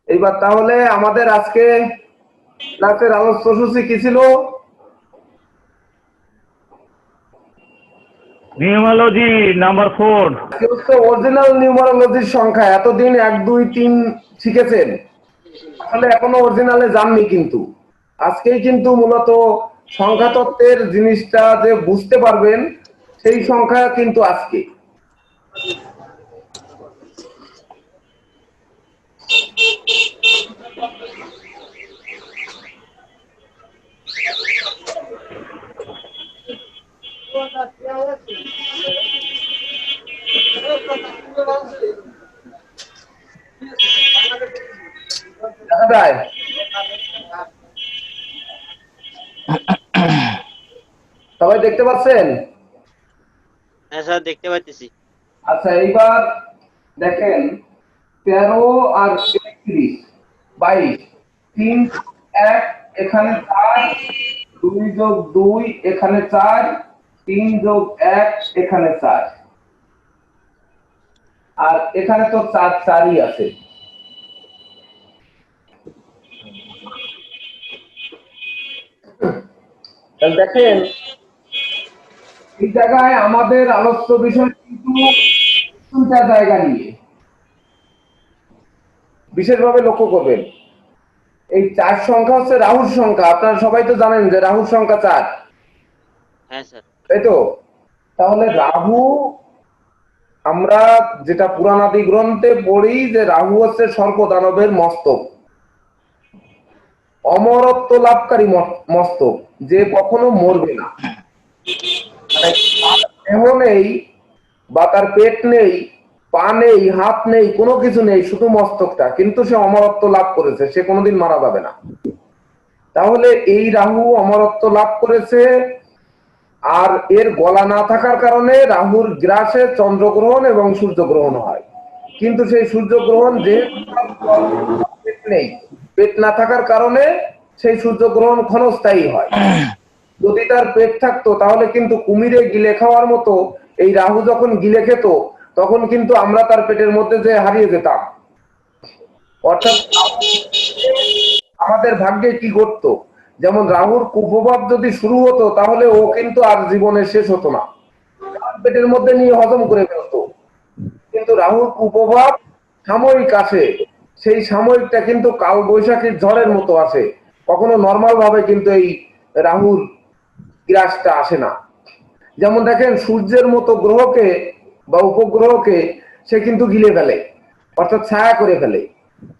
এইবার তাহলে আমাদের আজকে ক্লাসের আলোচ্যসূচি কি ছিল? Numerology number 4। অরিজিনাল নিউমারোলজির সংখ্যা। এতদিন 1 2 3 শিখেছেন, আসলে এখনো অরিজিনালে যাননি, কিন্তু আজকেই কিন্তু মূলত সংখ্যা তত্ত্বের জিনিসটা যে বুঝতে পারবেন সেই সংখ্যা কিন্তু আজকে। দেখা যায় সবাই দেখতে পাচ্ছেন? হ্যাঁ স্যার, দেখতে পাচ্ছি। আচ্ছা, এইবার দেখেন 13 আর 31 22 3 1 এখানে 4 2 যোগ 2 এখানে 4 3 যোগ 1 এখানে 4 আর এখানে তো 4 4ই আছে। তাহলে দেখেন এই জায়গায় আমাদের আলোচ্য বিষয় কিন্তু দুটা জায়গা নিয়ে বিশেষভাবে লক্ষ্য করবেন। এই 4 সংখ্যা হচ্ছে রাহুর সংখ্যা। আপনারা সবাই তো জানেন যে রাহুর সংখ্যা 4, হ্যাঁ স্যার। তাই তো? তাহলে রাহু, আমরা যেটা পুরাণাদি গ্রন্থে পড়ি যে রাহু হচ্ছে সর্পদানবের মস্তক, অমরত্ব লাভকারী মস্তক, যে কখনো মরবে না। মানে তার দেহ নেই বা তার পেট নেই, পা নেই, হাত নেই, কোনো কিছু নেই, শুধু মস্তকটা, কিন্তু সে অমরত্ব লাভ করেছে, সে কোনোদিন মারা যাবে না। তাহলে এই রাহু অমরত্ব লাভ করেছে, আর এর গলা না থাকার কারণে রাহুর গ্রাসে চন্দ্রগ্রহণ এবং সূর্যগ্রহণ হয়। কিন্তু সেই সূর্যগ্রহণ যে পেট নেই, পেট না থাকার কারণে সেই সূর্যগ্রহণ ক্ষণস্থায়ী হয়। যদি তার পেট থাকতো তাহলে কিন্তু কুমিরে গিলে খাওয়ার মতো এই রাহু যখন গিলে খেত তখন কিন্তু আমরা তার পেটের মধ্যে যে হারিয়ে যেতাম। অর্থাৎ আমাদের ভাগ্যে কি ঘটতো, যেমন রাহুর কুপ্রভাব যদি শুরু হতো তাহলে ও কিন্তু আর জীবনে শেষ হতো না, পেটের মধ্যে নিয়ে হজম করে ফেলতো। কিন্তু রাহুর কুপ্রভাব সাময়িক আসে, সেই সাময়িকটা কিন্তু কাল বৈশাখীর ঝড়ের মতো আসে, কখনো নর্মাল ভাবে কিন্তু এই রাহুর গ্রাসটা আসে না। যেমন দেখেন সূর্যের মতো গ্রহকে বা উপগ্রহকে সে কিন্তু গিলে ফেলে, অর্থাৎ ছায়া করে ফেলে।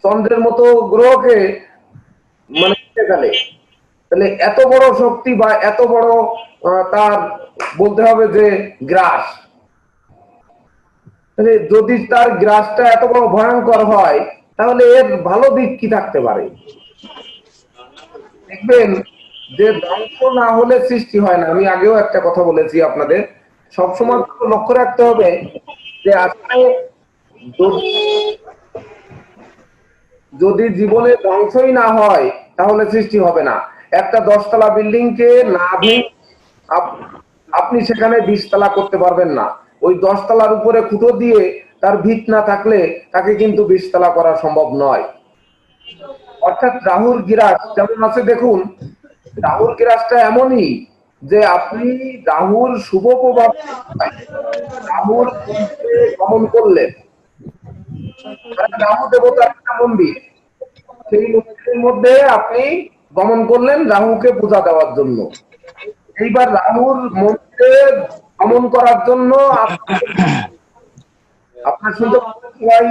চন্দ্রের মতো গ্রহকে মানে গিলে ফেলে। তাহলে এত বড় শক্তি বা এত বড় তার বলতে হবে যে গ্রাস, তাহলে যদি তার গ্রাসটা এত বড় ভয়ঙ্কর হয় তাহলে এর ভালো দিক কি থাকতে পারে? দেখবেন যে ধ্বংস না হলে সৃষ্টি হয় না। আমি আগেও একটা কথা বলেছি আপনাদের, সবসময় লক্ষ্য রাখতে হবে যে আসলে যদি জীবনে ধ্বংসই না হয় তাহলে সৃষ্টি হবে না। একটা 10 তলা বিল্ডিং কে না ভেঙে আপনি সেখানে 20 তলা করতে পারবেন না। ওই 10 তলার উপরে খুঁটো দিয়ে তার ভিত না থাকলে তাকে কিন্তু 20 তলা করা সম্ভব নয়। অর্থাৎ রাহুর গ্রাস যেমন আছে, দেখুন রাহুর গ্রাসটা এমনই যে আপনি রাহুর শুভ প্রভাব রাহুর মন্দিরে গমন করলেন, রাহু দেবতার একটা মন্দির, সেই মন্দিরের মধ্যে আপনি গমন করলেন রাহুকে পূজা দেওয়ার জন্য। এইবার রাহুর মন্দিরে গমন করার জন্য আপনার শুনতে সবাই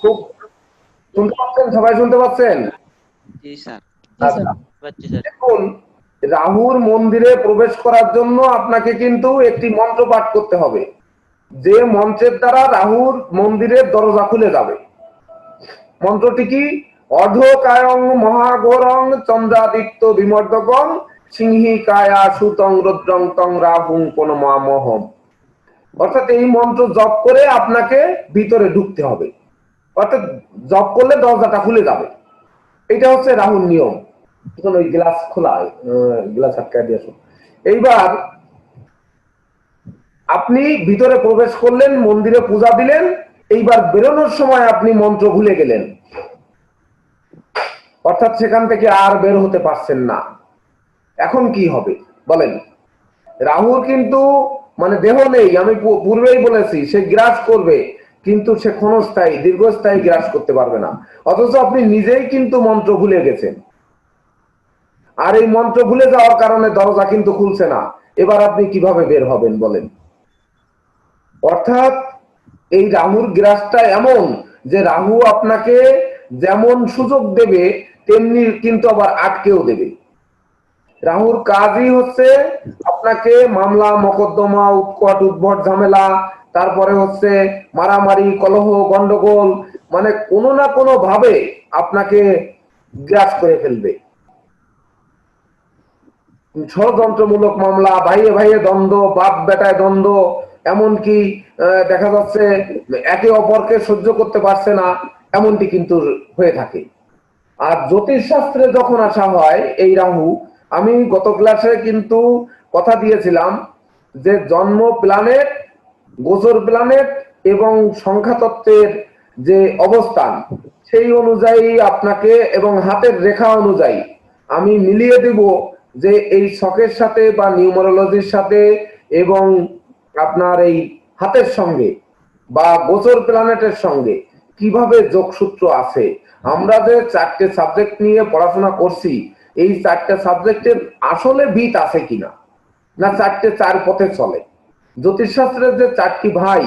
খুব শুনতে পাচ্ছেন? সবাই শুনতে পাচ্ছেন? জি স্যার। আচ্ছা, পাচ্ছি স্যার। দেখুন রাহুর মন্দিরে প্রবেশ করার জন্য আপনাকে কিন্তু একটি মন্ত্র পাঠ করতে হবে, যে মন্ত্রের দ্বারা রাহুর মন্দিরের দরজা খুলে যাবে। মন্ত্রটি কি? অর্ধকায়ং মহাঘোরং চন্দ্রাদিত্য বিমর্দকং সিংহিকায়া সুতং রুদ্রং তং রাহুং কোনমামহম। অর্থাৎ এই মন্ত্র জপ করে আপনাকে ভিতরে ঢুকতে হবে, অর্থাৎ জপ করলে দরজাটা খুলে যাবে। এটা হচ্ছে রাহুর নিয়ম। এখন ওই গ্লাস খোলা, গ্লাস আটকায় দিয়ে আসুন। এইবার আপনি ভিতরে প্রবেশ করলেন, মন্দিরে পূজা দিলেন, এইবার বেরোনোর সময় আপনি মন্ত্র ভুলে গেলেন, অর্থাৎ সেখান থেকে আর বের হতে পারছেন না। এখন কি হবে বলেন? রাহুর কিন্তু মানে দেহ নেই, আমি পূর্বেই বলেছি, সে গ্রাস করবে কিন্তু সে ক্ষণস্থায়ী দীর্ঘস্থায়ী গ্রাস করতে পারবে না। অথচ আপনি নিজেই কিন্তু মন্ত্র ভুলে গেছেন, আর এই মন্ত্র ভুলে যাওয়ার কারণে দরজা কিন্তু খুলছে না। এবার আপনি কিভাবে বের হবেন বলেন? অর্থাৎ এই রাহুর গ্রাসটা এমন যে রাহু আপনাকে যেমন সুযোগ দেবে তেমনি কিন্তু আবার আটকেও দেবে। রাহুর কাজই হচ্ছে আপনাকে মামলা মকদ্দমা উৎকট উদ্ভট ঝামেলা, তারপরে হচ্ছে মারামারি কলহ গন্ডগোল, মানে কোনো না কোনো ভাবে আপনাকে গ্রাস করে ফেলবে। ষড়যন্ত্রমূলক মামলা, ভাইয়ে ভাইয়ে দ্বন্দ্ব, বাপ বেটায় দ্বন্দ্ব, এমনকি দেখা যাচ্ছে একে অপরকে সহ্য করতে পারছে না, এমনটি কিন্তু হয়ে থাকে। আর জ্যোতিষ শাস্ত্রে যখন আসা হয় এই রাহু, আমি গত ক্লাসে কিন্তু কথা দিয়েছিলাম যে জন্ম প্ল্যানেট, গোচর প্ল্যানেট এবং সংখ্যা তত্ত্বের যে অবস্থান সেই অনুযায়ী আপনাকে এবং হাতের রেখা অনুযায়ী আমি মিলিয়ে দেব যে এই ছকের সাথে বা নিউমারোলজির সাথে এবং আপনার এই হাতের সঙ্গে বা গোচর প্ল্যানেটের সঙ্গে কিভাবে যোগসূত্র আছে। আমরা যে 4টে সাবজেক্ট নিয়ে পড়াশোনা করছি, এই 4টে সাবজেক্টের আসলে ভিত আছে কিনা, না 4টে 4 পথে চলে। জ্যোতিষশাস্ত্রের যে 4টি ভাই,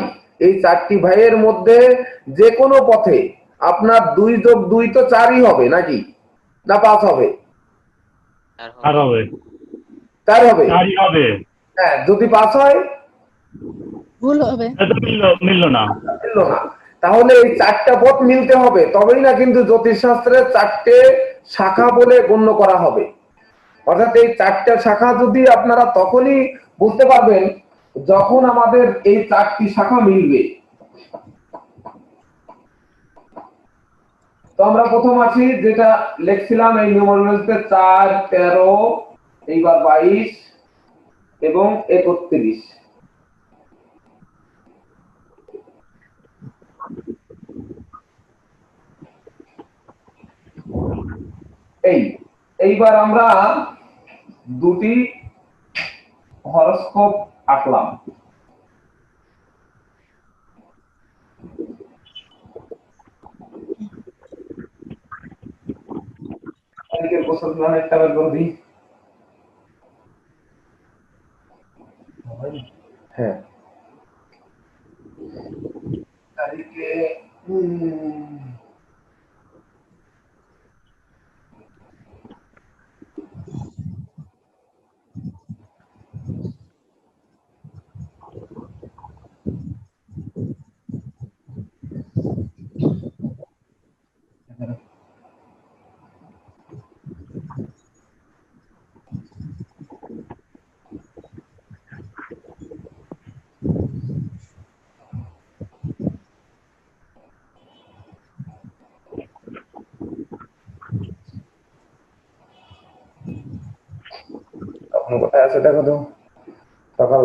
এই 4টি ভাইয়ের মধ্যে যে কোনো পথে আপনার 2 যোগ 2 তো 4ই হবে নাকি, না 5 হবে? আর হবে 4 হবে। চারই হবে। হ্যাঁ, যদি 5 হয় ভুল হবে। এটা মিললো না। মিললো না। তাহলে এই 4টা পথ মিলতে হবে, তবেই না কিন্তু জ্যোতিষশাস্ত্রের 4টে শাখা বলে গণ্য করা হবে। অর্থাৎ এই 4টা শাখা যদি আপনারা তখনই বুঝতে পারবেন যখন আমাদের এই 4টি শাখা মিলবে। তো আমরা প্রথম আসি যেটা লিখছিলাম এই নিউমারোলজিতে 4, 13, এইবার 22 এবং 31। এইবার আমরা দুটি হরোস্কোপ আঁকলাম। তারিখের গোসল প্ল্যানেটটা বের করে দিই। হ্যাঁ, তারিখে আপনার কোথায় আছে দেখো তো। সকাল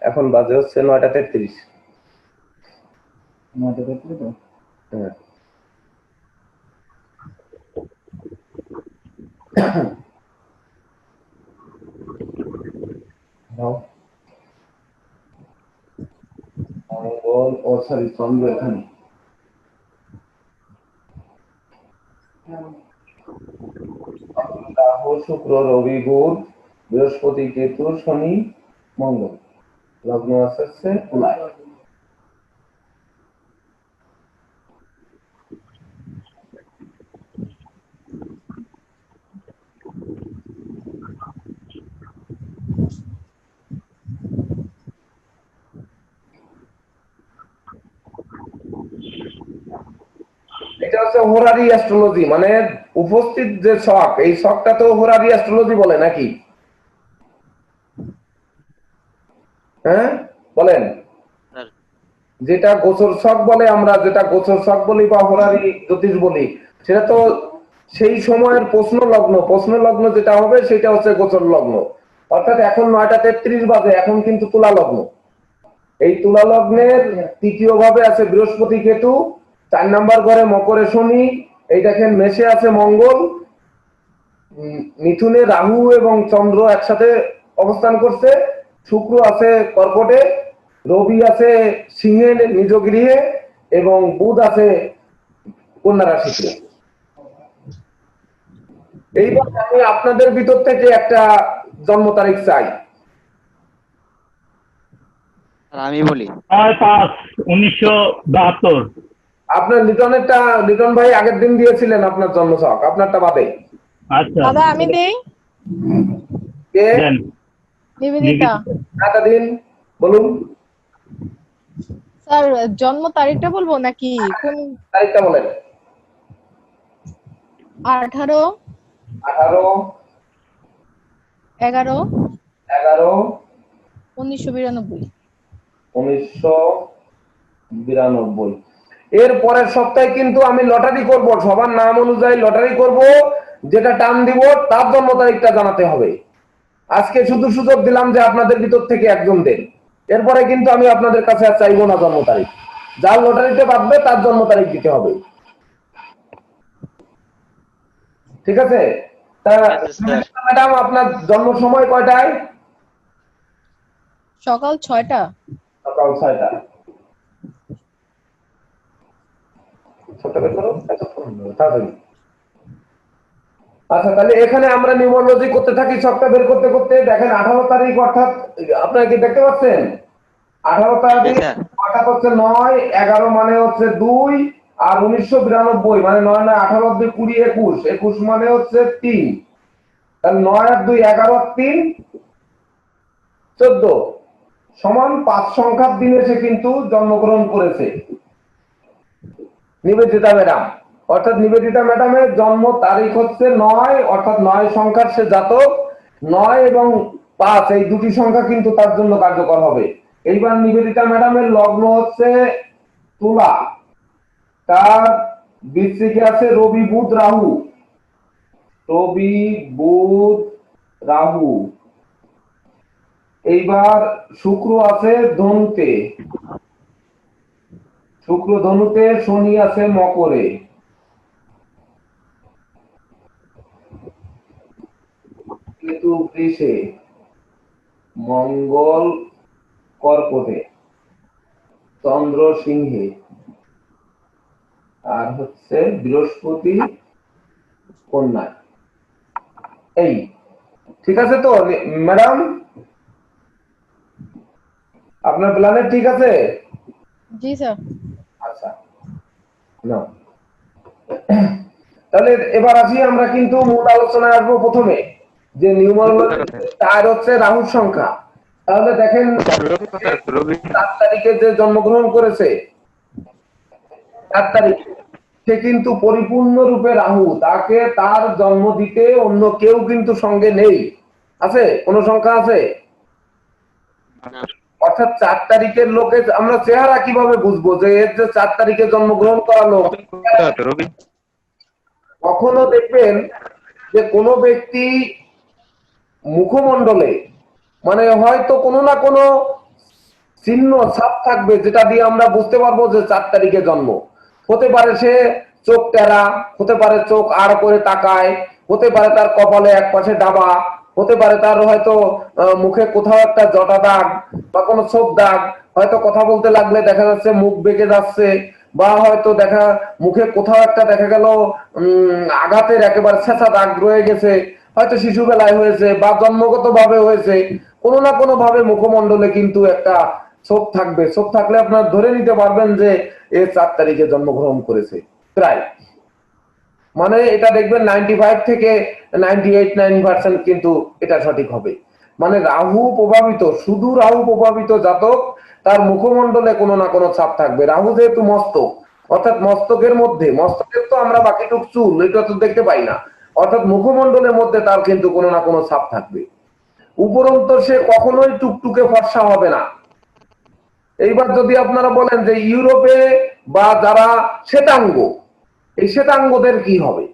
এখন বাজে হচ্ছে 9টা 33। 9টা 33 তো। হ্যাঁ, মঙ্গল ও সরি চন্দ্র এখানে, রাহু শুক্র রবি বুধ বৃহস্পতি কেতু শনি মঙ্গল, লগ্ন আছে তুলায়। এটা হচ্ছে হোরারি অ্যাস্ট্রোলজি, মানে উপস্থিত যে ছক, এই ছকটা তো হোরারি অ্যাস্ট্রোলজি বলে নাকি? হ্যাঁ বলেন। স্যার যেটা গোচর ছক বলে, আমরা যেটা গোচর ছক বলি বা হোরারি জ্যোতিষ বলি, সেটা তো সেই সময়ের প্রশ্ন লগ্ন যেটা হবে সেটা হচ্ছে গোচর লগ্ন। অর্থাৎ এখন 9টা 33 বাজে, এখন কিন্তু তুলা লগ্ন। এই তুলা লগ্নের তৃতীয় ভাবে আছে বৃহস্পতি কেতু, 4 নাম্বার ঘরে মকরে শনি, এই দেখেন মেষে আছে মঙ্গল, মিথুনে রাহু এবং চন্দ্র একসাথে অবস্থান করছে, শুক্র আছে কর্কটে, রবি আছে সিংহে নিজ গৃহে এবং বুধ আছে কন্যা রাশিতে। এইবার আমি আপনাদের ভিতর থেকে একটা জন্ম তারিখ চাই। আমি বলি 6/5/1972। আপনার লিটন ভাই আগের দিন দিয়েছিলেন আপনার জন্ম ছক, আপনারটা বাদে। আচ্ছা দাদা আমি দেই। কে দেন। নিবেদিতা। একটা দিন বলুন, স্যার জন্ম তারিখটা বলবো নাকি কোন? তারিখটা বলেন। 18 18 11 11 1992। 1992। এর পরের সপ্তাহে কিন্তু আমি লটারি করব, সবার নাম অনুযায়ী লটারি করব, যেটা টান দিব তার জন্ম তারিখটা জানাতে হবে। আজকে শুধু সুযোগ দিলাম যে আপনাদের ভিতর থেকে একজন দেন, এরপরে কিন্তু আমি আপনাদের কাছে আর চাইবো না জন্ম তারিখ। যার লটারিতে বাঁধবে তার জন্ম তারিখ দিতে হবে, ঠিক আছে? তা ম্যাডাম আপনার জন্ম সময় কয়টায়? সকাল 6টা। সকাল 6টা। আচ্ছা, তাহলে এখানে আমরা নিউমারোলজি করতে থাকি, সবটা বের করতে করতে দেখেন 18 তারিখ, অর্থাৎ আপনারা কি দেখতে পাচ্ছেন? 18 তারিখ অর্থাৎ হচ্ছে 9, 11 মানে হচ্ছে 2, আর 1992 মানে 9 9 18 2 20 21, 21 মানে হচ্ছে 3, তাহলে 9 আর 2 11 আর 3 14 সমান 5 সংখ্যার দিনে সে কিন্তু জন্মগ্রহণ করেছে নিবেদিতা ম্যাডাম। অর্থাৎ নিবেদিতা ম্যাডামের জন্ম তারিখ হচ্ছে 9, অর্থাৎ 9 সংখ্যার সে জাতক। 9 এবং 5 এই দুটি সংখ্যা কিন্তু তার জন্য কার্যকর হবে। এইবার নিবেদিতা ম্যাডামের লগ্ন হচ্ছে তুলা, তার বৃশ্চিকে আছে রবি বুধ রাহু, রবি বুধ রাহু। এইবার শুক্র আছে ধনুতে, শুক্র ধনুতে, শনি আছে মকরে, কেতু বৃষে, মঙ্গল কর্কটে, চন্দ্র সিংহে, আর হচ্ছে বৃহস্পতি কন্যায়। এই ঠিক আছে তো ম্যাডাম? আপনার প্ল্যানে ঠিক আছে? জি স্যার। আচ্ছা, না তাহলে এবার আসি আমরা কিন্তু মূল আলোচনায় আসবো। প্রথমে যে নিউমারোলজি তার হচ্ছে রাহুর সংখ্যা। তাহলে দেখেন 4 তারিখে যে জন্মগ্রহণ করেছে, 4 তারিখে সে কিন্তু পরিপূর্ণ রূপে রাহু, তাকে তার জন্ম দিতে অন্য কেউ কিন্তু সঙ্গে নেই। আছে কোন সংখ্যা আছে? অর্থাৎ 4 তারিখের লোকে আমরা চেহারা কিভাবে বুঝবো যে এর যে 4 তারিখে জন্মগ্রহণ করা লোক? কখনো দেখবেন যে কোনো ব্যক্তি মুখমণ্ডলে মানে হয়তো কোনো না কোনো চিহ্ন ছাপ থাকবে, যেটা দিয়ে আমরা বুঝতে পারবো যে 4 তারিখে জন্ম। হতে পারে সে চোখ টেরা, হতে পারে চোখ আড় করে তাকায়, হতে পারে তার কপালে এক পাশে ডাবা, হতে পারে তার হয়তো মুখে কোথাও একটা জটা দাগ বা কোনো ছোপ দাগ, হয়তো কথা বলতে লাগলে দেখা যাচ্ছে মুখ বেঁকে যাচ্ছে, বা হয়তো দেখা মুখে কোথাও একটা দেখা গেল আঘাতের একেবারে ছেঁচা দাগ রয়ে গেছে, হয়তো শিশুবেলায় হয়েছে বা জন্মগত ভাবে হয়েছে। কোনো না কোনো ভাবে মুখমণ্ডলে কিন্তু একটা ছোপ থাকবে। ছোপ থাকলে আপনার ধরে নিতে পারবেন যে এ 4 তারিখে জন্মগ্রহণ করেছে। প্রায় মানে এটা দেখবেন 95 থেকে 98-9% কিন্তু এটা সঠিক হবে। মানে রাহু প্রভাবিত, শুধু রাহু প্রভাবিত জাতক, তার মুখমণ্ডলে কোনো না কোনো ছাপ থাকবে। রাহু যেহেতু মস্তক, অর্থাৎ মস্তকের মধ্যে, মস্তকের তো আমরা বাকিটুক চুল এটা তো দেখতে পাই না, অর্থাৎ মুখমণ্ডলের মধ্যে তার কিন্তু কোনো না কোনো ছাপ থাকবে। উপরন্তু সে কখনোই টুকটুকে ফর্সা হবে না। এইবার যদি আপনারা বলেন যে ইউরোপে বা যারা শ্বেতাঙ্গ, এই শ্বেতাঙ্গদের কি হবে?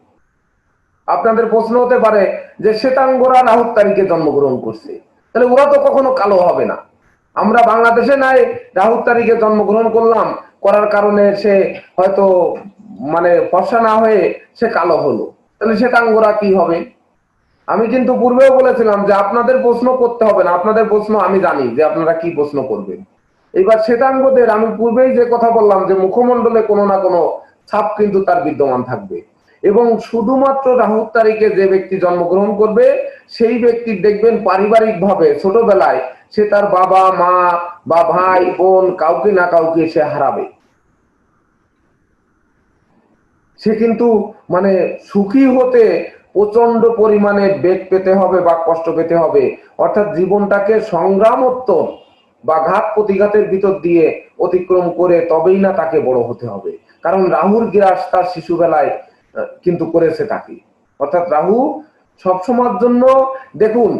আপনাদের প্রশ্ন হতে পারে যে শ্বেতাঙ্গরা রাহুর তারিখে জন্মগ্রহণ করছে, তাহলে ওরা তো কখনো কালো হবে না। আমরা বাংলাদেশে নাই রাহুর তারিখে জন্মগ্রহণ করলাম, করার কারণে সে হয়তো মানে ফর্সা না হয়ে সে কালো হলো, তাহলে শ্বেতাঙ্গরা কি হবে? আমি কিন্তু পূর্বেও বলেছিলাম যে আপনাদের প্রশ্ন করতে হবে না, আপনাদের প্রশ্ন আমি জানি যে আপনারা কি প্রশ্ন করবেন। এবার শ্বেতাঙ্গদের আমি পূর্বেই যে কথা বললাম যে মুখমণ্ডলে কোনো না কোনো ছাপ কিন্তু তার বিদ্যমান থাকবে, এবং শুধুমাত্র রাহুর তারিখে যে ব্যক্তি জন্মগ্রহণ করবে সেই ব্যক্তি দেখবেন পারিবারিক ভাবে ছোটবেলায় সে তার বাবা মা বা ভাই বোন কাউকে না কাউকে সে হারাবে। সে কিন্তু মানে সুখী হতে প্রচন্ড পরিমাণে বেগ পেতে হবে বা কষ্ট পেতে হবে, অর্থাৎ জীবনটাকে সংগ্রামোত্তর বা ঘাত প্রতিঘাতের ভিতর দিয়ে অতিক্রম করে তবেই না তাকে বড় হতে হবে। কারণ রাহুর গ্রাস তার শিশুবেলায় কিন্তু করেছে তাকে, অর্থাৎ রাহু সবসময়ের জন্য দেখুন,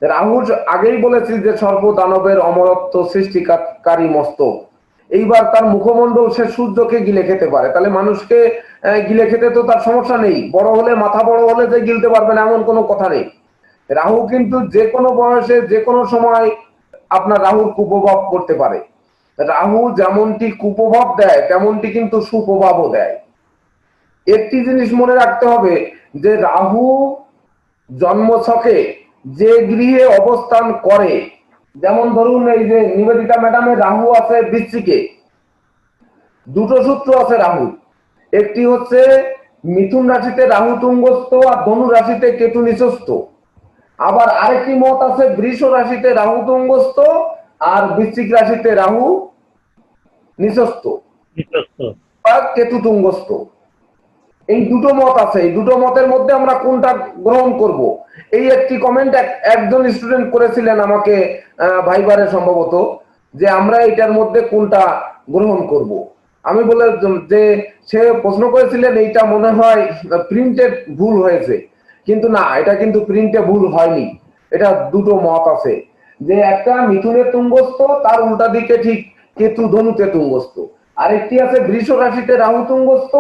রাহুর আগেই বলেছি যে সর্ব দানবের অমরত্ব সৃষ্টিকারী মস্তক। এইবার তার মুখমণ্ডল সে সূর্যকে গিলে খেতে পারে, তাহলে মানুষকে গিলে খেতে তো তার সমস্যা নেই, বড় হলে মাথা বড় হলে যে গিলতে পারবে না এমন কোনো কথা নেই। রাহু কিন্তু যে কোনো বয়সে যে কোনো সময় আপনার রাহুর কুপ্রভাব করতে পারে। রাহু যেমনটি কুপ্রভাব দেয় তেমনটি কিন্তু সুপ্রভাবও দেয়। একটি জিনিস মনে রাখতে হবে যে রাহু জন্মছকে যে গৃহে অবস্থান করে, যেমন ধরুন এই যে নিবেদিতা ম্যাডামের রাহু আছে বৃশ্চিকে, দুটো সূত্র আছে রাহু, একটি হচ্ছে মিথুন রাশিতে রাহু তুঙ্গস্থ আর ধনু রাশিতে কেতু নিচস্থ, আবার আরেকটি মত আছে বৃষ রাশিতে রাহু তুঙ্গস্থ আর বৃশ্চিক রাশিতে রাহু নিচস্থ বা কেতু তুঙ্গস্থ। এই দুটো মত আছে, এই দুটো মতের মধ্যে আমরা কোনটা গ্রহণ করব, এই একটি কমেন্ট একজন স্টুডেন্ট করেছিলেন আমাকে ভাইবারে সম্ভবত, যে আমরা এটার মধ্যে কোনটা গ্রহণ করব। আমি বলে যে সে প্রশ্ন করেছিলেন এইটা মনে হয় প্রিন্টে ভুল হয়েছে, কিন্তু না, এটা কিন্তু প্রিন্টে ভুল হয়নি। এটা দুটো মত আছে, যে একটা মিথুনে তুঙ্গস্থ তার উল্টা দিকে ঠিক কেতু ধনুতে তুঙ্গস্থ, আরেকটি আছে বৃষ রাশিতে রাহু তুঙ্গস্থ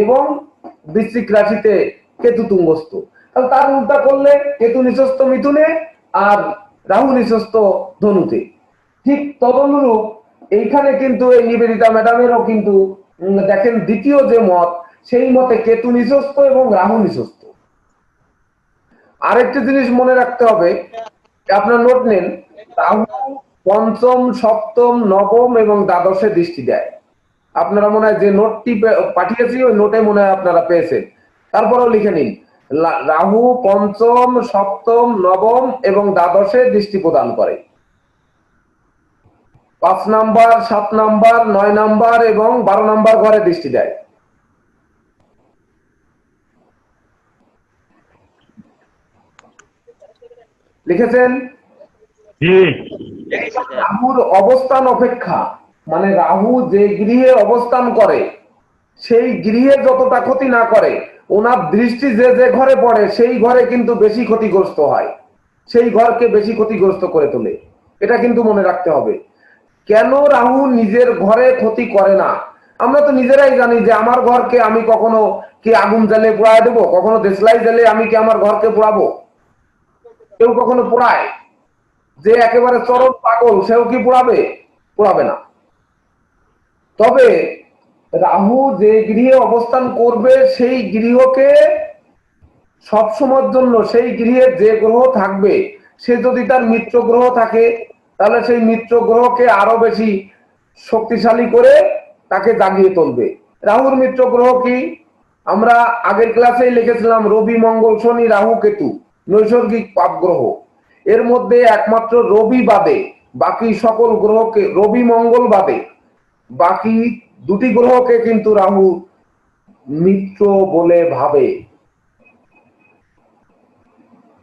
এবং বৃশ্চিক রাশিতে কেতু তুঙ্গস্থ। তাহলে তার উল্টা করলে কেতু নিচস্থ মিথুনে আর রাহু নিচস্থ ধনুতে। ঠিক তদনুরূপ এইখানে কিন্তু এই নিবেদিতা ম্যাডামেরও কিন্তু দেখেন দ্বিতীয় যে মত, সেই মতে কেতু নিচস্থ এবং রাহু নিচস্থ। আরেকটি জিনিস মনে রাখতে হবে, আপনার নোট নেন, রাহু পঞ্চম সপ্তম নবম এবং দ্বাদশে দৃষ্টি দেয়। আপনারা মনে হয় যে নোটটি পাঠিয়েছি ওই নোটে মনে হয় আপনারা পেয়েছেন, তারপরেও লিখে নিন, রাহু পঞ্চম সপ্তম নবম এবং দ্বাদশে দৃষ্টি প্রদান করে। 5 নাম্বার 7 নাম্বার 9 নাম্বার এবং 12 নাম্বার ঘরে দৃষ্টি দেয়। লিখেছেন? রাহুর অবস্থান অপেক্ষা, মানে রাহু যে গৃহে অবস্থান করে সেই গৃহে যতটা ক্ষতি না করে ওনার দৃষ্টি যে যে ঘরে পড়ে সেই ঘরে কিন্তু বেশি ক্ষতিগ্রস্ত হয়, সেই ঘরকে বেশি ক্ষতিগ্রস্ত করে তোলে। এটা কিন্তু মনে রাখতে হবে। কেন রাহু নিজের ঘরে ক্ষতি করে না? আমরা তো নিজেরাই জানি যে আমার ঘরকে আমি কখনো কি আগুন জ্বালে পোড়ায় দেবো, কখনো দেশলাই জ্বালে আমি কি আমার ঘরকে পোড়াবো? কেউ কখনো পোড়ায়? যে একেবারে চরম পাগল সেও কি পোড়াবে? পোড়াবে না। তবে রাহু যে গৃহে অবস্থান করবে সেই গৃহকে সবসময়ের জন্য, সেই গৃহে যে গ্রহ থাকবে সে যদি তার মিত্র গ্রহ থাকে তাহলে সেই মিত্র গ্রহকে আরো বেশি শক্তিশালী করে তাকে জাগিয়ে তুলবে। রাহুর মিত্র গ্রহ কি? আমরা আগের ক্লাসেই লিখেছিলাম রবি মঙ্গল শনি রাহু কেতু নৈসর্গিক পাপ গ্রহ। এর মধ্যে একমাত্র রবি বাদে বাকি সকল গ্রহকে, রবি মঙ্গল বাদে বাকি দুটি গ্রহকে কিন্তু রাহু মিত্র বলে ভাবে।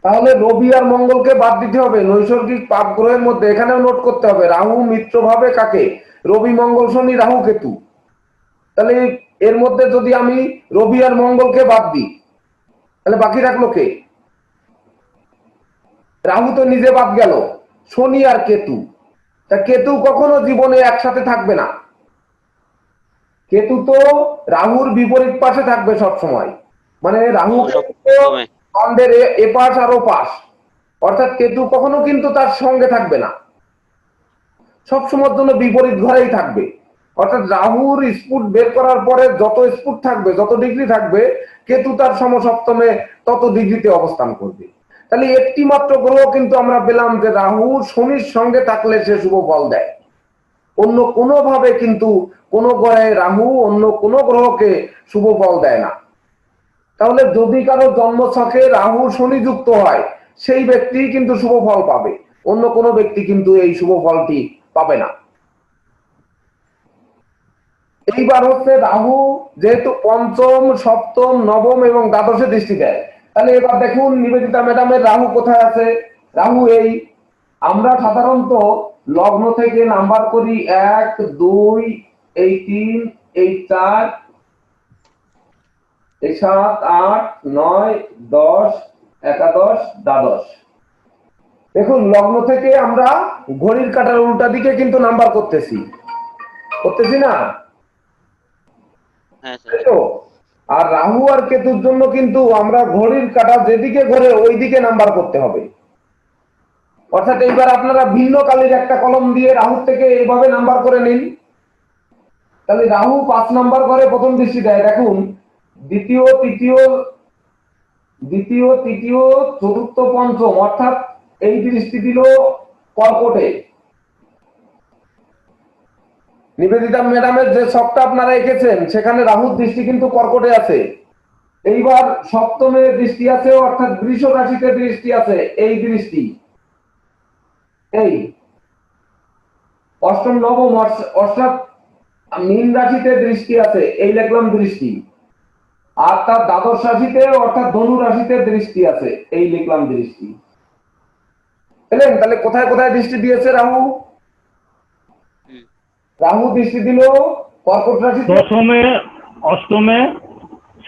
তাহলে রবি আর মঙ্গলকে বাদ দিতে হবে নৈসর্গিক পাপ গ্রহের মধ্যে। এখানেও নোট করতে হবে রাহু মিত্র ভাবে কাকে? রবি মঙ্গল শনি রাহু কেতু। তাহলে এর মধ্যে যদি আমি রবি আর মঙ্গলকে বাদ দিই তাহলে বাকি রাখলো কে? রাহু তো নিজে বাদ গেল, শনি আর কেতু। তা কেতু কখনো জীবনে একসাথে থাকবে না, কেতু তো রাহুর বিপরীত পাশে থাকবে সব সময়। মানে রাহু খণ্ডের এপাশ আর ওপাশ, অর্থাৎ কেতু কখনো কিন্তু তার সঙ্গে থাকবে না। সবসময়ের জন্য বিপরীত ঘরেই থাকবে। অর্থাৎ রাহুর স্পুট বের করার পরে যত স্পুট থাকবে, যত ডিগ্রি থাকবে, কেতু তার সমসপ্তমে তত ডিগ্রিতে অবস্থান করবে। তাহলে একটি মাত্র গ্রহ কিন্তু আমরা পেলাম যে রাহু শনির সঙ্গে থাকলে সে শুভ ফল দেয়। অন্য কোনো ভাবে কিন্তু কোন গ্রহে রাহু অন্য কোনো গ্রহকে শুভ ফল দেয় না। তাহলে যদি কারো জন্মছকে রাহু শনি যুক্ত হয়, সেই ব্যক্তি কিন্তু শুভ ফল পাবে, অন্য কোনো ব্যক্তি কিন্তু এই শুভ ফলটি পাবে না। এইবার হচ্ছে রাহু যেহেতু পঞ্চম, সপ্তম, নবম এবং দ্বাদশে দৃষ্টি দেয়, তাহলে এবার দেখুন নিবেদিতা ম্যাডামের রাহু কোথায় আছে। রাহু এই, আমরা সাধারণত লগ্ন থেকে নাম্বার করি 1, 2, এই 3, এই 4, এই 7, 8, 9, 10, 11, দ্বাদশ। দেখুন লগ্ন থেকে আমরা ঘড়ির কাঁটার উল্টা দিকে কিন্তু নাম্বার করতেছি না? হ্যাঁ স্যার। তো আর রাহু আর কেতুর জন্য কিন্তু আমরা ঘড়ির কাঁটা যেদিকে ঘোরে ওই দিকে নাম্বার করতে হবে। অর্থাৎ এইবার আপনারা ভিন্ন কালির একটা কলম দিয়ে রাহু থেকে এইভাবে নাম্বার করে নিন। তাহলে রাহু 5 নাম্বার ঘরে প্রথম দৃষ্টি দেয়। দেখুন দ্বিতীয়, তৃতীয়, চতুর্থ, পঞ্চম, অর্থাৎ এই দৃষ্টি দিল কর্কটে। নিবেদিতা ম্যাডামের যে ছকটা আপনারা এঁকেছেন সেখানে রাহুর দৃষ্টি কিন্তু কর্কটে আছে। এইবার সপ্তমে দৃষ্টি আছে, অর্থাৎ বৃষ রাশিতে দৃষ্টি আছে, এই দৃষ্টি। এই অষ্টম, নবম, অর্থাৎ মীন রাশিতে দৃষ্টি আছে, এই লিখলাম দৃষ্টি। আর তার দ্বাদশ রাশিতে অর্থাৎ ধনু রাশিতে দৃষ্টি আছে, এই লিখলাম দৃষ্টি। বুঝলেন? তাহলে কোথায় কোথায় দৃষ্টি দিয়েছে রাহু? রাহু দৃষ্টি দিল কর্কট রাশিতে, দশমে, অষ্টমে,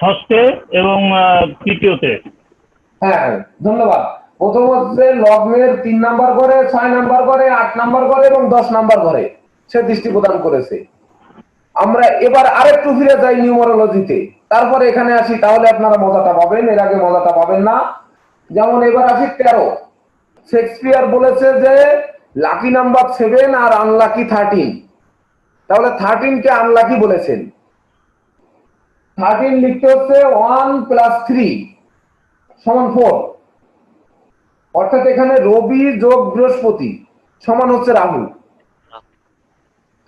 ষষ্ঠে এবং তৃতীয়তে। হ্যাঁ ধন্যবাদ। প্রথম হচ্ছে লগ্নের 3 নাম্বার ঘরে, 6 নাম্বার ঘরে, 8 নাম্বার ঘরে এবং 10 নাম্বার ঘরে সে দৃষ্টি প্রদান করেছে। আমরা এবার আরেকটু ফিরে যাই নিউমারোলজিতে, তারপরে এখানে আসি, তাহলে আপনারা মজাটা পাবেন, এর আগে মজাটা পাবেন না। যেমন এবার আসি 13। শেক্সপিয়ার বলেছে যে লাকি নাম্বার 7 আর আনলাকি 13। তাহলে 13 কে আনলাকি বলেছেন। 13 লিখতে হচ্ছে 1 + 3 = 4, অর্থাৎ এখানে রবি যোগ বৃহস্পতি সমান হচ্ছে রাহু।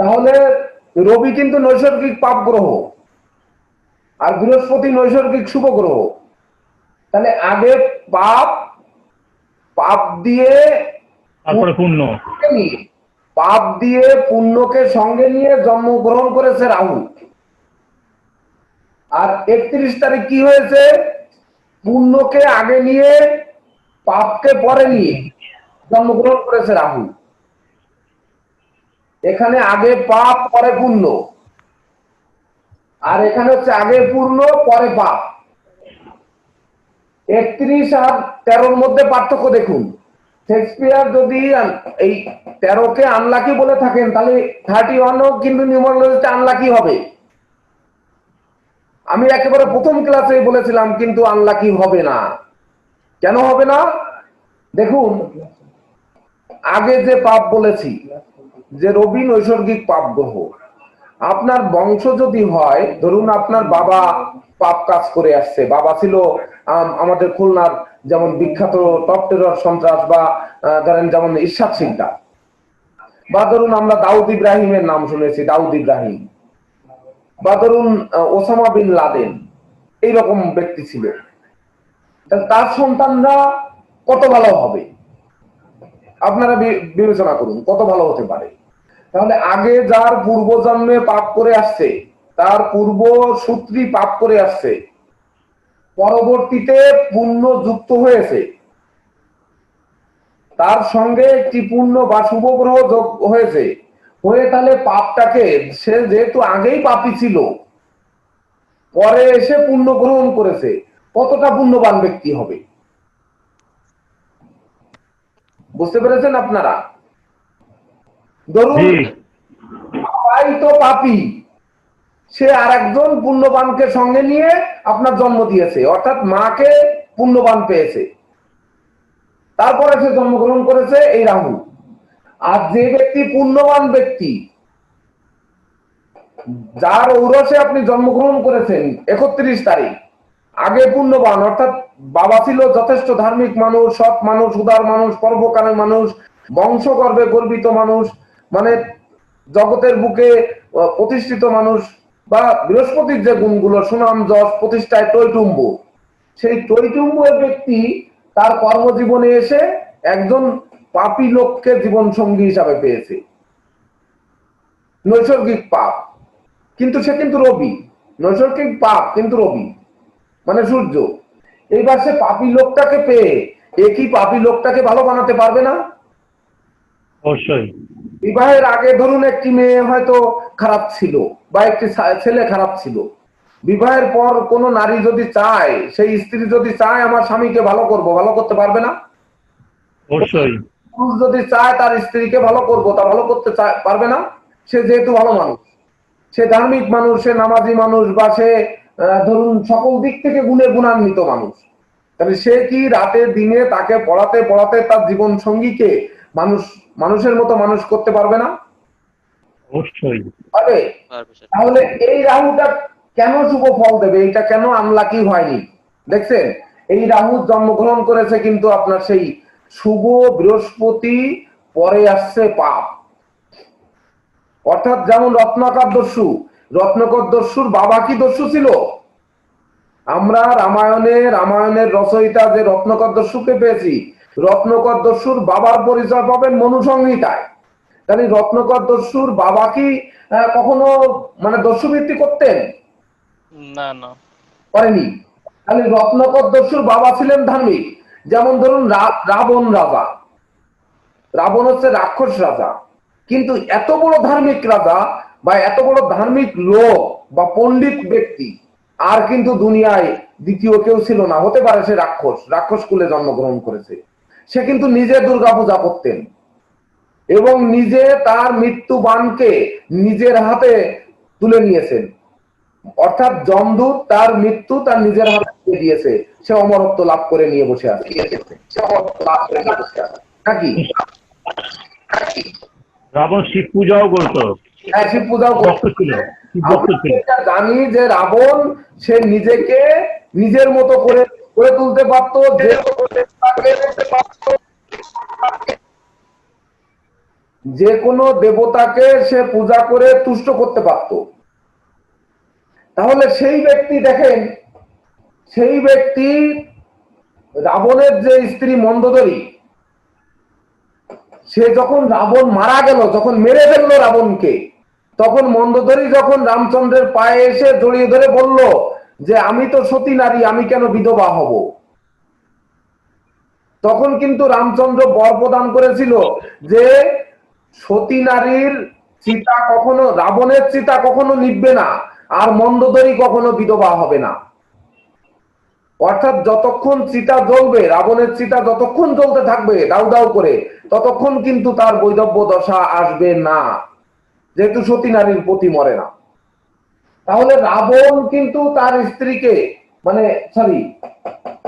তাহলে রবি কিন্তু নৈসর্গিক পাপ গ্রহ আর বৃহস্পতি নৈসর্গিক শুভ গ্রহ। তাহলে আগে পাপ দিয়ে তারপরে পুণ্য, পাপ দিয়ে পুণ্যকে সঙ্গে নিয়ে জন্মগ্রহণ করেছে রাহু। আর 31 তারিখ কি হয়েছে? পুণ্যকে আগে নিয়ে পাপকে পরে নিয়ে জন্মগ্রহণ করেছে রাহু। এখানে আগে পাপ পরে পুণ্য, আর এখানে হচ্ছে আগে পূর্ণ পরে পাপ। 31 আর 13-র মধ্যে পার্থক্য দেখুন। শেক্সপিয়ার যদি এই 13-কে আনলাকি বলে থাকেন, তাহলে 31-ও কিন্তু নিউমারোলজিতে আনলাকি হবে। আমি একেবারে প্রথম ক্লাসেই বলেছিলাম কিন্তু আনলাকি হবে না। কেন হবে না? দেখুন আগে যে পাপ বলেছি যে রবি নৈসর্গিক পাপ গ্রহ। আপনার বংশ যদি হয়, ধরুন আপনার বাবা পাপ কাজ করে আসছে, বাবা ছিল আমাদের খুলনার যেমন বিখ্যাত টপ টেরর সন্ত্রাস, বা ধরেন যেমন ইরশাদ সিকদার, বা ধরুন আমরা দাউদ ইব্রাহিমের নাম শুনেছি, দাউদ ইব্রাহিম, বা ধরুন ওসামা বিন লাদেন, এইরকম ব্যক্তি ছিল। তার সন্তানরা কত ভালো হবে আপনারা বিবেচনা করুন, কত ভালো হতে পারে। তাহলে আগে যার পূর্ব জন্মে পাপ করে আসছে, তার পূর্ব সূত্রী পাপ করে আসছে, পরবর্তীতে পুণ্য যুক্ত হয়েছে, তার সঙ্গে একটি পুণ্য বা শুভ গ্রহ যোগ হয়েছে, হয়ে তাহলে পাপটাকে, সে যেহেতু আগেই পাপী ছিল, পরে এসে পুণ্য গ্রহণ করেছে, কতটা পুণ্যবান ব্যক্তি হবে বুঝতে পেরেছেন আপনারা? ধরুন বাবাই তো পাপী, সে আর একজন পুণ্যবানকে সঙ্গে নিয়ে আপনার জন্ম দিয়েছে, অর্থাৎ মাকে পুণ্যবান পেয়েছে, তারপরে সে জন্মগ্রহণ করেছে এই রাহু। আর যে ব্যক্তি পুণ্যবান ব্যক্তি, যার ঔরসে আপনি জন্মগ্রহণ করেছেন 31 তারিখ, আগে পুণ্যবান, অর্থাৎ বাবা ছিল যথেষ্ট ধার্মিক মানুষ, সৎ মানুষ, উদার মানুষ, পরোপকারের মানুষ, বংশগর্ভে গর্বিত মানুষ, মানে জগতের বুকে প্রতিষ্ঠিত মানুষ, বা বৃহস্পতির যে গুণগুলো সুনাম যশ প্রতিষ্ঠায় টৈটুম্ব, সেই টৈটুম্ব ব্যক্তি তার কর্মজীবনে এসে একজন পাপী লোককে জীবন সঙ্গী হিসাবে পেয়েছে, নৈসর্গিক পাপ, কিন্তু সে কিন্তু রবি, নৈসর্গিক পাপ কিন্তু রবি মানে সূর্য। এইবার সে পাপী লোকটাকে পেয়ে একই পাপী লোকটাকে ভালো বানাতে পারবে না? অবশ্যই। বিবাহের আগে ধরুন একটি মেয়ে হয়তো খারাপ ছিল বা একটি ছেলে খারাপ ছিল, বিবাহের পর কোন নারী যদি চায়, সেই স্ত্রী যদি চায় আমার স্বামীকে ভালো করব, ভালো করতে পারবে না? অবশ্যই। পুরুষ যদি চায় তার স্ত্রীকে ভালো করব, তা ভালো করতে পারবে না? সে যেহেতু ভালো মানুষ, সে ধার্মিক মানুষ, সে নামাজি মানুষ, বা সে ধরুন সকল দিক থেকে গুণে গুণান্বিত মানুষ, তাহলে সে কি রাতে দিনে তাকে পড়াতে পড়াতে তার জীবন সঙ্গীকে মানুষের মতো মানুষ করতে পারবে না? অবশ্যই পারবে। তাহলে এই রাহুটা কেন শুভ ফল দেবে? এটা কেন আনলাকি হয়নি? দেখছেন, এই রাহু জন্মগ্রহণ করেছে কিন্তু আপনার সেই শুভ বৃহস্পতি, পরে আসছে পাপ। অর্থাৎ যেমন রত্নাকর দস্যু, রত্নাকর দস্যুর বাবা কি দস্যু ছিল? আমরা রামায়ণের রচয়িতা যে রত্নাকর দস্যুকে পেয়েছি, রত্নাকর দস্যুর বাবার পরিচয় পাবেন মনু সংহিতায়। তাহলে রত্নাকর দস্যুর বাবা কি কখনো মানে দস্যুবৃত্তি করতেন? না না, করেনি। তাহলে রত্নাকর দস্যুর বাবা ছিলেন ধার্মিক। যেমন ধরুন রাবণ রাজা, রাবণ হচ্ছে রাক্ষস রাজা, কিন্তু এত বড় ধার্মিক রাজা বা এত বড় ধার্মিক লোক বা পণ্ডিত ব্যক্তি আর কিন্তু দুনিয়ায় দ্বিতীয় কেউ ছিল না। হতে পারে সে রাক্ষস কুলে জন্মগ্রহণ করেছে, সে কিন্তু নিজে দুর্গা পূজা করতেন এবং নিজে তার মৃত্যু বাণকে নিজের হাতে তুলে নিয়েছেন, অর্থাৎ যমদূত তার মৃত্যু তার নিজের হাতে দিয়ে দিয়েছে, সে অমরত্ব লাভ করে নিয়ে বসে আছে নাকি? রাবণ শিব পূজাও করতো, হ্যাঁ, শিব পূজাও ভক্ত ছিল, শিব ভক্ত ছিল। আমরা জানি যে রাবণ সে নিজেকে নিজের মতো করে করে তুলতে পারতো, যে কোনো দেবতাকে সে পূজা করে তুষ্ট করতে পারত। তাহলে সেই ব্যক্তি দেখেন, সেই ব্যক্তি রাবণের যে স্ত্রী মন্দোদরী, সে যখন রাবণ মারা গেল, যখন মেরে ফেললো রাবণকে, তখন মন্দোদরী যখন রামচন্দ্রের পায়ে এসে জড়িয়ে ধরে বলল যে আমি তো সতী নারী, আমি কেন বিধবা হব, তখন কিন্তু রামচন্দ্র বর প্রদান করেছিল যে সতী নারীর চিতা কখনো, রাবণের চিতা কখনো নিভবে না, আর মন্দোদরী কখনো বিধবা হবে না। অর্থাৎ যতক্ষণ চিতা জ্বলবে, রাবণের চিতা যতক্ষণ জ্বলতে থাকবে দাউ দাউ করে, ততক্ষণ কিন্তু তার বৈধব্য দশা আসবে না, যেহেতু সতী নারীর প্রতি মরে না। তাহলে রাবণ কিন্তু তার স্ত্রীকে, মানে সরি,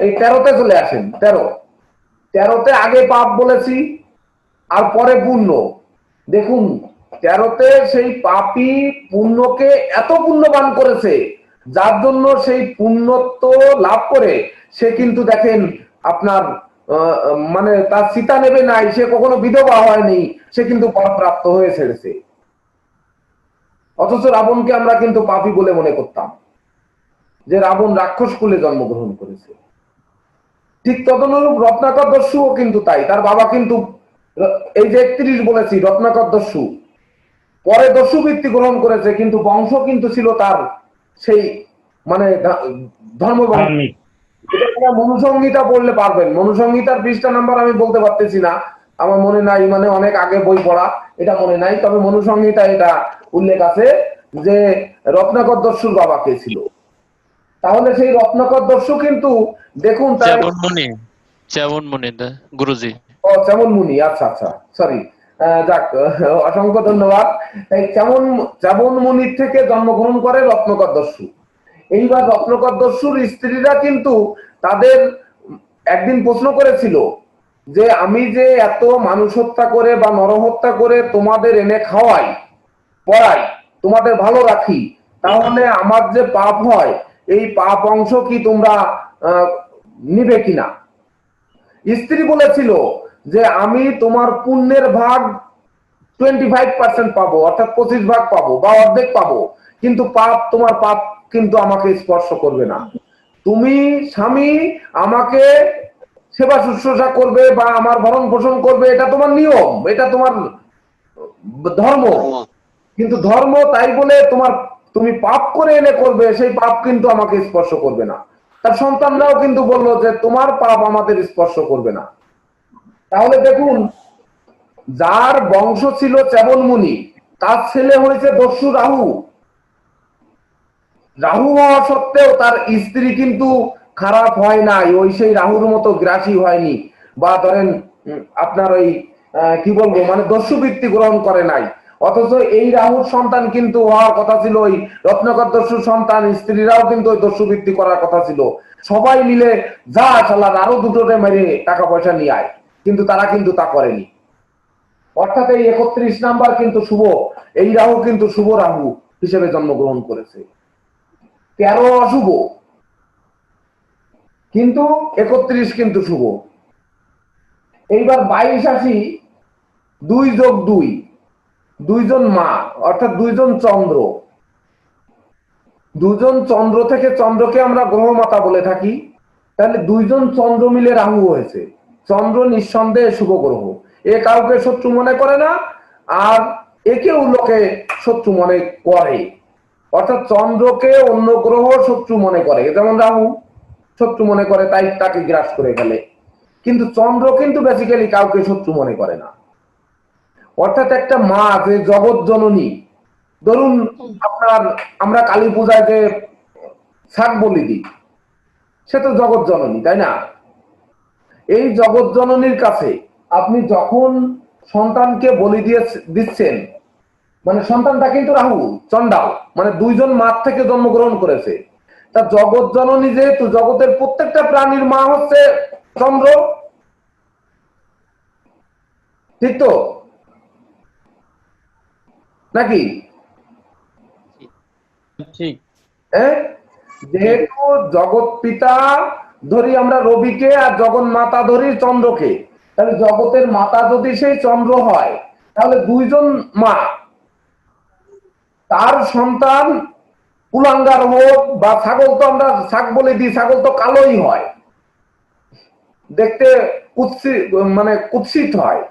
এই 13তে চলে আসেন, 13তে আগে পাপ বলেছি আর পরে পুণ্য। দেখুন 13তে সেই পাপী পুণ্যকে এত পুণ্যবান করেছে, যার জন্য সেই পুণ্যত্ব লাভ করে সে কিন্তু দেখেন আপনার মানে তার সীতা নেবে নাই, সে কখনো বিধবা হয়নি, সে কিন্তু বরপ্রাপ্ত হয়ে ছেড়েছে। অথচ রাবণকে আমরা কিন্তু পাপী বলে মনে করতাম, যে রাবণ রাক্ষস কুলে জন্মগ্রহণ করেছে। ঠিক তদনুরূপ রত্নাকর দস্যুও কিন্তু তাই, তার বাবা কিন্তু এই যে 31 বলেছি, রত্নাকর দস্যু পরে দস্যুবৃত্তি গ্রহণ করেছে, কিন্তু বংশ কিন্তু ছিল তার সেই মানে ধর্ম। এটা মনুসংহিতা পড়লে পারবেন, মনুসংহিতার 20টা নাম্বার আমি বলতে পারতেছি না, আমার মনে নাই, মানে অনেক আগে বই পড়া, এটা মনে নাই। তবে মনুসংহিতা এটা উল্লেখ আছে যে রত্নাকর দস্যুর বাবা কে ছিল। তাহলে সেই রত্নাকর দস্যু কিন্তু দেখুন যেমন মুনি গুরুজি। ও যেমন মুনি, আচ্ছা আচ্ছা, সরি, যাক, অসংখ্য ধন্যবাদ। যেমন মুনির থেকে জন্মগ্রহণ করে রত্নাকর দস্যু। এইবার রত্নাকর দস্যুর স্ত্রীরা কিন্তু তাদের একদিন প্রশ্ন করেছিল যে আমি যে এত মানুষ হত্যা করে বা নরহত্যা করে তোমাদের এনে খাওয়াই, পড়াই, তোমাদের ভালো রাখি, তাহলে আমার যে পাপ হয় এই পাপ অংশ কি তোমরা নিবে কিনা? স্ত্রী বলেছিল যে আমি তোমার পুণ্যের ভাগ 25% পাবো, অর্থাৎ 25 ভাগ পাবো বা অর্ধেক পাবো, কিন্তু তোমার পাপ কিন্তু আমাকে স্পর্শ করবে না। তুমি স্বামী আমাকে সেবা শুশ্রূষা করবে বা আমার ভরণ পোষণ করবে, এটা তোমার নিয়ম, এটা তোমার ধর্ম, কিন্তু ধর্ম তাই বলে তুমি পাপ করে এনে করবে, সেই পাপ কিন্তু আমাকে স্পর্শ করবে না। তার সন্তানরাও কিন্তু বললো যে তোমার পাপ আমাদের স্পর্শ করবে না। তাহলে দেখুন, যার বংশ ছিল চ্যাবন মুনি, তার ছেলে হয়েছে দস্যু রাহু। রাহু হওয়া সত্ত্বেও তার স্ত্রী কিন্তু খারাপ হয় নাই, ওই সেই রাহুর মতো গ্রাসী হয়নি, বা ধরেন আপনার ওই কি বলবো মানে দস্যুবৃত্তি গ্রহণ করে নাই। অথচ এই রাহুর সন্তান কিন্তু হওয়ার কথা ছিল ওই রত্নাকর দস্যুর সন্তান, স্ত্রীরাও কিন্তু ওই দস্যুবৃত্তি করার কথা ছিল। সবাই মিলে যা চালান আরো দুটোতে মেরে টাকা পয়সা নিয়ে আয়, কিন্তু তারা কিন্তু তা করেনি। অর্থাৎ এই 31 নাম্বার কিন্তু শুভ, এই রাহু কিন্তু শুভ রাহু হিসেবে জন্মগ্রহণ করেছে। 13 অশুভ, কিন্তু 31 কিন্তু শুভ। এইবার 22 আসি, 2 যোগ 2, দুইজন মা, অর্থাৎ দুইজন চন্দ্র। দুজন চন্দ্র থেকে চন্দ্রকে আমরা গ্রহ মাতা বলে থাকি, তাহলে দুইজন চন্দ্র মিলে রাহু হয়েছে। চন্দ্র নিঃসন্দেহে শুভ গ্রহ, এ কাউকে শত্রু মনে করে না, আর একেও লোকে শত্রু মনে করে। অর্থাৎ চন্দ্রকে অন্য গ্রহ শত্রু মনে করে, যেমন রাহু শত্রু মনে করে, তাই তাকে গ্রাস করে ফেলে। কিন্তু চন্দ্র কিন্তু বেসিক্যালি কাউকে শত্রু মনে করে না। অর্থাৎ একটা মা যে জগৎ জননী, ধরুন আপনার আমরা কালী পূজায় যে শাক বলি দিই, সে তো জগৎ জননী, তাই না? এই জগৎ জননীর কাছে আপনি যখন সন্তানকে বলি দিয়ে দিচ্ছেন, মানে সন্তানটা কিন্তু রাহু চন্ডাল, মানে দুইজন মা থেকে জন্মগ্রহণ করেছে। তা জগৎ জননী যেহেতু, জগতের প্রত্যেকটা প্রাণীর মা হচ্ছে চন্দ্র, ঠিক তো নাকি? ঠিক। হ্যাঁ, যেহেতু জগৎ পিতা ধরি আমরা রবিকে, আর জগৎ মাতা ধরি চন্দ্রকে, তাহলে জগতের মাতা যদি সেই চন্দ্র হয়, তাহলে দুইজন মা, তার সন্তান কুলাঙ্গার হোক বা ছাগল, তো আমরা ছাগ বলে দিই, ছাগল তো কালোই হয়, দেখতে কুৎসিত হয়,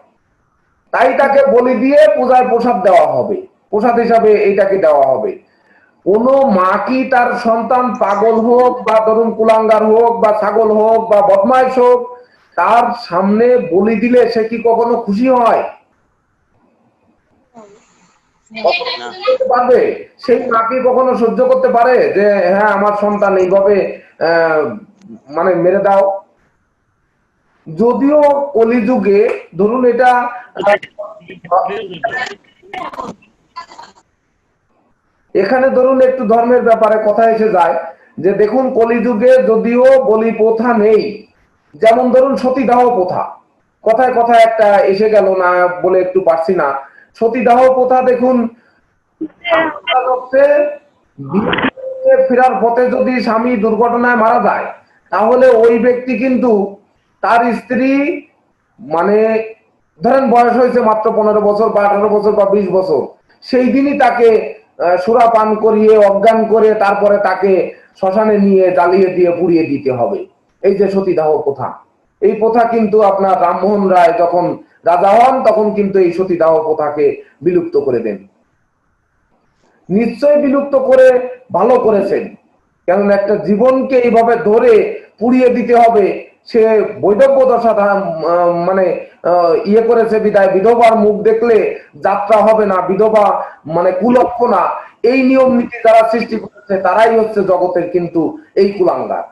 তাই তাকে বলি দিয়ে পূজায় প্রসাদ দেওয়া হবে, প্রসাদ হিসাবে এইটাকে দেওয়া হবে। কোন মা কি তার সন্তান পাগল হোক বা ধরুন কুলাঙ্গার হোক বা ছাগল হোক বা বদমাইশ হোক, তার সামনে বলি দিলে সে কি কখনো খুশি হয়? পারবে? সেই মা কি কখনো সহ্য করতে পারে যে হ্যাঁ আমার সন্তান এইভাবে মানে মেরে দাও? যদিও কলিযুগে ধরুন এটা এখানে ধরুন একটু ধর্মের ব্যাপারে কথা এসে যায়, যে দেখুন কলিযুগে যদিও বলি প্রথা নেই, যেমন ধরুন সতীদাহ প্রথা, কথায় কথায় একটা এসে গেল না বলে একটু পারছি না। সতীদাহ প্রথা দেখুন, ফেরার পথে যদি স্বামী দুর্ঘটনায় মারা যায়, তাহলে ওই ব্যক্তি কিন্তু তার স্ত্রী, মানে ধরেন বয়স হয়েছে মাত্র 15 বছর বা 18 বছর বা 20 বছর, সেই দিনই তাকে সুরা পান করিয়ে অজ্ঞান করে তারপরে তাকে শ্মশানে নিয়ে জ্বালিয়ে দিয়ে পুড়িয়ে দিতে হবে। এই যে সতীদাহ প্রথা, এই প্রথা কিন্তু আপনার রামমোহন রায় যখন রাজা হন তখন কিন্তু এই সতীদাহ প্রথাকে বিলুপ্ত করে দেন। নিশ্চয় বিলুপ্ত করে ভালো করেছেন, কারণ একটা জীবনকে এইভাবে ধরে পুড়িয়ে দিতে হবে, সে বৈধব্য দশা মানে ইয়ে করেছে বিদায়, বিধবার মুখ দেখলে যাত্রা হবে না, বিধবা মানে কুলক্ষণা, এই নিয়ম নীতি যারা সৃষ্টি করেছে তারাই হচ্ছে জগতের কিন্তু এই কুলাঙ্গার।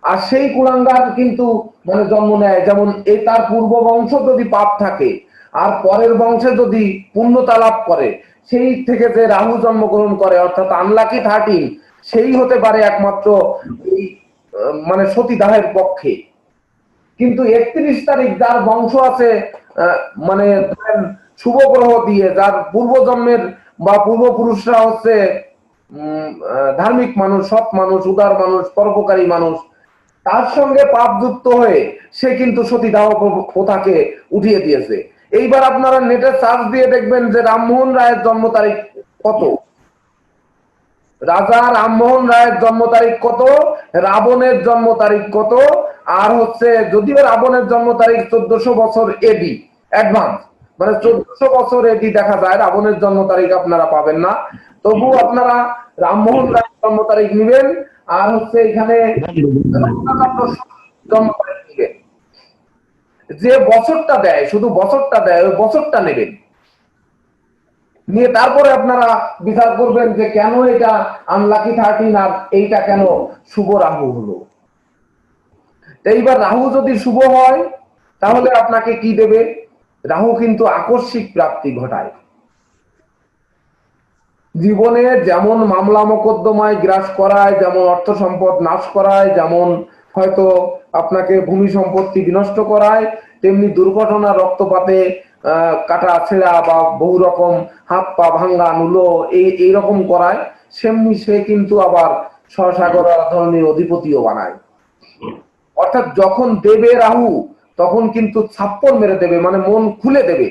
আর সেই কুলাঙ্গার কিন্তু মানে জন্ম নেয়, যেমন এই তার পূর্ব বংশ যদি পাপ থাকে আর পরের বংশে যদি পূর্ণতা লাভ করে, সেই থেকে যে রাহু জন্মগ্রহণ করে অর্থাৎ আনলাকি 13, সেই হতে পারে একমাত্র এই মানে সতীদাহের পক্ষে। কিন্তু 31 তারিখ যার বংশ আছে মানে ধরেন শুভ গ্রহ দিয়ে, যার পূর্বজন্মের বা পূর্বপুরুষরা হচ্ছে ধার্মিক মানুষ, সৎ মানুষ, উদার মানুষ, পরোপকারী মানুষ, তার সঙ্গে পাপ যুক্ত হয়ে সে কিন্তু সতীদাহ প্রথাকে উঠিয়ে দিয়েছে। এইবার আপনারা নেটে সার্চ দিয়ে দেখবেন যে রামমোহন রায়ের জন্ম তারিখ কত, রাজা রামমোহন রায়ের জন্ম তারিখ কত, রাবণের জন্ম তারিখ কত, আর হচ্ছে যদিও রাবণের জন্ম তারিখ 1400 বছর এডি অ্যাডভান্স, মানে 1400 বছর এডি দেখা যায়, রাবণের জন্ম তারিখ আপনারা পাবেন না। তবু আপনারা রামমোহন রায়ের জন্ম তারিখ নেবেন, আর হচ্ছে এখানে জন্ম তারিখ নেবেন, যে বছরটা দেয় শুধু বছরটা দেয় ওই বছরটা নেবেন, নিয়ে তারপরে আপনারা বিচার করবেন যে কেন এটা আনলাকি 13 আর এইটা কেন শুভ রাহু হলো। এইবার রাহু যদি শুভ হয় তাহলে আপনাকে কি দেবে? রাহু কিন্তু আকস্মিক প্রাপ্তি ঘটায়, জীবনে যেমন মামলা মোকদ্দমায় গ্রাস করায়, যেমন অর্থ সম্পদ নাশ করায়, যেমন হয়তো আপনাকে ভূমি সম্পত্তি বিনষ্ট করায়, তেমনি দুর্ঘটনা, রক্তপাতে কাটা ছেঁড়া বা বহু রকম হাত পা ভাঙ্গা নুলো এইরকম করায়, সেমনি সে কিন্তু আবার স্বসাগর ধরনের অধিপতিও বানায়। অর্থাৎ যখন দেবে রাহু তখন কিন্তু ছাপ্পর মেরে দেবে, মানে মন খুলে দেবে,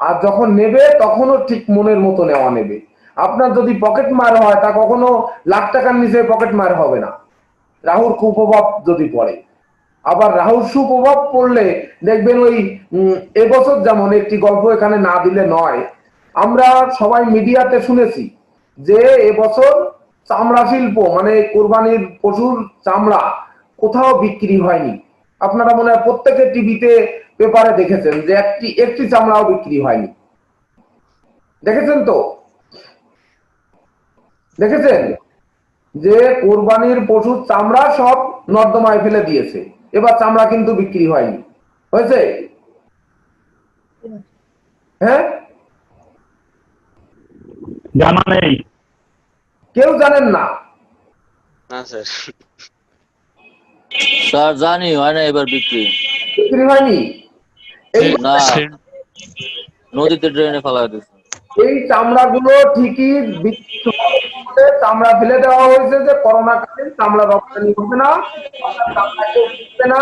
আর যখন নেবে তখনও ঠিক মনের মতো নেওয়া নেবে। আপনার যদি পকেট মার হয় তা কখনো লাখ টাকার নিচে পকেট মার হবে না, রাহুর কুপ্রভাব যদি পড়ে। আবার রাহুর সুপ্রভাব পড়লে দেখবেন ওই এবছর যেমন একটি গল্প এখানে না দিলে নয়, আমরা সবাই মিডিয়াতে শুনেছি যে এবছর চামড়া শিল্প মানে কোরবানির পশুর চামড়া কোথাও বিক্রি হয়নি। আপনারা মনে হয় প্রত্যেকে টিভিতে পেপারে দেখেছেন যে একটি চামড়াও বিক্রি হয়নি, দেখেছেন তো? দেখেছেন যে কোরবানির পশুর চামড়া সব নর্দমায় ফেলে দিয়েছে, এবার চামড়া কিন্তু বিক্রি হয়নি, হয়েছে? হ্যাঁ, জানা নেই, কেউ জানেন না? না স্যার। স্যার জানি হয় না এবার বিক্রি হয়নি। এই না, নদীতে ড্রেনে ফেলা দিচ্ছে। এই চামড়াগুলো ঠিকই বিক্রি করে চামড়া ফেলে দেওয়া হয়েছে যে করোনা কালীন চামড়া রপ্তানি হবে না, অর্থাৎ চামড়া কেউ কিনবে না,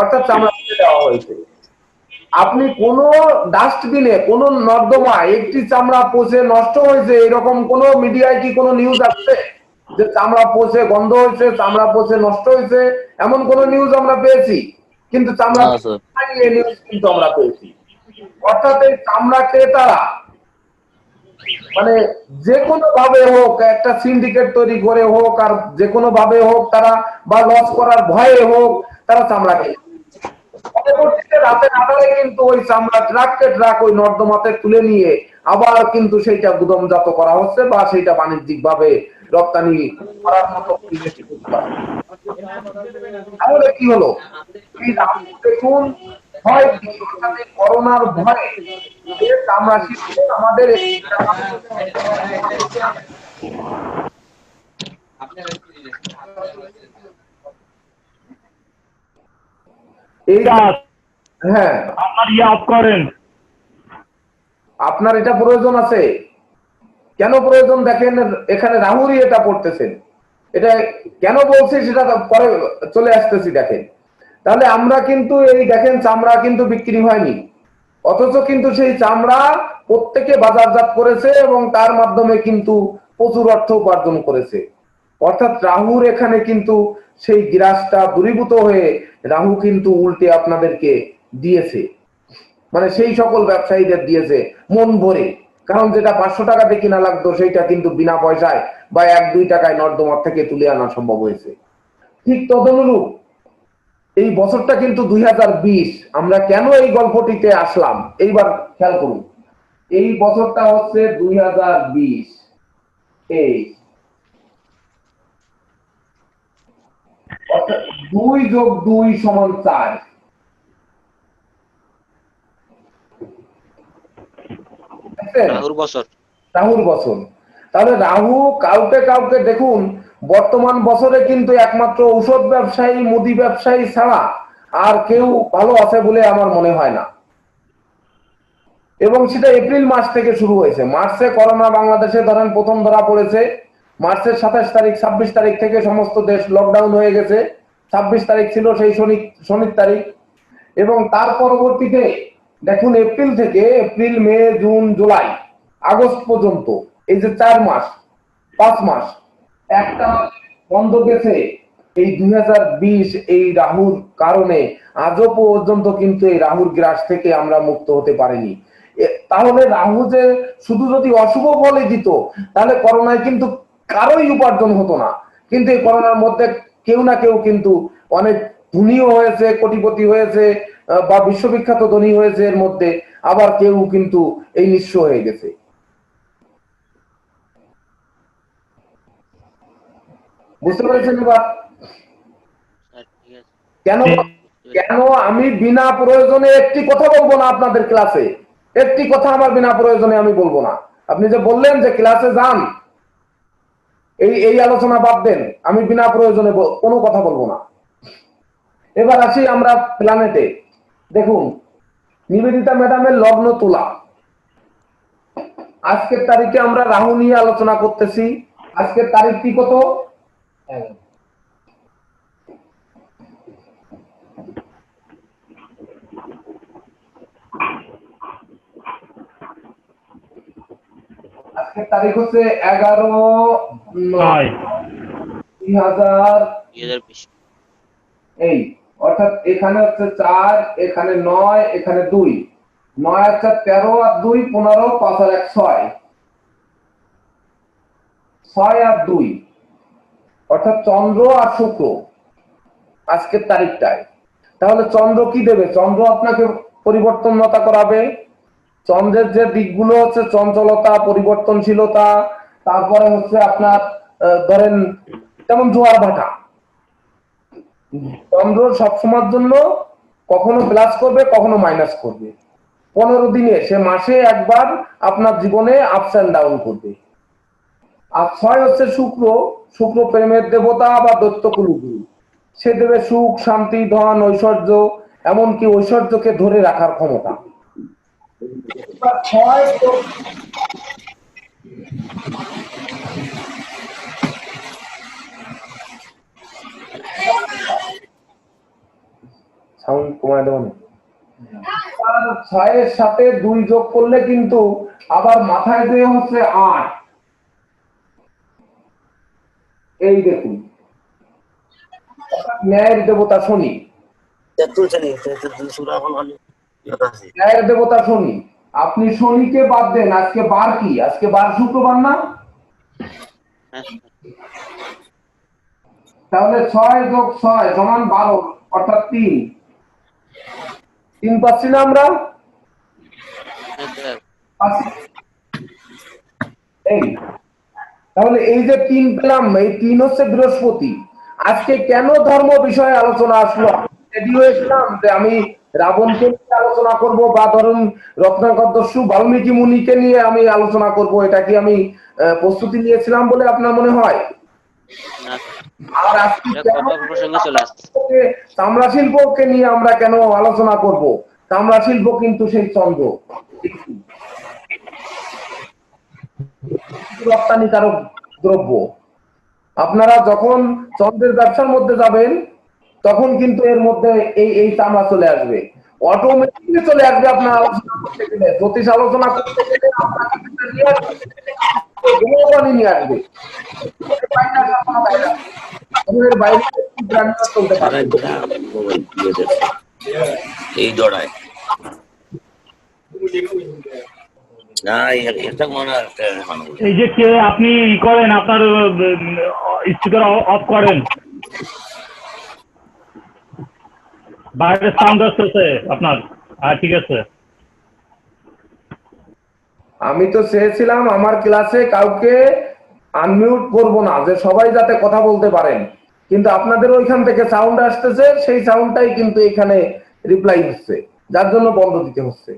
অর্থাৎ চামড়া ফেলে দেওয়া হয়েছে। আপনি কোন ডাস্টবিনে কোন নর্দমায় একটি চামড়া পচে নষ্ট হয়েছে এরকম কোন মিডিয়ায় কি কোনো নিউজ আসছে যে চামড়া পচে গন্ধ হয়েছে, চামড়া পচে নষ্ট হয়েছে, এমন কোন নিউজ আমরা পেয়েছি? কিন্তু চামড়া নিউজ কিন্তু আমরা পেয়েছি। অর্থাৎ এই চামড়া ক্রেতারা মানে যে কোনো ভাবে হোক একটা সিন্ডিকেট তৈরি করে হোক আর যে কোনো ভাবে হোক তারা, বা লস করার ভয়ে হোক, তারা চামড়া কেনে। পরবর্তীতে রাতের আধারে কিন্তু ওই চামড়া ট্রাককে ট্রাক ওই নর্দমাতে তুলে নিয়ে আবার কিন্তু সেইটা গুদামজাত করা হচ্ছে বা সেইটা বাণিজ্যিক ভাবে রপ্তানি করার মতো তাহলে কি হলো? এই দেখুন হয় করোনার ভয়ে চামড়া শিল্প আমাদের এই হ্যাঁ আপনার অফ করেন। আপনার এটা প্রয়োজন আছে, কেন প্রয়োজন দেখেন, এখানে রাহুরই এটা পড়তেছেন, এটা কেন বলছি সেটা পরে চলে আসতেছি। দেখেন তাহলে আমরা কিন্তু এই দেখেন চামড়া কিন্তু বিক্রি হয়নি, অথচ কিন্তু সেই চামড়া প্রত্যেকে বাজারজাত করেছে এবং তার মাধ্যমে কিন্তু প্রচুর অর্থ উপার্জন করেছে। অর্থাৎ রাহুর এখানে কিন্তু সেই গ্রাসটা দূরীভূত হয়ে রাহু কিন্তু উল্টে আপনাদেরকে দিয়েছে, মানে সেই সকল ব্যবসায়ীদের দিয়েছে মন ভরে। কারণ যেটা 500 টাকাতে কিনা লাগতো সেইটা কিন্তু বিনা পয়সায় বা 1-2 টাকায় নর্দমার থেকে তুলে আনা সম্ভব হয়েছে। ঠিক তদনুরূপ এই বছরটা কিন্তু 2020। আমরা কেন এই গল্পটিতে আসলাম এইবার খেয়াল করুন। এই বছরটা হচ্ছে 2020। এই 2 যোগ 2 সমান 4। রাহুর বছর। রাহুর বছর। তাহলে রাহু কাউকে কাউকে দেখুন বর্তমান বছরে কিন্তু একমাত্র ঔষধ ব্যবসায়ী, মুদি ব্যবসায়ী ছাড়া আর কেউ ভালো আছে বলে আমার মনে হয় না। এবং সেটা এপ্রিল মাস থেকে শুরু হয়েছে। মার্চে করোনা বাংলাদেশে ধরেন প্রথম ধরা পড়েছে, মার্চের 27 তারিখ 26 তারিখ থেকে সমস্ত দেশ লকডাউন হয়ে গেছে। 26 তারিখ ছিল সেই শনির তারিখ। এবং তার পরবর্তীতে দেখুন এপ্রিল থেকে এপ্রিল, মে, জুন, জুলাই, আগস্ট পর্যন্ত এই যে 4 মাস 5 মাস একটা বন্ধ গেছে। এই 2020 এই রাহুর কারণে আজও পর্যন্ত কিন্তু এই রাহুর গ্রাস থেকে আমরা মুক্ত হতে পারিনি। তাহলে রাহু যে শুধু যদি অশুভ ফলে দিত তাহলে করোনায় কিন্তু কারোই উপার্জন হতো না। কিন্তু এই করোনার মধ্যে কেউ না কেউ কিন্তু অনেক ধনীও হয়েছে, কোটিপতি হয়েছে বা বিশ্ববিখ্যাত ধনী হয়েছে এর মধ্যে, আবার কেউ কিন্তু এই নিঃস্ব হয়ে গেছে। বুঝতে পেরেছেন এবার কেন কেন আমি বিনা প্রয়োজনে একটি কথা বলবো না আপনাদের ক্লাসে? একটি কথা আমার বিনা প্রয়োজনে আমি বলবো না। আপনি যে বললেন যে ক্লাসে যান, এই আলোচনা বাদ দেন, আমি বিনা প্রয়োজনে কোনো কথা বলবো না। এবার আসি আমরা প্ল্যানেটে। দেখুন নিবেদিতা ম্যাডামের লগ্ন তুলা। আজকের তারিখে আমরা রাহু নিয়ে আলোচনা করতেছি। আজকের তারিখটি কত? আজকের তারিখ হচ্ছে 11/9/2020। এই অর্থাৎ এখানে হচ্ছে 4, এখানে 9, এখানে 2, 9 আর 4 13 আর 2 15, 5 আর 1 6, 6 আর 2 অর্থাৎ চন্দ্র আর শুক্র আজকের তারিখটায়। তাহলে চন্দ্র কি দেবে? চন্দ্র আপনাকে পরিবর্তনতা করাবে। চন্দ্রের যে দিকগুলো হচ্ছে চঞ্চলতা, পরিবর্তনশীলতা, তারপরে হচ্ছে আপনার ধরেন যেমন জোয়ার ভাটা। চন্দ্র সবসময়ের জন্য কখনো প্লাস করবে কখনো মাইনাস করবে। 15 দিনে সে মাসে একবার আপনার জীবনে আপস এন্ড ডাউন করবে। আর 6 হচ্ছে শুক্র। শুক্র প্রেমের দেবতা বা দৈত্য কুলগুরু। সে দেবে সুখ, শান্তি, ধন, ঐশ্বর্য, এমনকি ঐশ্বর্যকে ধরে রাখার ক্ষমতা। সাউন্ড কমায় দেব না। 6-এর সাথে 2 যোগ করলে কিন্তু আবার মাথায় দিয়ে হচ্ছে 8। এই দেখুন ন্যায়ের দেবতা শনি। ন্যায়ের দেবতা শনি। আপনি শনিকে বাদ দেন। আজকে বার কি? আজকে বার শুক্রবার না? তাহলে 6 যোগ 6 সমান 12 অর্থাৎ 3 পাচ্ছি না আমরা? এই তাহলে এই যে 3 পেলাম, এই 3 হচ্ছে বৃহস্পতি। আজকে কেন ধর্ম বিষয়ে আলোচনা আসলো? রেডি হয়েছিলাম যে আমি রাবণকে নিয়ে আলোচনা করব বা ধরুন রত্নাকর দস্যু বাল্মীকি মুনিকে নিয়ে আমি আলোচনা করব। এটা কি আমি প্রস্তুতি নিয়েছিলাম বলে আপনার মনে হয়? আর আজকে চামড়া শিল্পকে নিয়ে আমরা কেন আলোচনা করব? চামড়া শিল্প কিন্তু সেই চন্দ্র রপ্তানিকারক দ্রব্য। আপনারা যখন চন্দ্রের ব্যবসার মধ্যে যাবেন তখন কিন্তু এর মধ্যে এই চামড়া চলে আসবে, অটোমেটিকলি চলে আসবে। আপনার আলোচনা করতে গেলে, জ্যোতিষ আলোচনা করতে গেলে আপনাকে নিয়ে আসবে, নিয়ে আসবে। বাইরে চলতে পারে এই জড়ায় না। এই যে কে আপনি করেন, আপনার স্পিকার অফ করেন, বাইরে সাউন্ড আসতেছে আপনার। ঠিক আছে। আমি তো চেয়েছিলাম আমার ক্লাসে কাউকে আনমিউট করব না, যে সবাই যাতে কথা বলতে পারেন, কিন্তু আপনাদের ওইখান থেকে সাউন্ড আসতেছে, সেই সাউন্ডটাই কিন্তু এখানে রিপ্লাই হচ্ছে, যার জন্য বন্ধ দিতে হচ্ছে।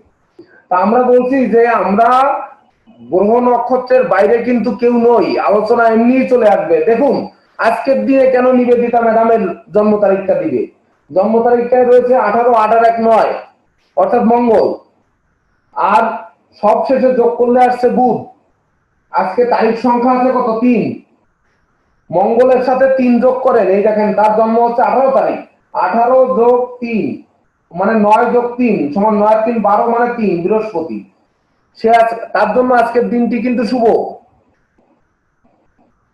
তা আমরা বলছি যে আমরা গ্রহ নক্ষত্রের বাইরে কিন্তু কেউ নই, আলোচনা এমনিই চলে আসবে। দেখুন আজকের দিনে কেন নিবেদিতা ম্যাডামের জন্ম তারিখটা দিবে? জন্ম তারিখটায় রয়েছে 18/8/19 অর্থাৎ মঙ্গল। আর সবশেষে যোগ করলে আসছে বুধ। আজকে তারিখ সংখ্যা আছে কত? 3। মঙ্গলের সাথে 3 যোগ করেন, এই দেখেন তার জন্ম হচ্ছে 18 তারিখ। 18 যোগ 3 মানে 9 যোগ 3 সমান 9 আর 3 12 মানে 3, বৃহস্পতি। সে তার জন্য আজকের দিনটি কিন্তু শুভ।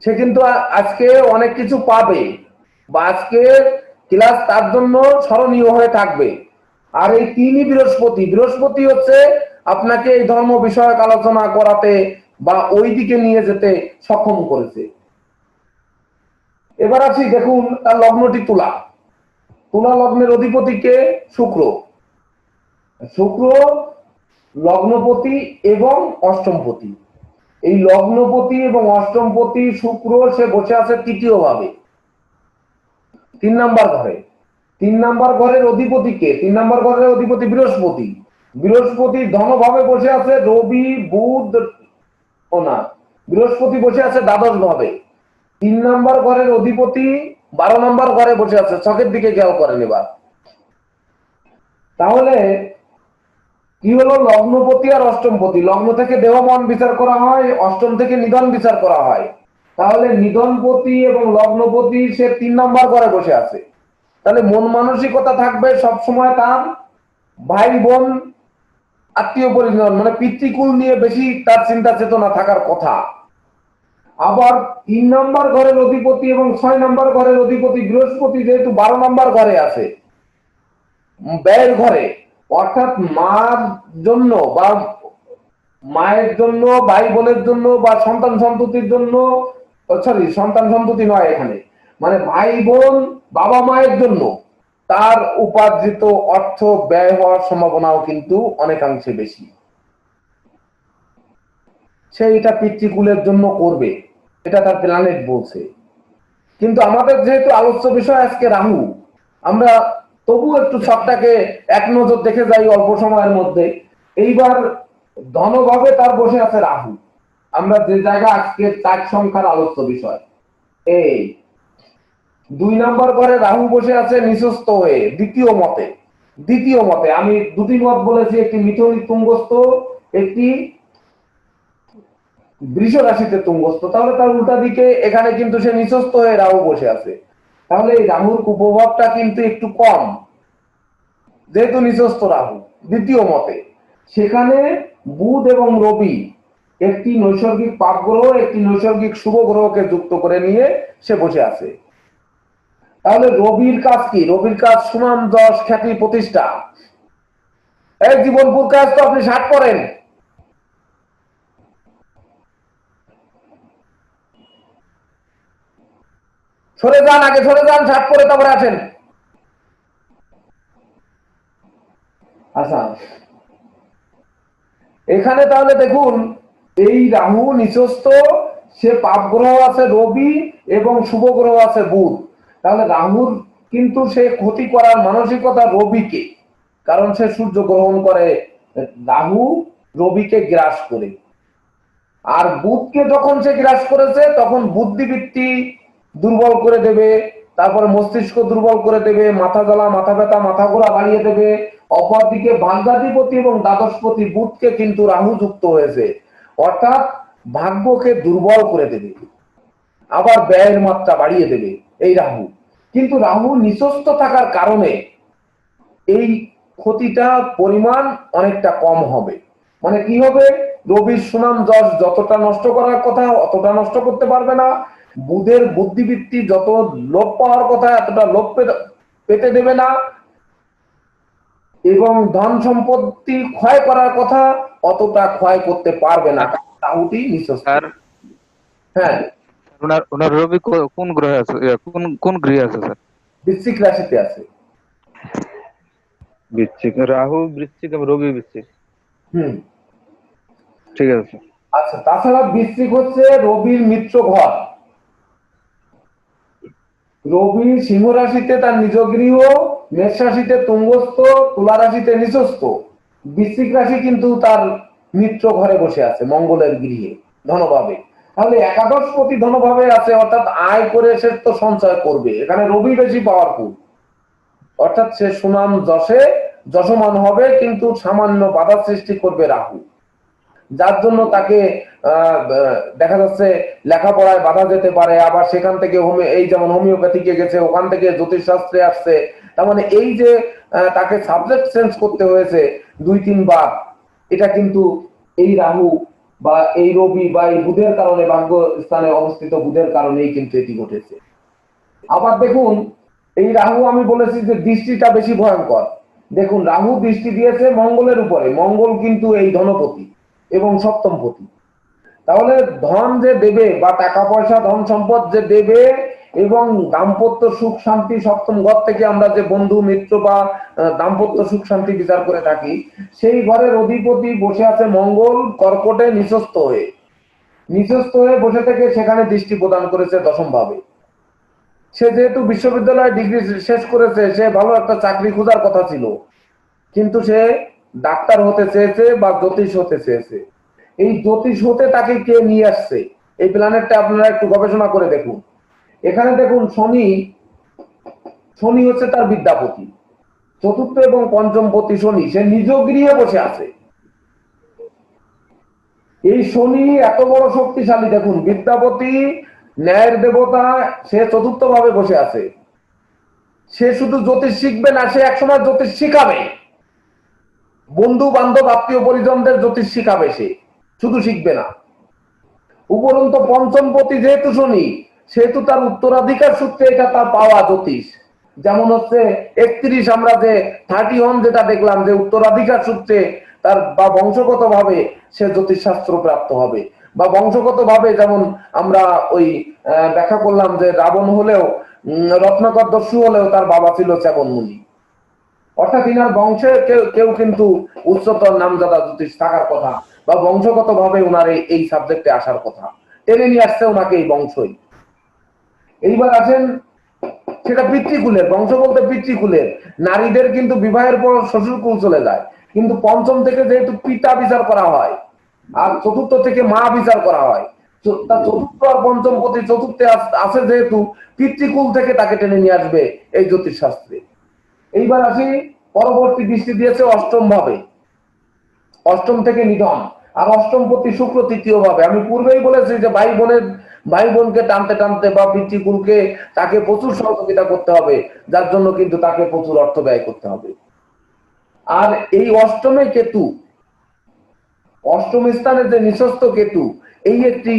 সে কিন্তু আজকে অনেক কিছু পাবে, বা আজকে ক্লাস তার জন্য স্মরণীয় হয়ে থাকবে। আর এই 3ই বৃহস্পতি। বৃহস্পতি হচ্ছে আপনাকে এই ধর্ম বিষয়ক আলোচনা করাতে বা ওই দিকে নিয়ে যেতে সক্ষম করেছে। এবার আসি, দেখুন তার লগ্নটি তুলা। তুলা লগ্নের অধিপতিকে শুক্র। শুক্র লগ্নপতি এবং অষ্টমপতি। এই লগ্নপতি এবং অষ্টমপতি শুক্র সে বসে আছে তৃতীয় ভাবে, 3 নাম্বার ঘরে। 3 নাম্বার ঘরের অধিপতিকে, 3 নাম্বার ঘরের অধিপতি বৃহস্পতি। বৃহস্পতি ধনভাবে বসে আছে রবি বুধ ও না, বৃহস্পতি বসে আছে দ্বাদশ ভাবে। 3 নাম্বার ঘরের অধিপতি 12 নাম্বার ঘরে বসে আছে। ছকের দিকে খেয়াল করেন এবার। তাহলে কি হলো? লগ্নপতি আর অষ্টমপতি। লগ্ন থেকে দেহ মন বিচার করা হয়, অষ্টম থেকে নিধন বিচার করা হয়। তাহলে নিধনপতি এবং লগ্নপতি সে 3 নাম্বার ঘরে বসে আছে। তাহলে মন মানসিকতা থাকবে সবসময় তার ভাই বোন আত্মীয় পরিজন মানে পিতৃকুল নিয়ে বেশি তার চিন্তা চেতনা থাকার কথা। আবার 3 নাম্বার ঘরের অধিপতি এবং 6 নাম্বার ঘরের অধিপতি বৃহস্পতি যেহেতু 12 নাম্বার ঘরে আছে, ব্যয়ের ঘরে, অর্থাৎ মার জন্য বা মায়ের জন্য, ভাই বোনের জন্য বা সন্তান সন্ততির জন্য, সরি সন্তান সন্ততি নয় এখানে, মানে ভাই বোন বাবা মায়ের জন্য তার উপার্জিত অর্থ ব্যয় হওয়ার সম্ভাবনাও কিন্তু অনেকাংশে বেশি। সে এটা পিতৃকুলের জন্য করবে, এটা তার প্ল্যানেট বলছে। কিন্তু আমাদের যেহেতু আলোচ্য বিষয় আজকে রাহু, আমরা তবু একটু সবটাকে এক নজর দেখে যাই অল্প সময়ের মধ্যে। এইবার ধনভাবে তার বসে আছে রাহু। আমরা যে জায়গা আজকে 4 সংখ্যার আলোচ্য বিষয়, এই 2 নাম্বার ঘরে রাহু বসে আছে নিচস্থ হয়ে দ্বিতীয় মতে। দ্বিতীয় মতে আমি দুটি মত বলেছি, একটি মিথুন তুঙ্গস্থ, একটি বৃষ রাশিতে তুঙ্গস্থ। তাহলে তার উল্টা দিকে এখানে কিন্তু সে নিচস্থ হয়ে রাহু বসে আছে। তাহলে এই রাহুর কুপ্রভাবটা কিন্তু একটু কম, যেহেতু নিচস্থ রাহু। দ্বিতীয় মতে সেখানে বুধ এবং রবি একটি নৈসর্গিক পাপ গ্রহ, একটি নৈসর্গিক শুভ গ্রহকে যুক্ত করে নিয়ে সে বসে আছে। তাহলে রবির কাজ কি? রবির কাজ সুনাম যশ খ্যাতি প্রতিষ্ঠা। এই জীবনপুর কাজ তো আপনি 60 করেন। সরে যান, আগে সরে যান, 60 করে তারপরে আসেন। আচ্ছা, এখানে তাহলে দেখুন এই রাহু নিচস্থ, সে পাপ গ্রহ আছে রবি এবং শুভ গ্রহ আছে বুধ। তাহলে রাহুর কিন্তু সে ক্ষতি করার মানসিকতা রবিকে, কারণ সে সূর্য গ্রহণ করে, রাহু রবিকে গ্রাস করে। আর বুধকে যখন সে গ্রাস করেছে তখন বুদ্ধিবৃত্তি দুর্বল করে দেবে, তারপরে মস্তিষ্ক দুর্বল করে দেবে, মাথা জ্বালা, মাথা ব্যথা, মাথা ঘোরা বাড়িয়ে দেবে। অপরদিকে ভাগ্যাধিপতি এবং দ্বাদশপতি বুধকে কিন্তু রাহু যুক্ত হয়েছে, অর্থাৎ ভাগ্যকে দুর্বল করে দেবে, আবার ব্যয়ের মাত্রা বাড়িয়ে দেবে এই রাহু। কিন্তু রাহু নিচস্থ থাকার কারণে এই ক্ষতিটা পরিমাণ অনেকটা কম হবে। মানে কি হবে? রবির সুনাম যশ যতটা নষ্ট করার কথা অতটা নষ্ট করতে পারবে না, বুধের বুদ্ধিবৃত্তি যত লোপ পাওয়ার কথা এতটা লোপ পেতে দেবে না, এবং ধন সম্পত্তি ক্ষয় করার কথা অতটা ক্ষয় করতে পারবে না, রাহুটি নিচস্থ। হ্যাঁ, ওনার রবি কোন গ্রহে আছে, কোন গৃহে আছে স্যার? বৃশ্চিক রাশিতে আছে। বৃশ্চিক, রাহু বৃশ্চিক এবং রবি বৃশ্চিক। ঠিক আছে। আচ্ছা, তাছাড়া বৃশ্চিক হচ্ছে রবির মিত্র ঘর। রবি সিংহ রাশিতে তার নিজ গৃহ, মেষ রাশিতে তুঙ্গস্থ, তুলা রাশিতে নিচস্থ। বৃশ্চিক রাশি কিন্তু তার মিত্র ঘরে বসে আছে মঙ্গলের গৃহে ধনভাবে। তাহলে একাদশপতি ধনভাবে আছে, অর্থাৎ আয় করে সে তো সঞ্চয় করবে। এখানে রবি বেশি পাওয়ারফুল। অর্থাৎ সে সুনাম যশে যশমান হবে, কিন্তু সামান্য বাধা সৃষ্টি করবে রাহু, যার জন্য তাকে দেখা যাচ্ছে লেখাপড়ায় বাধা যেতে পারে। আবার সেখান থেকে এই যেমন হোমিওপ্যাথিকে গেছে, ওখান থেকে জ্যোতিষশাস্ত্রে আসছে। তার মানে এই যে তাকে সাবজেক্ট চেঞ্জ করতে হয়েছে 2-3 বার, এটা কিন্তু এই রাহু বা এই রবি বা এই বুধের কারণে, ভাগ্য স্থানে অবস্থিত বুধের কারণেই কিন্তু এটি ঘটেছে। আবার দেখুন, এই রাহু আমি বলেছি যে দৃষ্টিটা বেশি ভয়ঙ্কর। দেখুন, রাহু দৃষ্টি দিয়েছে মঙ্গলের উপরে, মঙ্গল কিন্তু এই ধনপতি এবং সপ্তমপতি। তাহলে ধন যে দেবে বা টাকা পয়সা ধন সম্পদ যে দেবে এবং দাম্পত্য সুখ শান্তি, সপ্তম ঘর থেকে আমরা যে বন্ধু মিত্র বা দাম্পত্য সুখ শান্তি বিচার করে থাকি, সেই ঘরের অধিপতি বসে আছে মঙ্গল কর্কটে নিচস্থ হয়ে বসে থেকে সেখানে দৃষ্টি প্রদান করেছে দশম ভাবে। সে যেহেতু বিশ্ববিদ্যালয়ে ডিগ্রি শেষ করেছে, সে ভালো একটা চাকরি খোঁজার কথা ছিল, কিন্তু সে ডাক্তার হতে চেয়েছে বা জ্যোতিষ হতে চেয়েছে। এই জ্যোতিষ হতে তাকে কে নিয়ে আসছে? এই প্ল্যানেটটা আপনারা একটু গবেষণা করে দেখুন। এখানে দেখুন, শনি হচ্ছে তার বিদ্যাপতি, চতুর্থ এবং পঞ্চমপতি শনি, সে নিজ গৃহে বসে আছে। এই শনি এত বড় শক্তিশালী, দেখুন বিদ্যাপতি, ন্যায়ের দেবতা, সে চতুর্থ ভাবে বসে আছে। সে শুধু জ্যোতিষ শিখবে না, সে একসময় জ্যোতিষ শিখাবে, বন্ধু বান্ধব আত্মীয় পরিজনদের জ্যোতিষ শিখাবে। সে শুধু শিখবে না, উপরন্ত পঞ্চমপতি যেহেতু শনি, সেহেতু তার উত্তরাধিকার সূত্রে এটা তার পাওয়া জ্যোতিষ। যেমন হচ্ছে 31 আমরা যে 31 যেটা দেখলাম, যে উত্তরাধিকার সূত্রে তার বা বংশগত ভাবে সে জ্যোতিষ শাস্ত্র প্রাপ্ত হবে, বা বংশগত ভাবে যেমন আমরা ওই ব্যাখ্যা করলাম যে রাবণ হলেও, রত্নাকর দস্যু হলেও তার বাবা ছিল চ্যাবন মুনি। অর্থাৎ ইনার বংশে কেউ কিন্তু উচ্চতর নামজাদা জ্যোতিষ থাকার কথা, বা বংশগত ভাবে ওনার এই সাবজেক্টে আসার কথা, টেনে নিয়ে আসছে ওনাকে এই বংশই। এইবার আছেন, সেটা পিতৃকুলের বংশ বলতে পিতৃকুলের। নারীদের কিন্তু বিবাহের পর শ্বশুরকুল চলে যায়, কিন্তু পঞ্চম থেকে যেহেতু পিতা বিচার করা হয়, আর চতুর্থ থেকে মা বিচার করা হয়, চতুর্থ আর পঞ্চম পতি চতুর্থে আছে যেহেতু, পিতৃকুল থেকে তাকে টেনে নিয়ে আসবে এই জ্যোতিষ শাস্ত্রে। এইবার আসি, পরবর্তী দৃষ্টি দিয়েছে অষ্টম ভাবে, অষ্টম থেকে নিধন, আর অষ্টম পতি শুক্র তৃতীয় ভাবে। আমি পূর্বেই বলেছি যে ভাই বোনকে টানতে টানতে বা পিতৃকুলকে তাকে প্রচুর সহযোগিতা করতে হবে, যার জন্য কিন্তু তাকে প্রচুর অর্থ ব্যয় করতে হবে। আর এই অষ্টমে কেতু, অষ্টম স্থানে যে নিঃস্বস্থ কেতু, এই একটি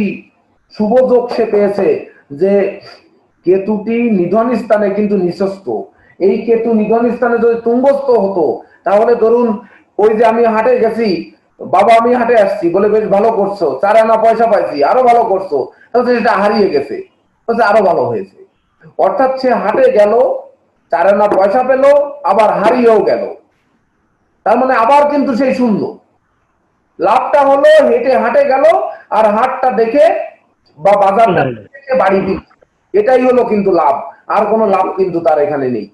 শুভ যোগ সে পেয়েছে, যে কেতুটি নিধন স্থানে কিন্তু নিঃস্বস্থ। এই কেতু নিধন স্থানে যদি তুঙ্গস্থ হতো, তাহলে ধরুন ওই যে আমি হাটে গেছি, বাবা আমি হাটে আসছি বলে, বেশ ভালো করছো, 4 আনা পয়সা পাইছি, আরো ভালো করছো, তাহলে সেটা হারিয়ে গেছে, আরো ভালো হয়েছে। অর্থাৎ সে হাটে গেল, 4 আনা পয়সা পেল, আবার হারিয়েও গেল, তার মানে আবার কিন্তু সেই শূন্য। লাভটা হলো হাটে গেল, আর হাটটা দেখে বা বাজারটা দেখে বাড়ি দিল, এটাই হলো কিন্তু লাভ। আর কোনো লাভ কিন্তু তার এখানে নেই।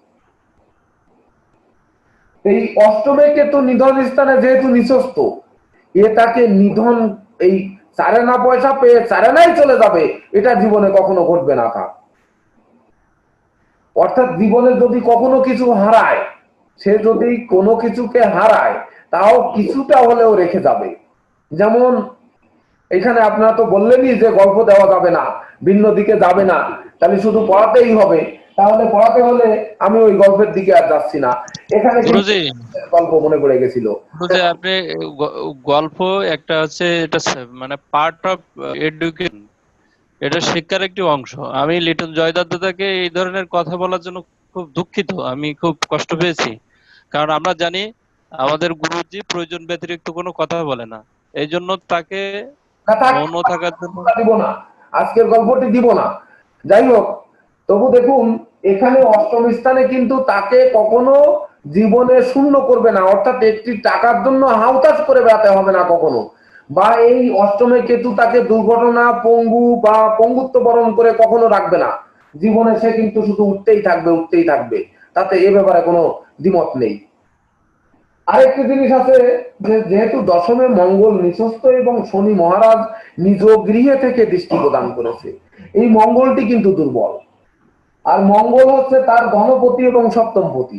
এই অষ্টমে কেতু নিধন স্থানে যেহেতু নিঃস্বস্থ, এ তাকে নিধন, এই 4 আনা পয়সা পেয়ে 4 আনাই চলে যাবে, এটা জীবনে কখনো ঘটবে না তার। অর্থাৎ জীবনে যদি কখনো কিছু হারায়, সে যদি কোনো কিছুকে হারায়, তাও কিছুটা হলেও রেখে যাবে। যেমন এখানে আপনারা তো বললেনই যে গল্প দেওয়া যাবে না, ভিন্ন দিকে যাবে না, তাহলে শুধু পড়াতেই হবে। তাহলে পড়াতে হলে আমি ওই গল্পের দিকে আর যাচ্ছি না, এখানে গল্প মনে পড়ে গেছিল। আপনি গল্প একটা হচ্ছে, এটা মানে পার্ট অফ এডুকেশন, এটা শিক্ষার একটি অংশ। আমি লিটন জয়দাদাকে এই ধরনের কথা বলার জন্য খুব দুঃখিত, আমি খুব কষ্ট পেয়েছি, কারণ আমরা জানি আমাদের গুরুজি প্রয়োজন ব্যতিরিক্ত কোনো কথা বলে না, এই জন্য তাকে মৌন থাকার জন্য দিব না, আজকের গল্পটি দিব না। যাই হোক, তবু দেখুন এখানে অষ্টম স্থানে কিন্তু তাকে কখনো জীবনে শূন্য করবে না, অর্থাৎ একটি টাকার জন্য হাউতাশ করে বেড়াতে হবে না কখনো, বা এই অষ্টমে কেতু তাকে দুর্ঘটনা, পঙ্গু বা পঙ্গুত্ব বরণ করে কখনো রাখবে না। জীবনে সে কিন্তু শুধু উঠতেই থাকবে, তাতে এ ব্যাপারে কোনো দ্বিমত নেই। আরেকটি জিনিস আছে, যে যেহেতু দশমে মঙ্গল নিঃস্বস্থ এবং শনি মহারাজ নিজ গৃহে থেকে দৃষ্টি প্রদান করেছে, এই মঙ্গলটি কিন্তু দুর্বল। আর মঙ্গল হচ্ছে তার ধনপতি এবং সপ্তমপতি,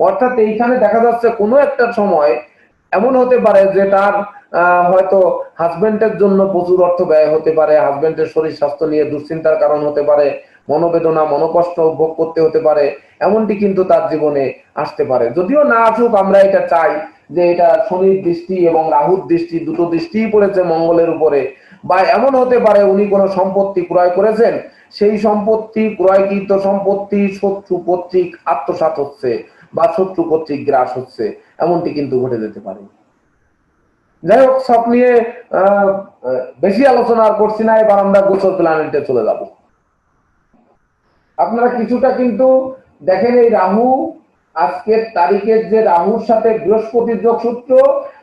অর্থাৎ এইখানে দেখা যাচ্ছে কোনো একটা সময় এমন হতে পারে যে তার হয়তো হাজবেন্ডের জন্য প্রচুর অর্থ ব্যয় হতে পারে, হাজবেন্ডের শরীর স্বাস্থ্য নিয়ে দুশ্চিন্তার কারণ হতে পারে, মনোবেদনা মনোকষ্ট ভোগ করতে হতে পারে, এমনটি কিন্তু তার জীবনে আসতে পারে। যদিও না আসুক, আমরা এটা চাই যে এটা শনির দৃষ্টি এবং রাহুর দৃষ্টি, দুটো দৃষ্টিই পড়েছে মঙ্গলের উপরে। বা এমন হতে পারে উনি কোনো সম্পত্তি ক্রয় করেছেন, সেই সম্পত্তি ক্রয়কৃত সম্পত্তি শত্রু কর্তৃক আত্মসাৎ হচ্ছে বা শত্রু কর্তৃক গ্রাস হচ্ছে, এমনটি কিন্তু ঘটে যেতে পারে। যাই হোক, সব নিয়ে বেশি আলোচনা আর করছি না, এবার আমরা গোচর প্ল্যানেটে চলে যাব। আপনারা কিছুটা কিন্তু দেখেন, এই রাহু আজকের তারিখের যে রাহুর সাথে বৃহস্পতির যোগসূত্র,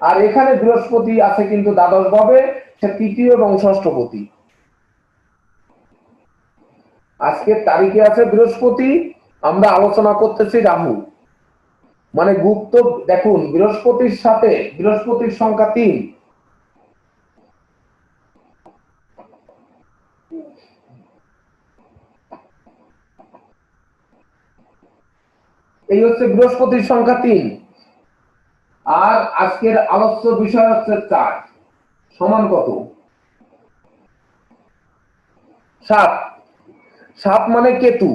আর এখানে বৃহস্পতি আছে কিন্তু দ্বাদশ ভাবে, সে তৃতীয় এবং ষষ্ঠপতি। আজকের তারিখে আছে বৃহস্পতি, আমরা আলোচনা করতেছি রাহু মানে গুপ্ত। দেখুন, বৃহস্পতির সাথে বৃহস্পতির সংখ্যা 3। এই হচ্ছে বৃহস্পতির সংখ্যা 3। আর আজকের আলোচ্য বিষয় হচ্ছে 4 সমান কত? 7। 7 মানে কেতু।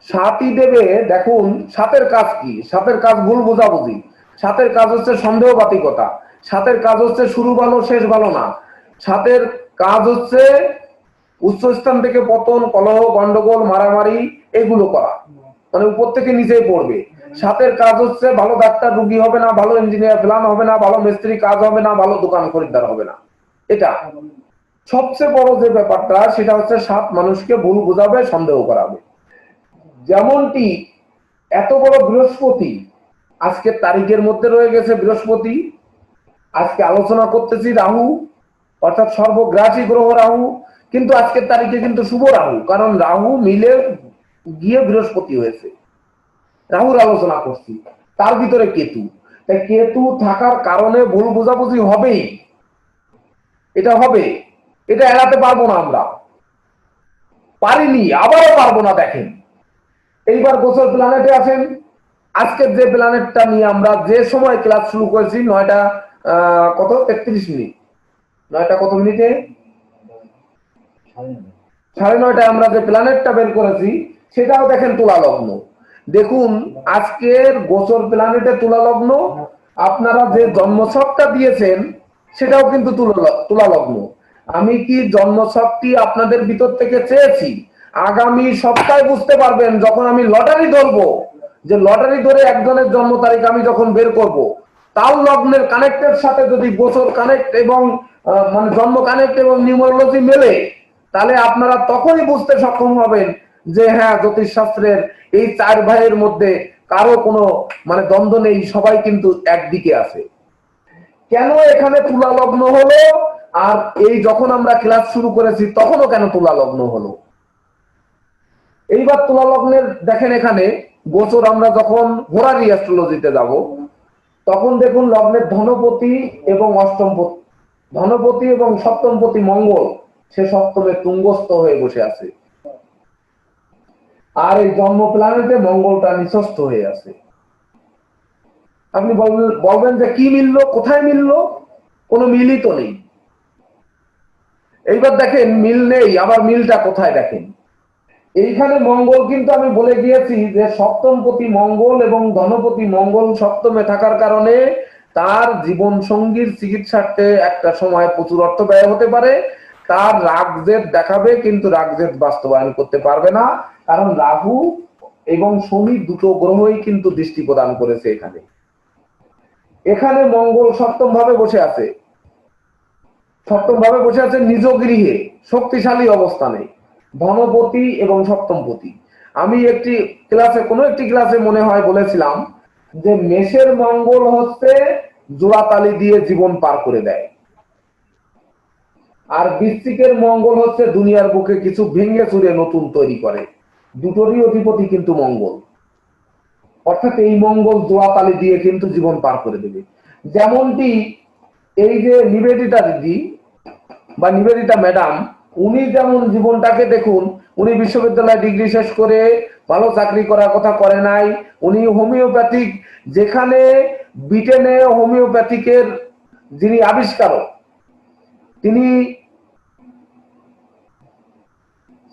7ই দেবে। দেখুন, 7-এর কাজ কি? 7-এর কাজ ভুল বোঝাবুঝি। 7-এর কাজ হচ্ছে সন্দেহবাতিকতা। 7-এর কাজ হচ্ছে শুরু ভালো শেষ ভালো না। 7-এর কাজ হচ্ছে উচ্চস্থান থেকে পতন, কলহ, গন্ডগোল, মারামারি, এগুলো করা, মানে উপর থেকে নিচেই পড়বে। 7-এর কাজ হচ্ছে ভালো ডাক্তার রুগী হবে না, ভালো ইঞ্জিনিয়ার প্ল্যান হবে না, ভালো মিস্ত্রি কাজ হবে না, ভালো দোকান খরিদ্দার হবে না। এটা সবচেয়ে বড় যে ব্যাপারটা, সেটা হচ্ছে 7 মানুষকে ভুল বোঝাবে, সন্দেহ করাবে। যেমনটি এত বড় বৃহস্পতি আজকের তারিখের মধ্যে রয়ে গেছে বৃহস্পতি। আজকে আলোচনা করতেছি রাহু, অর্থাৎ সর্বগ্রাসী গ্রহ রাহু, কিন্তু আজকের তারিখে কিন্তু শুভ রাহু, কারণ রাহু মিলে গিয়ে বৃহস্পতি হয়েছে। রাহুর আলোচনা করছি, তার ভিতরে কেতু। তাই কেতু থাকার কারণে ভুল বোঝাবুঝি হবেই, এটা হবে, এটা এড়াতে পারবো না। আমরা পারিনি, আবারও পারবো না। দেখেন, এইবার গোচর প্ল্যানেটে আসেন। আজকের যে প্ল্যানেটটা নিয়ে আমরা যে সময় ক্লাস শুরু করেছি, 9টা কত 33 মিনিট, 9টা কত মিনিটে 9:30 আমরা যে প্ল্যানেটটা বের করেছি, সেটাও দেখেন তুলা লগ্ন। দেখুন, আজকের গোচর প্ল্যানেটে তুলা লগ্ন। আপনারা যে জন্মছকটা দিয়েছেন সেটাও কিন্তু তুলা লগ্ন। আমি কি জন্মছকটি আপনাদের ভিতর থেকে চেয়েছি? আগামী সপ্তাহে বুঝতে পারবেন, যখন আমি লটারি ধরবো, যে লটারি ধরে একজনের জন্ম তারিখ আমি যখন বের করব, তাও লগ্নের কানেক্টের সাথে যদি গোচর কানেক্ট এবং মানে জন্ম কানেক্ট এবং নিউমারোলজি মেলে, তাহলে আপনারা তখনই বুঝতে সক্ষম হবেন যে হ্যাঁ, জ্যোতিষশাস্ত্রের এই 4 ভাইয়ের মধ্যে কারো কোনো মানে দ্বন্দ্ব নেই, সবাই কিন্তু একদিকে আছে। কেন এখানে তুলা লগ্ন হলো, আর এই যখন আমরা ক্লাস শুরু করেছি তখনও কেন তুলা লগ্ন হলো? এইবার তুলা লগ্নের দেখেন, এখানে গোচর আমরা যখন হোরারি অ্যাস্ট্রোলজিতে যাব, তখন দেখুন লগ্নের ধনপতি এবং অষ্টমপতি, ধনপতি এবং সপ্তমপতি মঙ্গল, সে সপ্তমে তুঙ্গস্থ হয়ে বসে আছে। আর এই জন্ম প্ল্যানেটে মঙ্গলটা নিঃস্থ হয়ে আছে। আপনি বলবেন যে কি মিললো, কোথায় মিললো? কোনো মিলই তো নেই। এইবার দেখেন, মিল নেই, আবার মিলটা কোথায় দেখেন। এইখানে মঙ্গল কিন্তু আমি বলে গিয়েছি যে সপ্তমপতি মঙ্গল এবং ধনপতি মঙ্গল সপ্তমে থাকার কারণে তার জীবন সঙ্গীর চিকিৎসার্থে একটা সময় প্রচুর অর্থ ব্যয় হতে পারে। তার রাগজেদ দেখাবে, কিন্তু রাগজেদ বাস্তবায়ন করতে পারবে না, কারণ রাহু এবং শনি দুটো গ্রহই কিন্তু দৃষ্টি প্রদান করেছে এখানে। এখানে মঙ্গল সপ্তম ভাবে বসে আছে, সপ্তম ভাবে বসে আছে নিজ গৃহে, শক্তিশালী অবস্থানে, ধনপতি এবং সপ্তমপতি। আমি কোনো একটি ক্লাসে মনে হয় বলেছিলাম যে মেষের মঙ্গল হচ্ছে জোড়াতালি দিয়ে জীবন পার করে দেয়, আর বৃশ্চিকের মঙ্গল হচ্ছে দুনিয়ার বুকে কিছু ভেঙে চুরে নতুন তৈরি করে। দুটোরই অধিপতি কিন্তু মঙ্গল, অর্থাৎ এই মঙ্গল জোড়াতালি দিয়ে কিন্তু জীবন পার করে দেবে। যেমনটি এই যে নিবেদিতা দিদি বা নিবেদিতা ম্যাডাম, উনি যেমন জীবনটাকে দেখুন, উনি বিশ্ববিদ্যালয় ডিগ্রি শেষ করে ভালো চাকরি করার কথা করে নাই। উনি হোমিওপ্যাথিক, যেখানে ব্রিটেনে হোমিওপ্যাথিকের যিনি আবিষ্কারক তিনি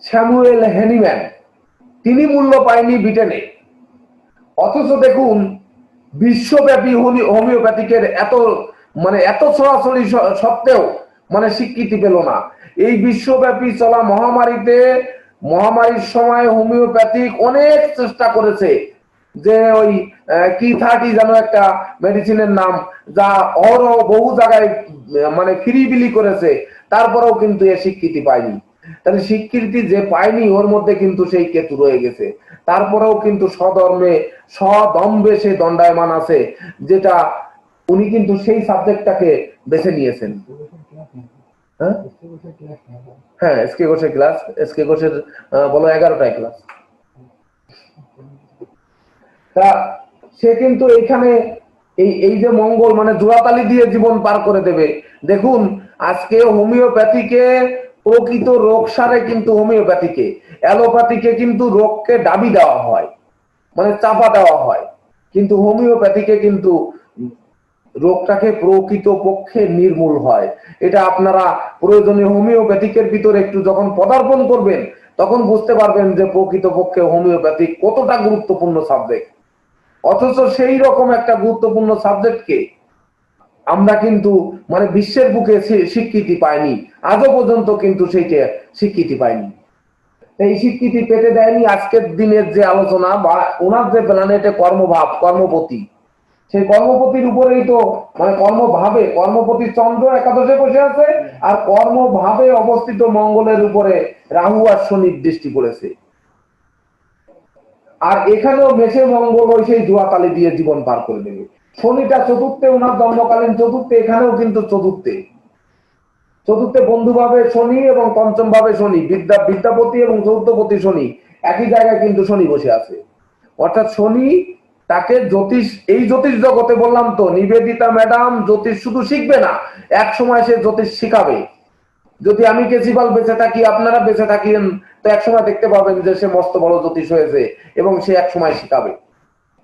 স্যামুয়েল হ্যানিম্যান, তিনি মূল্য পায়নি ব্রিটেনে। অথচ দেখুন বিশ্বব্যাপী হোমিওপ্যাথিকের এত ছড়াছড়ি সত্ত্বেও স্বীকৃতি পেল না। এই বিশ্বব্যাপী চলা মহামারীর সময় হোমিওপ্যাথিক অনেক চেষ্টা করেছে, যে ওই কি 30 যেন একটা মেডিসিনের নাম, যা অহরহ বহু জায়গায় ফ্রি বিলি করেছে, তারপরেও কিন্তু এ স্বীকৃতি পায়নি। তাহলে স্বীকৃতি যে পায়নি, ওর মধ্যে কিন্তু সেই কেতু রয়ে গেছে। তারপরেও কিন্তু সদম্ভে সে দণ্ডায়মান আছে, যেটা উনি কিন্তু সেই সাবজেক্টটাকে বেছে নিয়েছেন। হ্যাঁ, এসকে ঘোষের ক্লাস, এসকে ঘোষের বলো 11টায় ক্লাস। তা সে কিন্তু এইখানে এই যে মঙ্গল জোড়াতালি দিয়ে জীবন পার করে দেবে। দেখুন আজকে হোমিওপ্যাথিকে প্রকৃত রোগ সারে, কিন্তু হোমিওপ্যাথিকে, অ্যালোপ্যাথিকে কিন্তু রোগকে দাবি দেওয়া হয়, চাপা দেওয়া হয়, কিন্তু হোমিওপ্যাথিকে কিন্তু রোগটাকে প্রকৃত পক্ষে নির্মূল হয়। এটা আপনারা প্রয়োজনীয় হোমিওপ্যাথিকের ভিতরে একটু যখন পদার্পণ করবেন, তখন বুঝতে পারবেন যে প্রকৃত পক্ষে হোমিওপ্যাথিক কতটা গুরুত্বপূর্ণ সাবজেক্ট। অথচ সেই রকম একটা গুরুত্বপূর্ণ সাবজেক্টকে আমরা কিন্তু বিশ্বের বুকে স্বীকৃতি পাইনি, আজও পর্যন্ত কিন্তু সেইটা স্বীকৃতি পাইনি। এই স্বীকৃতি পেতে দেয়নি আজকের দিনের যে আলোচনা, বা ওনার যে প্ল্যানেটে কর্মভাব, কর্মপতি, সেই কর্মপতির উপরেই তো কর্মপতি চন্দ্র একাদশে বসে আছে, আর কর্মভাবে অবস্থিত মঙ্গলের উপরে রাহু আর শনির দৃষ্টি পড়েছে। আর এখানেও মেষে মঙ্গল ওই সেই জুয়াতালি দিয়ে জীবন পার করে দেবে। শনিটা চতুর্থে, ওনার জন্মকালীন চতুর্থে, এখানেও কিন্তু চতুর্থে বন্ধু ভাবে শনি এবং পঞ্চম ভাবে শনি, বিদ্যাপতি এবং চতুর্থপতি শনি একই জায়গায় কিন্তু শনি বসে আছে। অর্থাৎ শনি তাকে এই জ্যোতিষ জগতে, বললাম তো, নিবেদিতা ম্যাডাম জ্যোতিষ শুধু শিখবে না, এক সময় সে জ্যোতিষ শিখাবে। যদি আমি কেসিপাল বেঁচে থাকি, আপনারা বেঁচে থাকেন, তো একসময় দেখতে পাবেন যে সে মস্ত বড় জ্যোতিষ হয়েছে, এবং সে এক সময় শিখাবে।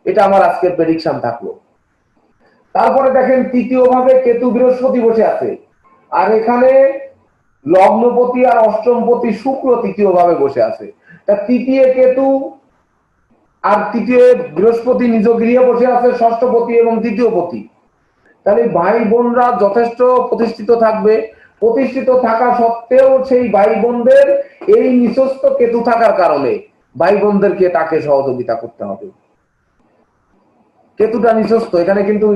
এটা আমার আজকের প্রেডিকশন থাকলো। তারপরে দেখেন তৃতীয় ভাবে কেতু বৃহস্পতি বসে আছে, আর এখানে লগ্নপতি আর অষ্টমপতি শুক্র তৃতীয় ভাবে বসে আছে। তা তৃতীয় কেতু আর তৃতীয় বৃহস্পতি নিজ গৃহে বসে আছে, ষষ্ঠপতি এবং তৃতীয় পতি। তাহলে ভাই বোনরা যথেষ্ট প্রতিষ্ঠিত থাকবে। প্রতিষ্ঠিত থাকা সত্ত্বেও সেই ভাই বোনদের এই নিঃস্ব কেতু থাকার কারণে ভাই বোনদেরকে তাকে সহযোগিতা করতে হবে। কেতুটা নিঃস্ব, এখানে কিন্তু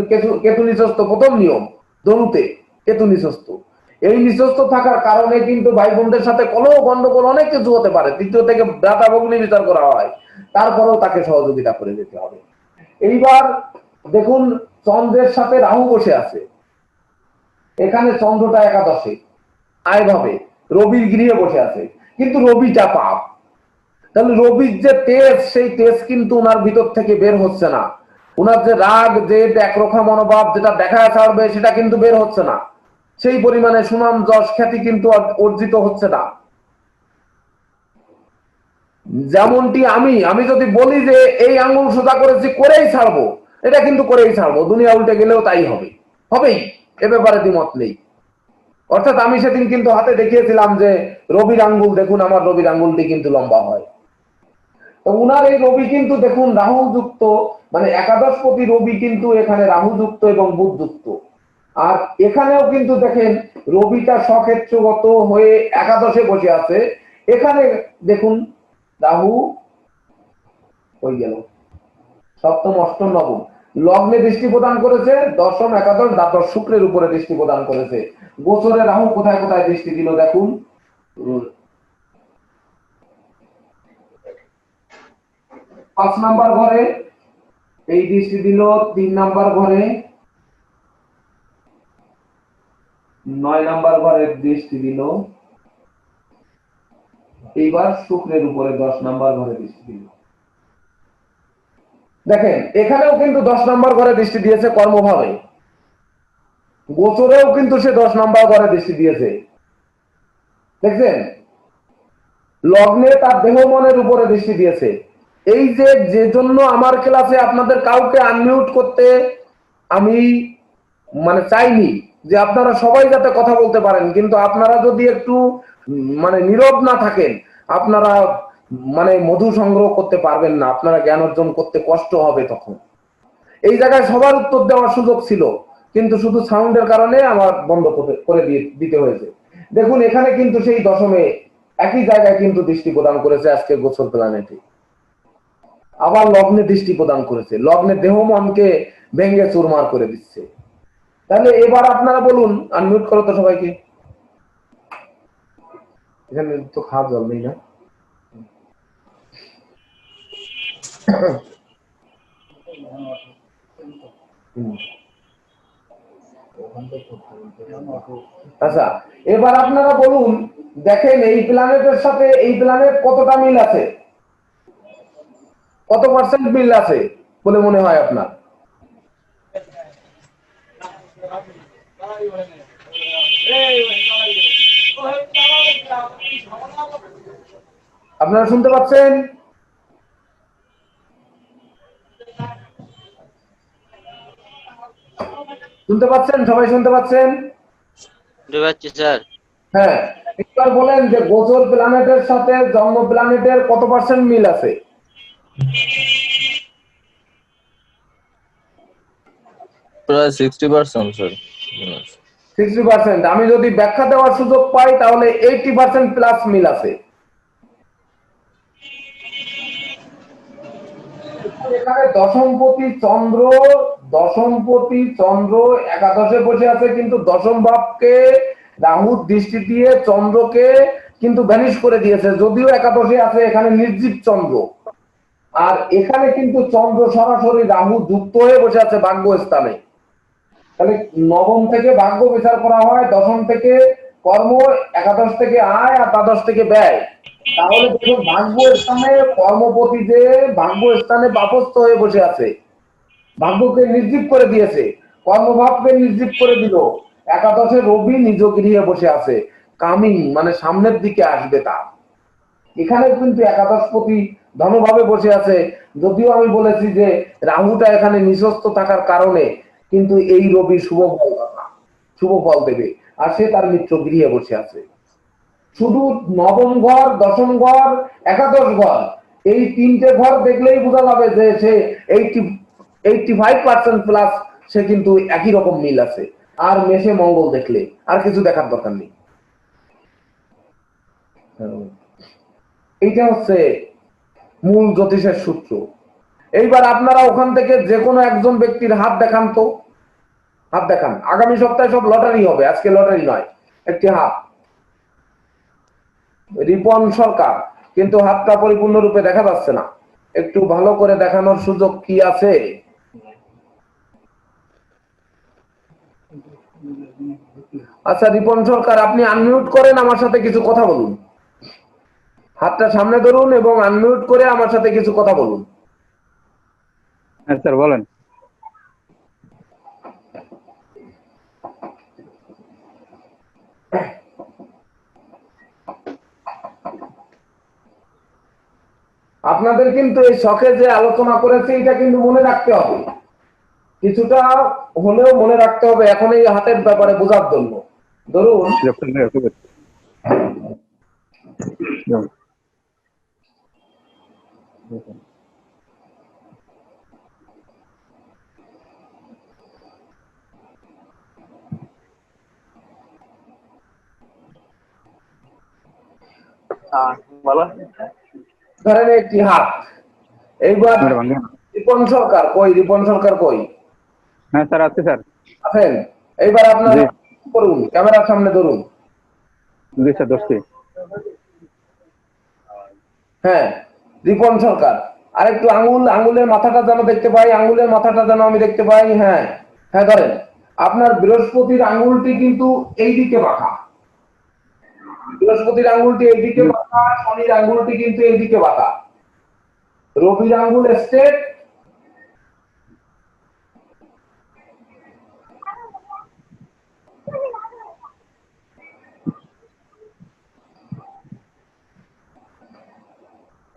কেতু নিঃস্ব প্রথম নিয়ম, ধনুতে কেতু নিঃস্ব। এই নিঃস্ব থাকার কারণে কিন্তু ভাই বোনদের সাথে কলহ গন্ডগোল অনেক কিছু হতে পারে। তৃতীয় থেকে ভ্রাতা ভগ্নী বিচার করা হয়, তারপরেও তাকে সহযোগিতা করে যেতে হবে। এইবার দেখুন চন্দ্রের সাথে রাহু বসে আছে, এখানে চন্দ্রটা একাদশে আয় ভাবে, রবির গৃহে বসে আছে, কিন্তু রবিটা পাপ। তাহলে রবির যে তেজ, সেই তেজ কিন্তু ওনার ভিতর থেকে বের হচ্ছে না। ওনার যে রাগ, যে একরোখা মনোভাব যেটা দেখা ছাড়বে, সেটা কিন্তু বের হচ্ছে না। সেই পরিমাণে সুনাম যশ খ্যাতি কিন্তু অর্জিত হচ্ছে না। যেমনটি আমি যদি বলি যে এই আঙ্গুল সোজা করেছি, করেই ছাড়বো, এটা কিন্তু করেই ছাড়বো, দুনিয়া উল্টে গেলেও তাই হবেই, এ ব্যাপারে দ্বিমত নেই। অর্থাৎ আমি সেদিন কিন্তু হাতে দেখিয়েছিলাম যে রবির আঙ্গুল দেখুন, আমার রবির আঙ্গুলটি কিন্তু লম্বা হয়। তো উনার এই রবি কিন্তু দেখুন রাহু যুক্ত, একাদশপতি রবি কিন্তু এখানে রাহু যুক্ত এবং বুধ যুক্ত। আর এখানেও কিন্তু দেখেন রবিটা স্বক্ষেত্রগত হয়ে একাদশে বসে আছে। এখানে দেখুন রাহু হয়ে গেল সপ্তম, অষ্টম, নবম লগ্নে দৃষ্টি প্রদান করেছে, দশম, একাদশ, দ্বাদশ শুক্রের উপরে দৃষ্টি প্রদান করেছে। গোচরে রাহু কোথায় কোথায় দৃষ্টি দিল দেখুন। 5 নাম্বার ঘরে এই দৃষ্টি দিল, 3 নাম্বার ঘরে, 9 নাম্বার ঘরে দৃষ্টি দিল, এইবার শুক্রের উপরে 10 নাম্বার ঘরে দৃষ্টি দিল। দেখেন এখানেও কিন্তু 10 নাম্বার ঘরে দৃষ্টি দিয়েছে কর্মভাবে, গোচরেও কিন্তু সে 10 নাম্বার ঘরে দৃষ্টি দিয়েছে। দেখছেন, লগ্নে তার দেহ মনের উপরে দৃষ্টি দিয়েছে। এই যে জন্য আমার ক্লাসে আপনাদের কাউকে আনমিউট করতে আমি মানে চাইনি, যে আপনারা সবাই যাতে কথা বলতে পারেন, কিন্তু আপনারা যদি একটু মানে নীরব না থাকেন, আপনারা মানে মধু সংগ্রহ করতে পারবেন না, আপনারা জ্ঞান অর্জন করতে কষ্ট হবে তখন। এই জায়গায় সবার উত্তর দেওয়ার সুযোগ ছিল, কিন্তু শুধু সাউন্ডের কারণে আমার বন্ধ করে দিতে হয়েছে। দেখুন এখানে কিন্তু সেই দশমে একই জায়গায় কিন্তু দৃষ্টি প্রদান করেছে আজকে গোচর প্ল্যানেটে, আবার লগ্নে দৃষ্টি প্রদান করেছে, লগ্নে দেহ মনকে ভেঙে চুরমার করে দিচ্ছে। তাহলে এবার আপনারা বলুন, আনমিউট করো তো সবাইকে। এখানে তো খাওয়া জল নেই না? আচ্ছা, এবার আপনারা বলুন, দেখেন এই প্ল্যানেটের সাথে এই প্ল্যানেট কতটা মিল আছে, কত পার্সেন্ট মিল আছে বলে মনে হয় আপনার? আপনারা শুনতে পাচ্ছেন? শুনতে পাচ্ছেন? সবাই শুনতে পাচ্ছেন? স্যার। হ্যাঁ, একবার বলেন যে গোচর প্ল্যানেটের সাথে জন্ম প্ল্যানেটের কত পার্সেন্ট মিল আছে? প্রায় 60% স্যার। 60%। আমি যদি ব্যাখ্যা দেওয়ার সুযোগ পাই তাহলে 80% প্লাস মিল আছে। এখানে দশমপতি চন্দ্র একাদশে বসে আছে, কিন্তু দশম ভাবকে রাহুর দৃষ্টি দিয়ে চন্দ্রকে কিন্তু ভ্যানিশ করে দিয়েছে, যদিও একাদশে আছে এখানে নির্জীব চন্দ্র। আর এখানে কিন্তু চন্দ্র সরাসরি রাহু যুক্ত হয়ে বসে আছে ভাগ্য স্থানে। তাহলে নবম থেকে ভাগ্য বিচার করা হয়, দশম থেকে কর্ম, একাদশ থেকে আয়, আর দ্বাদশ থেকে ব্যয়। তাহলে দেখুন ভাগ্য স্থানে কর্মপতি যে ভাগ্য স্থানে বাপস্থ হয়ে বসে আছে, ভাগ্যকে নির্জীব করে দিয়েছে, কর্মভাবকে নির্জীব করে দিল। একাদশে রবি নিজ গৃহে বসে আছে, কামিং মানে সামনের দিকে আসবে তার। এখানে কিন্তু একাদশপতি ধনভাবে বসে আছে, যদিও আমি বলেছি যে রাহুটা এখানে নিঃস্ব থাকার কারণে কিন্তু এই রবি শুভ ফল দেবে, আর সে তার মিত্র গৃহে বসে আছে। শুধু নবম ঘর, দশম ঘর, একাদশ ঘর, এই তিনটে ঘর দেখলেই বোঝা যাবে যে সে 85% প্লাস সে কিন্তু একই রকম মিল আছে। আর মেষে মঙ্গল দেখলে আর কিছু দেখার দরকার নেই। এইটা হচ্ছে মূল জ্যোতিষের সূত্র। এইবার আপনারা ওখান থেকে যে কোনো একজন ব্যক্তির হাত দেখান তো, হাত দেখান। আগামী সপ্তাহে সব লটারি হবে, আজকে লটারি নয়। একটি হাত, রিপন সরকার, কিন্তু হাতটা পরিপূর্ণরূপে দেখা যাচ্ছে না, একটু ভালো করে দেখানোর সুযোগ কি আছে? আচ্ছা রিপন সরকার, আপনি আনমিউট করেন, আমার সাথে কিছু কথা বলুন। হাতটা সামনে ধরুন এবং আনমিউট করে আমার সাথে কিছু কথা বলুন। হ্যাঁ স্যার বলেন। আপনাদের কিন্তু এই শখে যে আলোচনা করেছে এটা কিন্তু মনে রাখতে হবে, কিছুটা হলেও মনে রাখতে হবে এখন এই হাতের ব্যাপারে বোঝার জন্য। ধরুন ধরেন একটি হাত, এইবার রিপন সরকার কই? রিপন সরকার কই? হ্যাঁ স্যার আছে স্যার। আছেন? এইবার আপনার করুন, ক্যামেরার সামনে ধরুন। জি স্যার দোষী। হ্যাঁ রিপন সরকার, আরেকটু আঙ্গুলের মাথাটা যেন দেখতে পাই, আঙ্গুলের মাথাটা যেন আমি দেখতে পাই। হ্যাঁ হ্যাঁ, ধরেন আপনার বৃহস্পতির আঙ্গুলটি কিন্তু এই দিকে বাঁকা, বৃহস্পতির আঙ্গুলটি এইদিকে বাঁকা, শনির আঙ্গুলটি কিন্তু এইদিকে বাঁকা, রবির আঙ্গুল স্ট্রেট,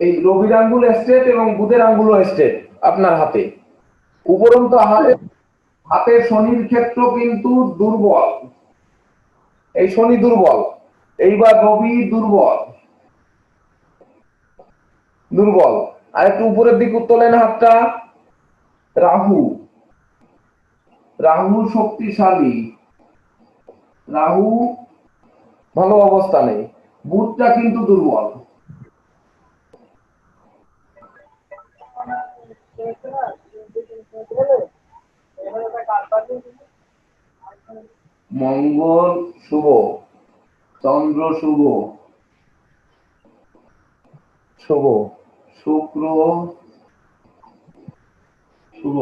এই রবির আঙ্গুল স্ট্রেট এবং বুধের আঙ্গুল স্ট্রেট আপনার হাতে। উপরন্তু হাতে শনির ক্ষেত্র কিন্তু দুর্বল, এই শনি দুর্বল। এইবার রবি দুর্বল, দুর্বল। আর একটু উপরের দিকে তোলেন হাতটা। রাহু, রাহু শক্তিশালী, রাহু ভালো অবস্থানে। বুধটা কিন্তু দুর্বল। মঙ্গল শুভ, চন্দ্র শুভ, শুভ, শুক্র শুভ।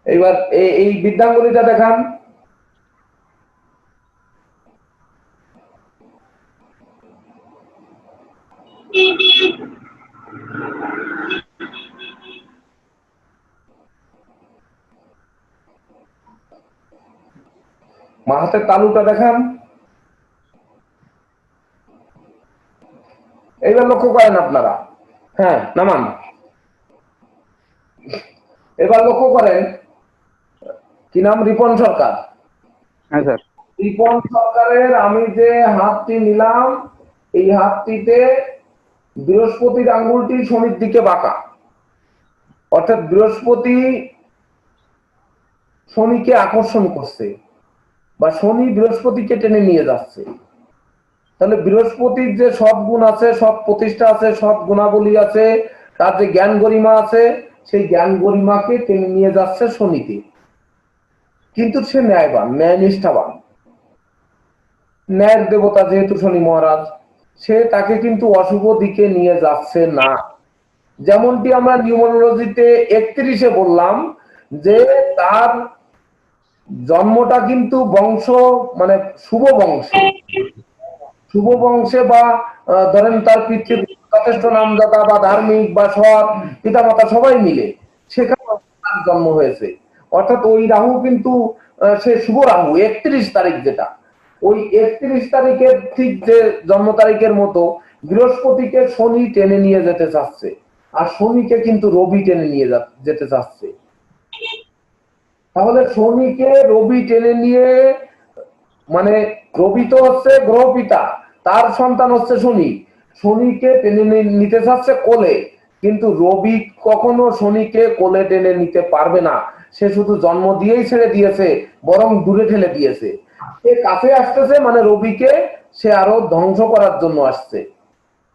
এইবার এই বৃদ্ধাঙ্গুলিটা দেখান। হাতের তালুটা দেখান। এইবার লক্ষ্য করেন আপনারা, হ্যাঁ নামান। এবার লক্ষ্য করেন, কি নাম? রিপন সরকার। হ্যাঁ স্যার। রিপন সরকারের আমি যে হাতটি নিলাম, এই হাতটিতে বৃহস্পতির আঙ্গুলটি শনির দিকে বাঁকা, অর্থাৎ বৃহস্পতি শনিকে আকর্ষণ করছে বা শনি বৃহস্পতিকে টেনে নিয়ে যাচ্ছে। তাহলে বৃহস্পতির যে সৎ গুণ আছে, সৎ প্রতিষ্ঠা আছে, সৎ গুণাবলী আছে, তার যে জ্ঞান গরিমা আছে, সেই জ্ঞান গরিমাকে টেনে নিয়ে যাচ্ছে শনিতে। কিন্তু সে ন্যায়বান, ন্যায় নিষ্ঠাবান, ন্যায়ের দেবতা যেহেতু শনি মহারাজ, সে তাকে কিন্তু অশুভ দিকে নিয়ে যাচ্ছে না। যেমনটি আমরা নিউমোলজিতে 31-এ বললাম যে তার জন্মটা কিন্তু বংশ মানে শুভ বংশে, শুভ বংশে বা ধরেন তার পিতৃ যথেষ্ট নামদাতা বা ধার্মিক বা সৎ পিতামাতা সবাই মিলে সেখানে তার জন্ম হয়েছে। অর্থাৎ ওই রাহু কিন্তু সে শুভ রাহু 31 তারিখ, যেটা ওই 31 তারিখের ঠিক যে জন্ম তারিখের মতো বৃহস্পতিকে শনি টেনে নিয়ে যেতে চাচ্ছে, আর শনিকে কিন্তু রবি টেনে নিয়ে যেতে চাচ্ছে। তাহলে শনিকে রবি টেনে নিয়ে, মানে রবি তো হচ্ছে গ্রহ পিতা, তার সন্তান হচ্ছে শনি, শনিকে টেনে নিতে চাচ্ছে কোলে। কিন্তু রবি কখনো শনিকে কোলে টেনে নিতে পারবে না। সে শুধু জন্ম দিয়েই ছেড়ে দিয়েছে, বরং দূরে ঠেলে দিয়েছে। সে কাছে আসতেছে, মানে রবিকে সে আরো ধ্বংস করার জন্য আসছে,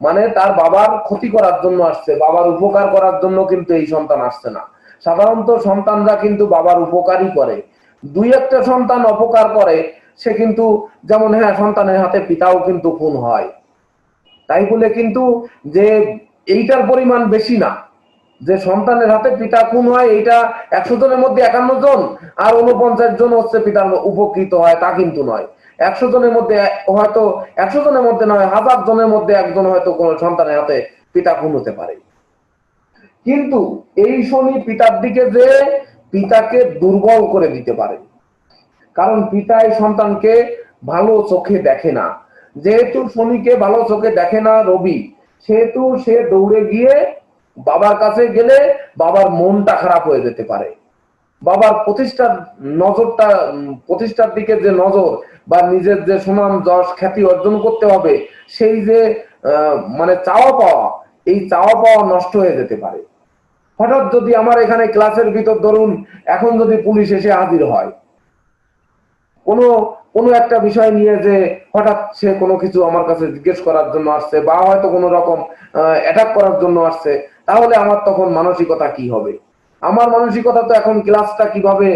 মানে তার বাবার ক্ষতি করার জন্য আসছে, বাবার উপকার করার জন্য কিন্তু এই সন্তান আসছে না। সাধারণত সন্তানরা কিন্তু বাবার উপকারই করে, দুই একটা সন্তান অপকার করে সে কিন্তু, যেমন হ্যাঁ সন্তানের হাতে পিতাও কিন্তু খুন হয়, তাই বলে কিন্তু যে এইটার পরিমাণ বেশি না, যে সন্তানের হাতে পিতা খুন হয় এইটা 100 জনের মধ্যে 51 জন আর 49 জন হচ্ছে পিতার উপকৃত হয়, তা কিন্তু নয়। 100 জনের মধ্যে হয়তো 100 জনের মধ্যে নয়, 1000 জনের মধ্যে একজন হয়তো কোন সন্তানের হাতে পিতা খুন হতে পারে। কিন্তু এই শনি পিতার দিকে যে পিতাকে দুর্বল করে দিতে পারে, কারণ পিতা এই সন্তানকে ভালো চোখে দেখে না। যেহেতু শনিকে ভালো চোখে দেখে না রবি, সেহেতু সে দৌড়ে গিয়ে বাবার কাছে গেলে বাবার মনটা খারাপ হয়ে যেতে পারে, বাবার প্রতিষ্ঠার দিকে যে নজর বা নিজের যে সুনাম যশ খ্যাতি অর্জন করতে হবে, সেই যে মানে চাওয়া পাওয়া, এই চাওয়া পাওয়া নষ্ট হয়ে যেতে পারে। হঠাৎ যদি আমার এখানে ক্লাসের ভিতর ধরুন এখন যদি পুলিশ এসে হাজির হয় কোনো একটা বিষয় নিয়ে, যে হঠাৎ সে কোনো কিছু আমার কাছে জিজ্ঞেস করার জন্য আসছে বা হয়তো কোনো রকম অ্যাটাক করার জন্য আসছে, তাহলে আমার তখন মানসিকতা কি হবে? আমার মানসিকতা তো এখন ক্লাসটা কিভাবে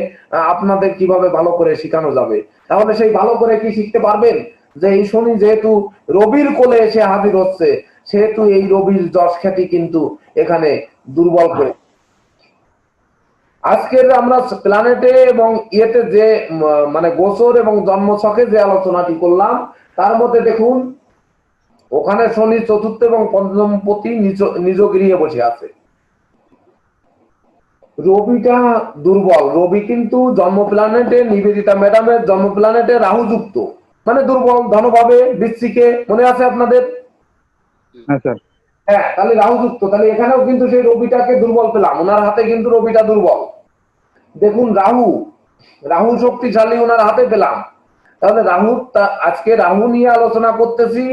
আপনাদের কিভাবে ভালো করে শেখানো যাবে। তাহলে সেই ভালো করে কি শিখতে পারবেন? যে এই শনি যেহেতু রবির কোলে এসে হাজির হচ্ছে, সেহেতু এই রবির যশ খ্যাতি কিন্তু এখানে দুর্বল করে। আজকের আমরা প্ল্যানেটে এবং ইয়েতে যে মানে গোচর এবং জন্মছকে যে আলোচনাটি করলাম, তার মধ্যে দেখুন ওখানে শনি চতুর্থ এবং পঞ্চম পতি নিজ গৃহে বসে আছে। রবিটা দুর্বল, রবি কিন্তু জন্ম প্ল্যানেটে নিবেদিতা ম্যাডামের জন্ম প্ল্যানেটে রাহু যুক্ত, মানে দুর্বল ধনভাবে বৃশ্চিকে, মনে আছে আপনাদের? হ্যাঁ স্যার। হ্যাঁ, তাহলে রাহু যুক্ত, তাহলে এখানেও কিন্তু সেই রবিটাকে দুর্বল পেলাম, ওনার হাতে কিন্তু রবিটা দুর্বল। দেখুন রাহু, রাহু শক্তিশালী ওনার হাতে পেলাম। তাহলে আজকে রাহু নিয়ে আলোচনা করতেছি।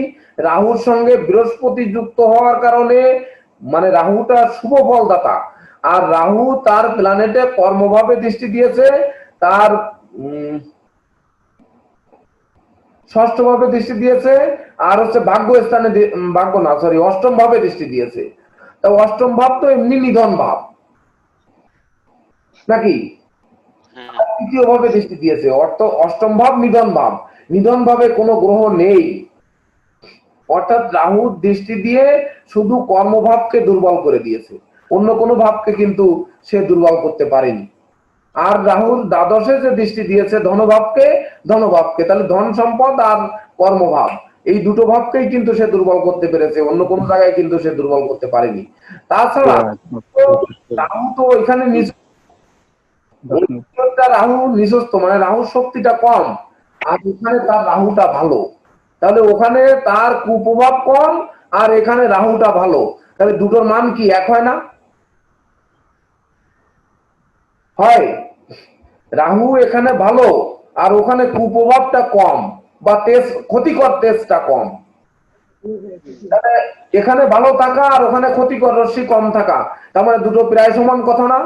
রাহুর সঙ্গে বৃহস্পতি যুক্ত হওয়ার কারণে মানে রাহুটা শুভ ফলদাতা, আর রাহু তার প্ল্যানেটে কর্মভাবে দৃষ্টি দিয়েছে, তার ষষ্ঠ ভাবে দৃষ্টি দিয়েছে, আর হচ্ছে ভাগ্য স্থানে ভাগ্য না সরি অষ্টম ভাবে দৃষ্টি দিয়েছে। তো অষ্টম ভাব তো এমনি নিধন ভাব নাকি, হ্যাঁ তৃতীয় ভাবে দৃষ্টি দিয়েছে, অষ্টম ভাব নিধন ভাব, নিধন ভাবে কোনো গ্রহ নেই। অর্থাৎ রাহু দৃষ্টি দিয়ে শুধু কর্মভাবকে দুর্বল করে দিয়েছে, অন্য কোনো ভাবকে কিন্তু সে দুর্বল করতে পারেনি। আর রাহুল দ্বাদশে যে দৃষ্টি দিয়েছে ধনভাবকে, তাহলে ধন সম্পদ আর কর্মভাব এই দুটো ভাবকেই কিন্তু সে দুর্বল করতে পেরেছে, অন্য কোনো জায়গায় কিন্তু সে দুর্বল করতে পারেনি। তাছাড়া রাহু তো এখানে রাহু নিজস্ব মানে রাহুর শক্তিটা কম, আর এখানে তার রাহুটা ভালো, তাহলে ওখানে তার কুপ্রভাব কম আর এখানে রাহুটা ভালো, তাহলে দুটোর মান কি এক হয় না? হয়। রাহু এখানে ভালো আর ওখানে কুপ্রভাবটা কম, বা ক্ষতিকর তেজটা কম। তাহলে এখানে ভালো থাকা আর ওখানে ক্ষতিকর রশ্মি কম থাকা, তার মানে দুটো প্রায় সমান কথা না?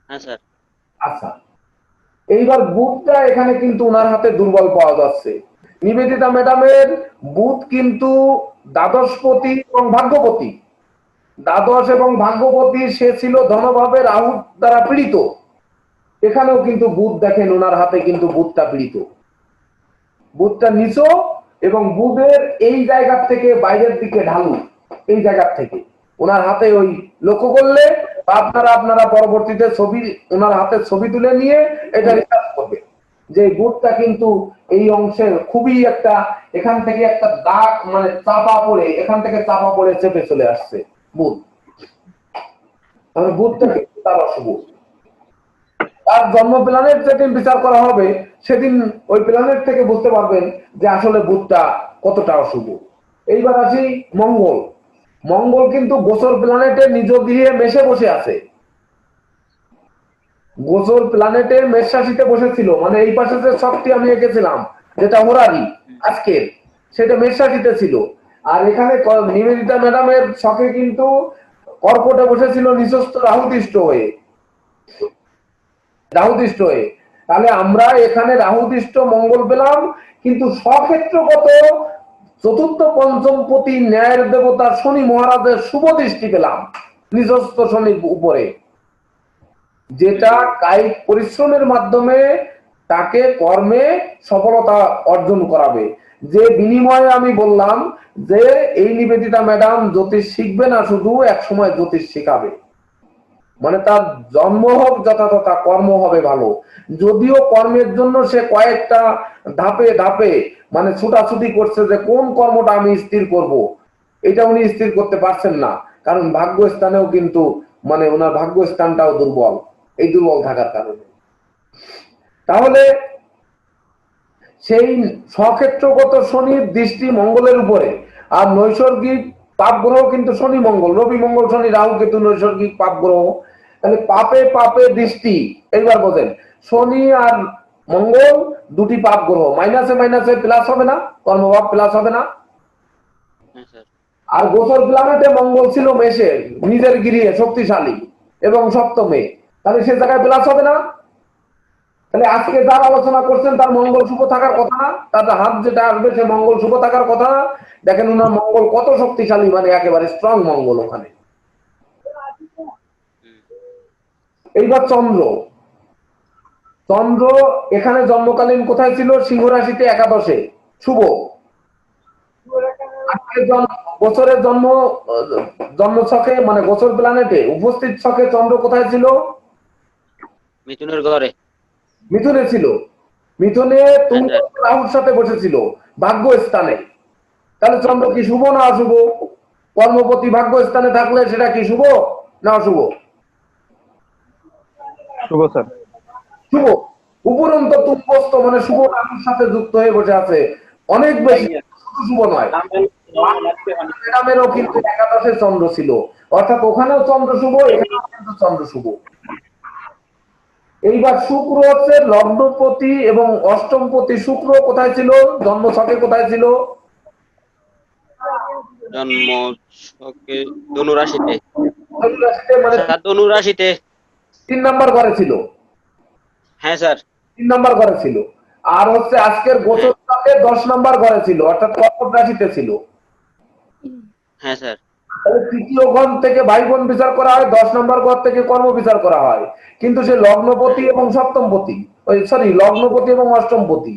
হ্যাঁ স্যার। আচ্ছা, এইবার বুধটা এখানে কিন্তু ওনার হাতে দুর্বল পাওয়া যাচ্ছে। নিবেদিতা ম্যাডামের বুধ কিন্তু দ্বাদশপতি এবং ভাগ্যপতি, দ্বাদশ এবং ভাগ্যপতি, সে ছিল ধনভাবে রাহু দ্বারা পীড়িত। এখানেও কিন্তু বুধ দেখেন ওনার হাতে কিন্তু বুধটা পীড়িত, বুধটা নিচ, এবং বুধের এই জায়গা থেকে বাইরের দিকে ঢালু, এই জায়গা থেকে ওনার হাতে ওই লক্ষ্য করলে আপনারা পরবর্তীতে ছবি ওনার হাতে ছবি তুলে নিয়ে এটা রিসার্চ করবে যে বুধটা কিন্তু এই অংশের খুবই একটা, এখান থেকে একটা দাগ মানে চাপা পড়ে, এখান থেকে চাপা পড়ে চেপে চলে আসছে বুধ, তাহলে বুধটা কিন্তু তার অশুভ। তার জন্ম প্ল্যানেট যেদিন বিচার করা হবে সেদিন ওই প্ল্যানেট থেকে বুঝতে পারবেন যে আসলে বুধটা কতটা অশুভ। এইবার আসি মঙ্গল। মঙ্গল কিন্তু গোচর প্ল্যানেটে নিজ গৃহে মেশে বসে আছে, গোচর প্ল্যানেটে মেষ রাশিতে বসেছিল, মানে এই পাশে যে শক্তি আমি এঁকেছিলাম যেটা হোরারি আজকের, সেটা মেষ রাশিতে ছিল। আর এখানে নিবেদিতা ম্যাডামের শখে কিন্তু কর্কটে বসেছিল নিচস্থ রাহুদৃষ্ট হয়ে, রাহুদৃষ্ট হয়ে। তাহলে আমরা এখানে রাহুদৃষ্ট মঙ্গল পেলাম, কিন্তু স্বক্ষেত্রগত চতুর্থ পঞ্চম পতি ন্যায়ের দেবতা শনি মহারাজের শুভ দৃষ্টি পেলাম নিজস্ব শনির উপরে, যেটা কায়িক পরিশ্রমের মাধ্যমে তাকে কর্মে সফলতা অর্জন করাবে। যে বিনিময়ে আমি বললাম যে এই নিবেদিতা ম্যাডাম জ্যোতিষ শিখবে না, শুধু এক সময় জ্যোতিষ শিখাবে, মানে তার জন্ম হোক যথাযথ, কর্ম হবে ভালো। যদিও কর্মের জন্য সে কয়েকটা ধাপে ধাপে মানে ছুটাছুটি করছে যে কোন কর্মটা আমি স্থির করব, এটা উনি স্থির করতে পারছেন না, কারণ ভাগ্যস্থানেও কিন্তু মানে ওনার ভাগ্যস্থানটাও দুর্বল, এই দুর্বল থাকার কারণে। তাহলে সেই স্বক্ষেত্রগত শনির দৃষ্টি মঙ্গলের উপরে, আর নৈসর্গিক পাপ গ্রহ কিন্তু শনি মঙ্গল, রবি মঙ্গল শনি রাহু কেতু নৈসর্গিক পাপ গ্রহ, তাহলে পাপে পাপে দৃষ্টি। এইবার বলেন শনি আর মঙ্গল দুটি পাপ গ্রহ, মাইনাসে মাইনাসে প্লাস হবে না, কর্মভাব প্লাস হবে না? হ্যাঁ স্যার। আর গোচর প্ল্যানেটে মঙ্গল ছিল মেষে নিজের গৃহে শক্তিশালী এবং সপ্তমে, তাহলে সে জায়গায় প্লাস হবে না? তাহলে আজকে যার আলোচনা করছেন তার মঙ্গল শুভ থাকার কথা না, তার হাত যেটা আসবে সে মঙ্গল শুভ থাকার কথা না। দেখেন ওনার মঙ্গল কত শক্তিশালী, মানে একেবারে স্ট্রং মঙ্গল ওখানে। এইবার চন্দ্র, চন্দ্র এখানে জন্মকালীন কোথায় ছিল? সিংহ রাশিতে একাদশে শুভ। গোচরের জন্ম ছকে মানে গোচর প্ল্যানেটে উপস্থিত ছকে চন্দ্র কোথায় ছিল? মিথুনের ঘরে। মিথুনে ছিল, মিথুনে তুঙ্গ রাহুর সাথে বসেছিল ভাগ্য স্থানে। তাহলে চন্দ্র কি শুভ না অশুভ? কর্মপতি ভাগ্য স্থানে থাকলে সেটা কি শুভ না অশুভ? শুভ স্যার। শুভ। উপরন্ত তুঙ্গস্থ মানে শুভ রাহুর সাথে যুক্ত হয়ে বসে আছে, অনেক বেশি শুভ নয়। ম্যাডামেরও কিন্তু একাদশে চন্দ্র ছিল, অর্থাৎ ওখানেও চন্দ্র শুভ, এখানেও কিন্তু চন্দ্র শুভ। এইবার শুক্র হচ্ছে লগ্নপতি এবং অষ্টমপতি। শুক্র কোথায় ছিল? জন্ম ছকে কোথায় ছিল? জন্ম ছকে ধনু রাশিতে। ধনু রাশিতে, মানে স্যার ধনু রাশিতে। 3 নাম্বার ঘরে ছিল। হ্যাঁ স্যার। 3 নাম্বার ঘরে ছিল। আর হচ্ছে আজকের গোচর ছকে 10 নাম্বার ঘরে ছিল, অর্থাৎ কর্কট রাশিতে ছিল। হ্যাঁ স্যার। তাহলে তৃতীয় ঘর থেকে ভাই বোন বিচার করা হয়, 10 নম্বর ঘর থেকে কর্ম বিচার করা হয়। কিন্তু সে লগ্নপতি এবং সপ্তমপতি, লগ্নপতি এবং অষ্টমপতি,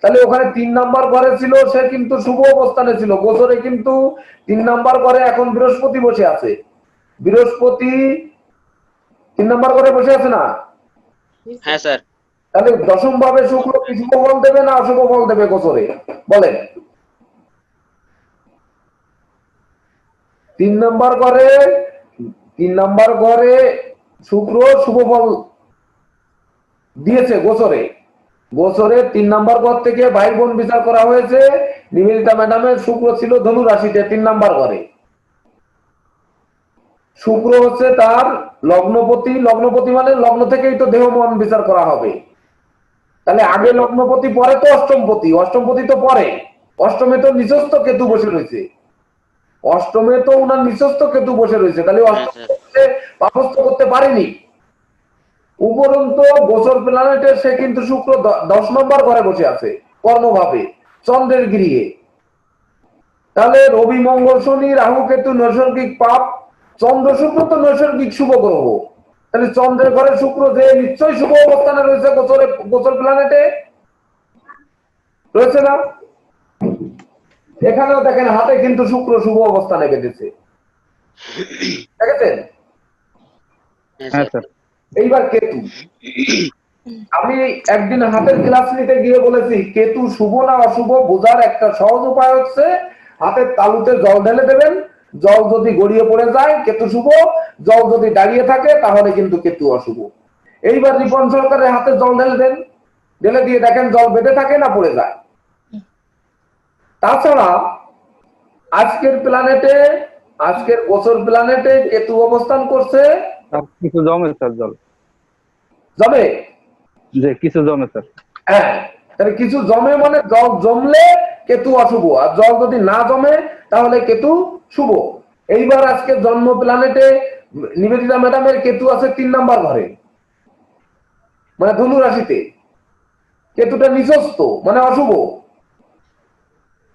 তাহলে ওখানে 3 নাম্বার ঘরে ছিল, সে কিন্তু শুভ অবস্থানে ছিল গোচরে, কিন্তু 3 নাম্বার ঘরে এখন বৃহস্পতি বসে আছে। বৃহস্পতি 3 নাম্বার ঘরে বসে আছে না? হ্যাঁ স্যার। তাহলে দশম ভাবে শুক্র কি শুভ ফল দেবে না অশুভ ফল দেবে গোচরে? বলেন। 3 নাম্বার ঘরে শুক্র শুভ ফল দিয়েছে গোচরে। 3 নাম্বার ঘর থেকে ভাই বোন বিচার করা হয়েছে। নিবেদিতা ম্যাডামের শুক্র ছিল ধনু রাশিতে 3 নাম্বার ঘরে। শুক্র হচ্ছে তার লগ্নপতি। লগ্নপতি মানে লগ্ন থেকেই তো দেহ মন বিচার করা হবে। তাহলে আগে লগ্নপতি, পরে তো অষ্টমপতি। অষ্টমপতি তো পরে, অষ্টমে তো নিচস্থ কেতু বসে রয়েছে। অষ্টমে তো উনার নিচস্থ কেতু বসে রয়েছে, তাহলে অষ্টমে পাপস্থ করতে পারেনি। উপরন্ত গোচর প্ল্যানেটে সে কিন্তু শুক্র 10 নম্বর ঘরে বসে আছে কর্মভাবে চন্দ্রের গৃহে। তাহলে রবি মঙ্গল শনি রাহু কেতু নৈসর্গিক পাপ, চন্দ্র শুক্র তো নৈসর্গিক শুভ গ্রহ। তাহলে চন্দ্রের ঘরে শুক্র যে নিশ্চয়ই শুভ অবস্থানে রয়েছে গোচর প্ল্যানেটে রয়েছে না? এখানেও দেখেন হাতে কিন্তু শুক্র শুভ অবস্থানে বেঁধেছে, দেখেছেন? হ্যাঁ স্যার। এইবার কেতু, আমি একদিন হাতের ক্লাস নিতে গিয়ে বলেছি কেতু শুভ না অশুভ বোঝার একটা সহজ উপায় হচ্ছে হাতের তালুতে জল ঢেলে দেবেন। জল যদি গড়িয়ে পড়ে যায় কেতু শুভ, জল যদি দাঁড়িয়ে থাকে তাহলে কিন্তু কেতু অশুভ। এইবার রিপন সরকারের হাতে জল ঢেলে দেন, ঢেলে দিয়ে দেখেন জল বেঁধে থাকে না পড়ে যায়। তাছাড়া আজকের প্ল্যানেটে, আজকের গোচর প্ল্যানেটে কেতু অবস্থান করছে। কিছু জমে স্যার জল, জমে? যে কিছু জমে স্যার। হ্যাঁ, তাহলে কিছু জমে মানে জল জমলে কেতু অশুভ, আর জল যদি না জমে তাহলে কেতু শুভ। এইবার আজকে জন্ম প্ল্যানেটে নিবেদিতা ম্যাডামের কেতু আছে 3 নাম্বার ঘরে, মানে ধনু রাশিতে। কেতুটা নিচস্থ মানে অশুভ,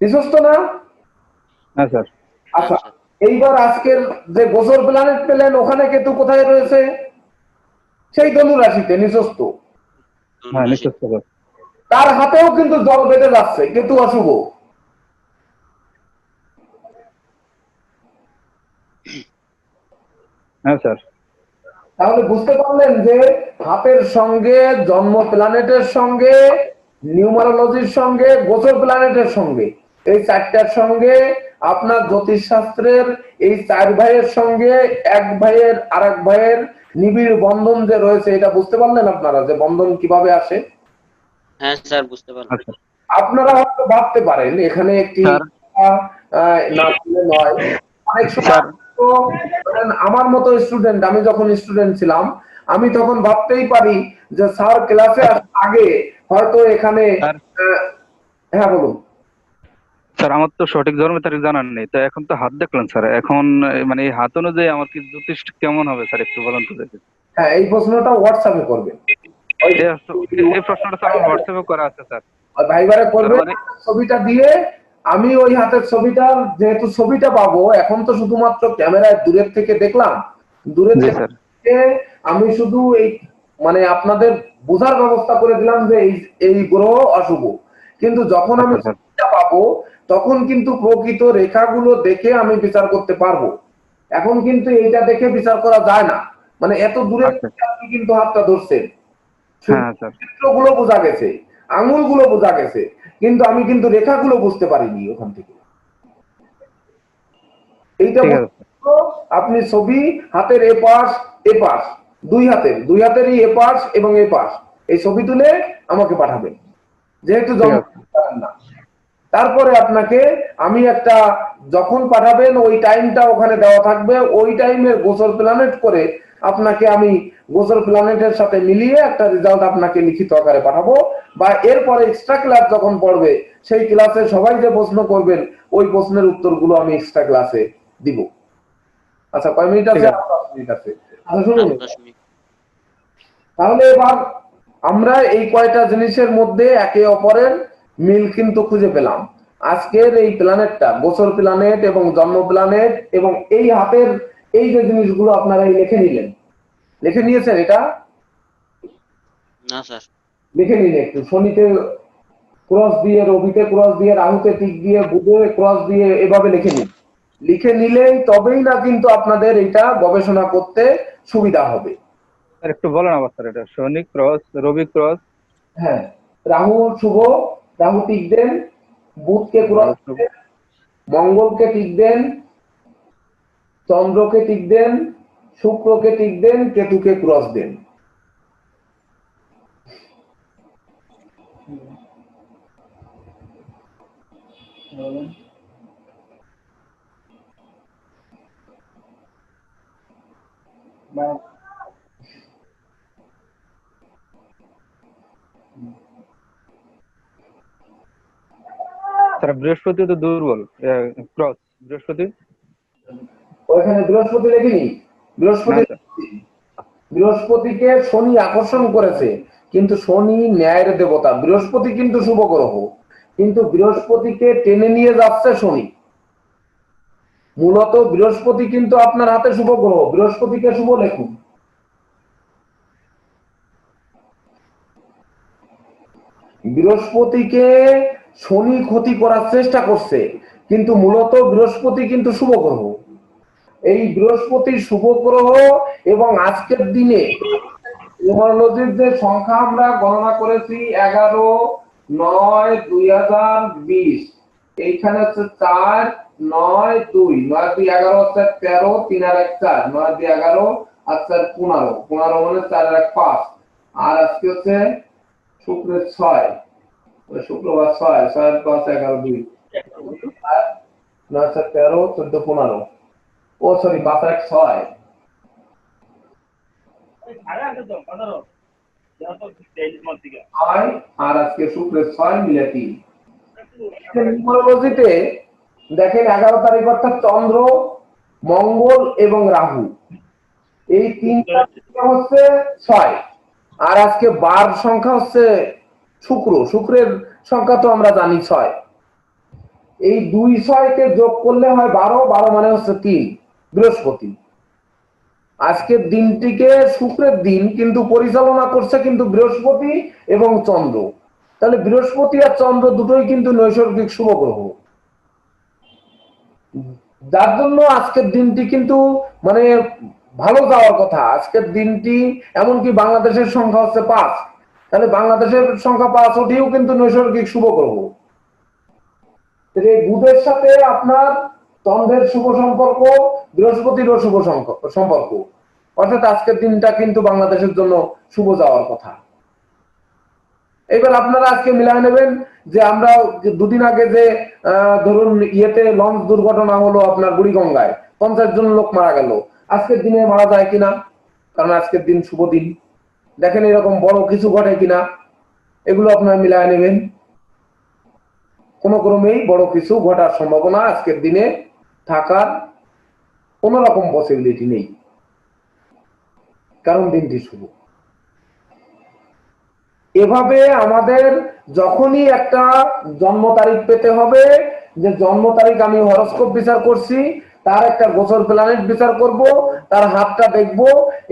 নিচস্থ না? হ্যাঁ স্যার। আচ্ছা, এইবার আজকের যে গোচর প্ল্যানেট পেলেন ওখানে কেতু কোথায় রয়েছে? সেই ধনু রাশিতে নিচস্থ। হ্যাঁ নিশ্চয় স্যার। তার হাতেও কিন্তু জল বেঁধে যাচ্ছে, কেতু অশুভ। হ্যাঁ স্যার। তাহলে বুঝতে পারলেন যে হাতের সঙ্গে জন্ম প্ল্যানেটের সঙ্গে নিউমারোলজির সঙ্গে গোচর প্ল্যানেটের সঙ্গে এই 4টার সঙ্গে আপনার জ্যোতিষ শাস্ত্রের এই 4 ভাইয়ের সঙ্গে এক ভাইয়ের আরেক ভাইয়ের নিবিড় বন্ধন যে রয়েছে, এটা বুঝতে পারলেন আপনারা যে বন্ধন কিভাবে আসে? হ্যাঁ স্যার বুঝতে পারলাম। আপনারা হয়তো ভাবতে পারেন এখানে একটি না বললে নয়, অনেক সময় আমার মতো স্টুডেন্ট, আমি যখন স্টুডেন্ট ছিলাম আমি তখন ভাবতেই পারি যে স্যার ক্লাসে আগে হয়তো এখানে। হ্যাঁ বলুন স্যার। আমার তো সঠিক জন্মের তারিখ জানার নেই, তো এখন তো হাত দেখলেন স্যার, এখন মানে এই হাত অনুযায়ী আমার কি জ্যোতিষ কেমন হবে স্যার একটু বলেন তো দেখি। হ্যাঁ, এই প্রশ্নটা হোয়াটসঅ্যাপে করবেন। এই প্রশ্নটা স্যার আমার হোয়াটসঅ্যাপে করা আছে স্যার। ভাইবারে করবেন, ছবিটা দিয়ে আমি ওই হাতের ছবিটার যেহেতু ছবিটা পাবো, এখন তো শুধুমাত্র ক্যামেরায় দূরের থেকে দেখলাম, দূরের থেকে আমি শুধু এই মানে আপনাদের বোঝার ব্যবস্থা করে দিলাম যে এই গ্রহ অশুভ, কিন্তু যখন আমি ছবিটা পাবো তখন কিন্তু প্রকৃত রেখাগুলো দেখে আমি বিচার করতে পারবো। এখন কিন্তু এইটা দেখে বিচার করা যায় না, মানে এত দূরে আপনি কিন্তু হাতটা ধরছেন, চিত্রগুলো বোঝা গেছে, আঙুলগুলো বোঝা গেছে, কিন্তু আমি কিন্তু রেখাগুলো বুঝতে পারিনি ওখান থেকে। এইটা আপনি ছবি হাতের এ পাশ দুই হাতেরই এ পাশ এবং এ পাশ এই ছবি তুলে আমাকে পাঠাবেন, যেহেতু জন্ম না। তারপরে আপনাকে আমি একটা, যখন পাঠাবেন ওই টাইমটা ওখানে দেওয়া থাকবে, ওই টাইমের গোসল প্ল্যানেট করে আপনাকে আমি গোসল প্ল্যানেটের সাথে মিলিয়ে একটা রেজাল্ট আপনাকে লিখিত আকারে পাঠাবো। বা এরপরে এক্সট্রা ক্লাস যখন পড়বে সেই ক্লাসে সবাই যে প্রশ্ন করবেন ওই প্রশ্নের উত্তরগুলো আমি এক্সট্রা ক্লাসে দিব। আচ্ছা, কয় মিনিট আছে? 10 মিনিট আছে। আচ্ছা শুনুন, 10 মিনিট। তাহলে এবার আমরা এই কয়টা জিনিসের মধ্যে একে অপরের মিল কিন্তু খুঁজে পেলাম। আজকের এই প্ল্যানেটটা গোসল প্ল্যানেট এবং জন্ম প্ল্যানেট এবং এই হাতের এই যে জিনিসগুলো আপনারা লিখে নিলেন, লিখে নিয়েছেন? এটা না স্যার। লিখে নিন একটু। শনিতে ক্রস দিয়ে, রবিতে ক্রস দিয়ে, রাহুতে টিক দিয়ে, বুধে ক্রস দিয়ে, এভাবে লিখে নিন। লিখে নিলেই তবেই না কিন্তু আপনাদের এটা গবেষণা করতে সুবিধা হবে। স্যার একটু বলেন আবার স্যার, এটা শনি ক্রস, রবি ক্রস, হ্যাঁ, রাহু শুভ, রাহু টিক দেন, বুধকে ক্রস দেন, মঙ্গলকে টিক দেন, চন্দ্রকে টিক দেন, শুক্রকে টিক দেন, কেতুকে ক্রস দেন। স্যার বৃহস্পতি তো দুর্বল, ক্রস বৃহস্পতি। ওইখানে বৃহস্পতি লেখিনি। বৃহস্পতি, না স্যার। বৃহস্পতিকে শনি আকর্ষণ করেছে, কিন্তু শনি ন্যায়ের দেবতা, বৃহস্পতি কিন্তু শুভ গ্রহ, কিন্তু বৃহস্পতিকে টেনে নিয়ে যাচ্ছে শনি। মূলত বৃহস্পতি কিন্তু আপনার হাতে শুভ গ্রহ, বৃহস্পতিকে শুভ লেখুন। বৃহস্পতিকে শনি ক্ষতি করার চেষ্টা করছে, কিন্তু মূলত বৃহস্পতি কিন্তু শুভ গ্রহ। এই বৃহস্পতি শুভ গ্রহ এবং আজকের দিনে নিউমারোলজির যে সংখ্যা আমরা গণনা করেছি 11/9/2020, এইখানে হচ্ছে 4/9/2, 9 × 2 = 11, হচ্ছে 13, 3 আর 1 4, 9 × 2 = 11 আর 4 15, 15 মানে 4 আর 1 5, আর আজকে হচ্ছে শুক্রের 6, শুক্রবার 6, 6 আর 5 11 2, 9 4 13 14 15, ও সরি 5 আর 1 6, আর আজকে শুক্রের 6 মিলে 3। নিউমারোলজিতে দেখেন 11 তারিখ অর্থাৎ চন্দ্র, মঙ্গল এবং রাহু, এই তিনটা হচ্ছে 6, আর আজকে বার সংখ্যা হচ্ছে শুক্র, শুক্রের সংখ্যা তো আমরা জানি 6, এই 2 6কে যোগ করলে হয় 12, 12 মানে হচ্ছে 3, বৃহস্পতি। আজকের দিনটিকে শুক্রের দিন কিন্তু পরিচালনা করছে কিন্তু বৃহস্পতি এবং চন্দ্র। তাহলে বৃহস্পতি আর চন্দ্র দুটোই কিন্তু নৈসর্গিক শুভ গ্রহ, যার জন্য আজকের দিনটি কিন্তু মানে ভালো যাওয়ার কথা। আজকের দিনটি এমনকি বাংলাদেশের সংখ্যা হচ্ছে 5, তাহলে বাংলাদেশের সংখ্যা 5 ওটিও কিন্তু নৈসর্গিক শুভ গ্রহ। এই বুধের সাথে আপনার চন্দ্রের শুভ সম্পর্ক, বৃহস্পতিরও শুভ সম্পর্ক, অর্থাৎ আজকের দিনটা কিন্তু বাংলাদেশের জন্য শুভ যাওয়ার কথা। এবার আপনারা আজকে মিলাই নেবেন যে আমরা দুদিন আগে যে ধরুন ইয়েতে লঞ্চ দুর্ঘটনা হলো আপনার বুড়িগঙ্গায়, 50 জন লোক মারা গেল, আজকের দিনে মারা যায় কিনা? কারণ আজকের দিন শুভ দিন। দেখেন এরকম বড় কিছু ঘটে কিনা, এগুলো আপনারা মিলাই নেবেন। কোন ক্রমেই বড় কিছু ঘটার সম্ভাবনা আজকের দিনে থাকার কোন রকম পসিবিলিটি নেই, কারণ দিনটি শুভ। এভাবে আমাদের যখনই একটা জন্ম তারিখ পেতে হবে, যে জন্ম তারিখ আমি হরোস্কোপ বিচার করছি, তার একটা গোচর প্ল্যানেট বিচার করব, তার হাতটা দেখব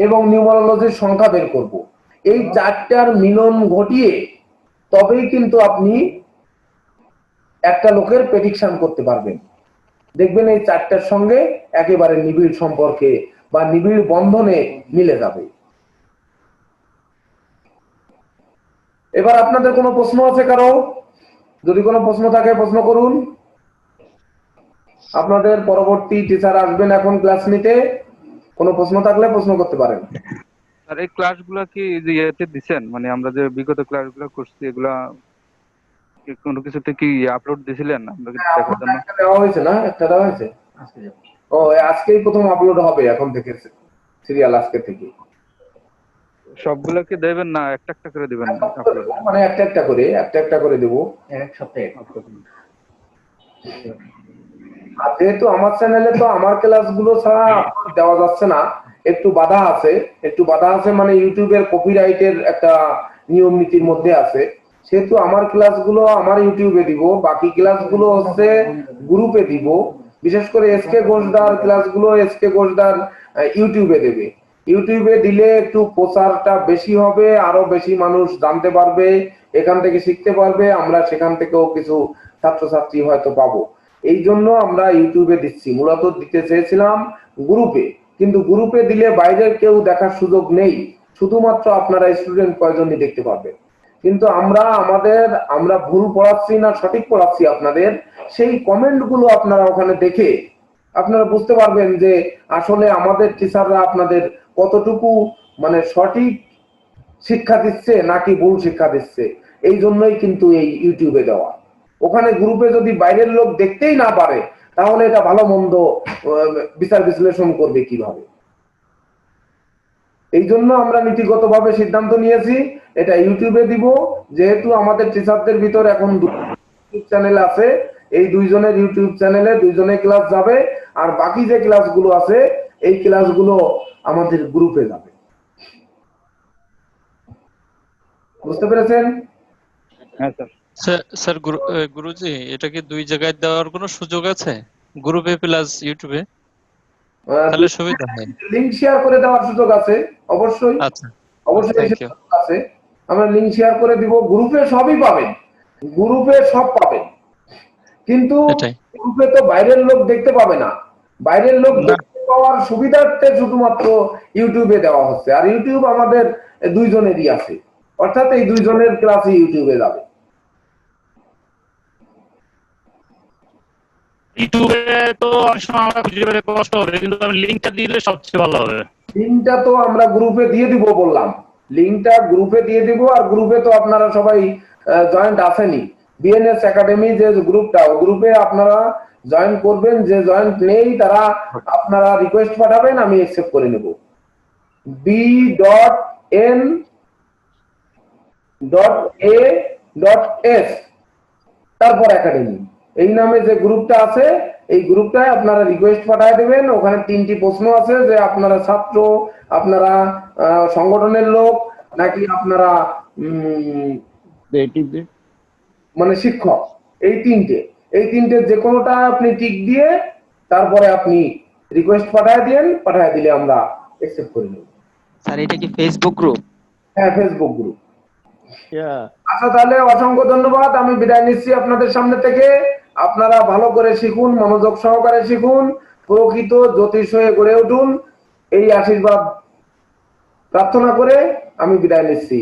এবং নিউমারোলজির সংখ্যা বের করব। এই চারটার মিলন ঘটিয়ে তবেই কিন্তু আপনি একটা লোকের প্রেডিকশন করতে পারবেন। দেখবেন এই চারটার সঙ্গে একেবারে নিবিড় সম্পর্কে বা নিবিড় বন্ধনে মিলে যাবে। এবার আপনাদের কোনো প্রশ্ন আছে কারো? যদি কোনো প্রশ্ন থাকে প্রশ্ন করুন। আপনাদের পরবর্তী টিচার আসবেন এখন ক্লাস নিতে, কোনো প্রশ্ন থাকলে প্রশ্ন করতে পারেন। স্যার এই ক্লাসগুলো কি যে ইয়েতে দিছেন, মানে আমরা যে বিগত ক্লাসগুলো করছি এগুলা কোনো কিছুতে কি আপলোড দিছিলেন আমরা কি হ্যাঁ, দেখার upload জন্য? একটা দেওয়া হয়েছে না, একটা দেওয়া হয়েছে ও আজকেই প্রথম আপলোড হবে এখন থেকে, সিরিয়াল আজকে থেকে। সবগুলো কি দেবেন না একটা একটা করে দিবেন আপলোড? মানে একটা একটা করে দেবো এক সপ্তাহে। আর যেহেতু আমার চ্যানেলে তো আমার ক্লাসগুলো ছাড়া upload দেওয়া যাচ্ছে না, একটু বাধা আছে মানে ইউটিউবের কপিরাইটের একটা নিয়ম নীতির মধ্যে আছে, সেহেতু আমার ক্লাসগুলো আমার ইউটিউবে দিব, বাকি ক্লাসগুলো হচ্ছে গ্রুপে দিব। বিশেষ করে এসকে ঘোষদার ক্লাসগুলো এসকে ঘোষদার ইউটিউবে দেবে। ইউটিউবে দিলে একটু প্রচারটা বেশি হবে, আরো বেশি মানুষ জানতে পারবে, এখান থেকে শিখতে পারবে, আমরা সেখান থেকেও কিছু ছাত্রছাত্রী হয়তো পাবো। এই জন্য আমরা ইউটিউবে দিচ্ছি, মূলত দিতে চেয়েছিলাম গ্রুপে, কিন্তু গ্রুপে দিলে বাইরের কেউ দেখার সুযোগ নেই, শুধুমাত্র আপনারা স্টুডেন্ট কয়জনই দেখতে পারবেন। কিন্তু আমরা ভুল পড়াচ্ছি না সঠিক পড়াচ্ছি আপনাদের, সেই কমেন্ট গুলো আপনারা ওখানে দেখে আপনারা বুঝতে পারবেন যে আসলে আমাদের টিচাররা আপনাদের কতটুকু মানে সঠিক শিক্ষা দিচ্ছে নাকি ভুল শিক্ষা দিচ্ছে। এই জন্যই কিন্তু এই ইউটিউবে দেওয়া। ওখানে গ্রুপে যদি বাইরের লোক দেখতেই না পারে, তাহলে এটা ভালো মন্দ বিচার বিশ্লেষণ করবে কিভাবে? এই জন্য আমরা নীতিগতভাবে সিদ্ধান্ত নিয়েছি এটা ইউটিউবে দিব। যেহেতু আমাদের টিচারদের ভিতর এখন ইউটিউব চ্যানেল আছে, এই দুইজনের ইউটিউব চ্যানেলে দুইজনে ক্লাস যাবে, আর বাকি যে ক্লাসগুলো আছে এই ক্লাসগুলো আমাদের গ্রুপে যাবে। বুঝতে পেরেছেন? হ্যাঁ স্যার। স্যার গুরুজি, এটা কি দুই জায়গায় দেওয়ার কোনো সুযোগ আছে, গ্রুপে প্লাস ইউটিউবে? তাহলে সুবিধা হয়। লিংক শেয়ার করে দেওয়ার সুযোগ আছে, অবশ্যই আচ্ছা, অবশ্যই থ্যাংক ইউ। সুযোগ আছে। আমরা লিংক শেয়ার করে দিব, গ্রুপে সবই পাবেন, গ্রুপে সব পাবেন, কিন্তু এটাই গ্রুপে তো বাইরের লোক দেখতে পাবে না। বাইরের লোক দেখতে পাওয়ার সুবিধার্থে শুধুমাত্র ইউটিউবে দেওয়া হচ্ছে, আর ইউটিউব আমাদের দুইজনেরই আছে, অর্থাৎ এই দুইজনের ক্লাসই ইউটিউবে যাবে। ইউটিউবে তো অনেক সময় আমরা খুঁজে পেতে কষ্ট হবে, কিন্তু আমি লিঙ্কটা দিলে সবচেয়ে ভালো হবে। লিংকটা তো আমরা গ্রুপে দিয়ে দিব বললাম, লিংকটা গ্রুপে দিয়ে দিব। আর গ্রুপে তো আপনারা সবাই জয়েন্ট আছেনই, বিএনএস একাডেমি যে গ্রুপটা, ওই গ্রুপে আপনারা জয়েন করবেন। যে জয়েন্ট নেই তারা আপনারা রিকোয়েস্ট পাঠাবেন, আমি অ্যাকসেপ্ট করে নেব। b.n.a.s তারপর একাডেমি, এই নামে যে গ্রুপটা আছে এই গ্রুপটায় আপনারা রিকোয়েস্ট পাঠিয়ে দেবেন। ওখানে 3টি প্রশ্ন আছে যে আপনারা ছাত্র, আপনারা সংগঠনের লোক, নাকি আপনারা মানে শিক্ষক। এই তিনটে যে কোনোটা আপনি টিক দিয়ে তারপরে আপনি রিকোয়েস্ট পাঠিয়ে দেন, পাঠিয়ে দিলে আমরা অ্যাকসেপ্ট করে নেব। স্যার এটা কি ফেসবুক গ্রুপ? হ্যাঁ, ফেসবুক গ্রুপ। আচ্ছা, তাহলে অসংখ্য ধন্যবাদ, আমি বিদায় নিচ্ছি আপনাদের সামনে থেকে। আপনারা ভালো করে শিখুন, মনোযোগ সহকারে শিখুন, প্রকৃত জ্যোতিষ হয়ে গড়ে উঠুন, এই আশীর্বাদ প্রার্থনা করে আমি বিদায় নিচ্ছি।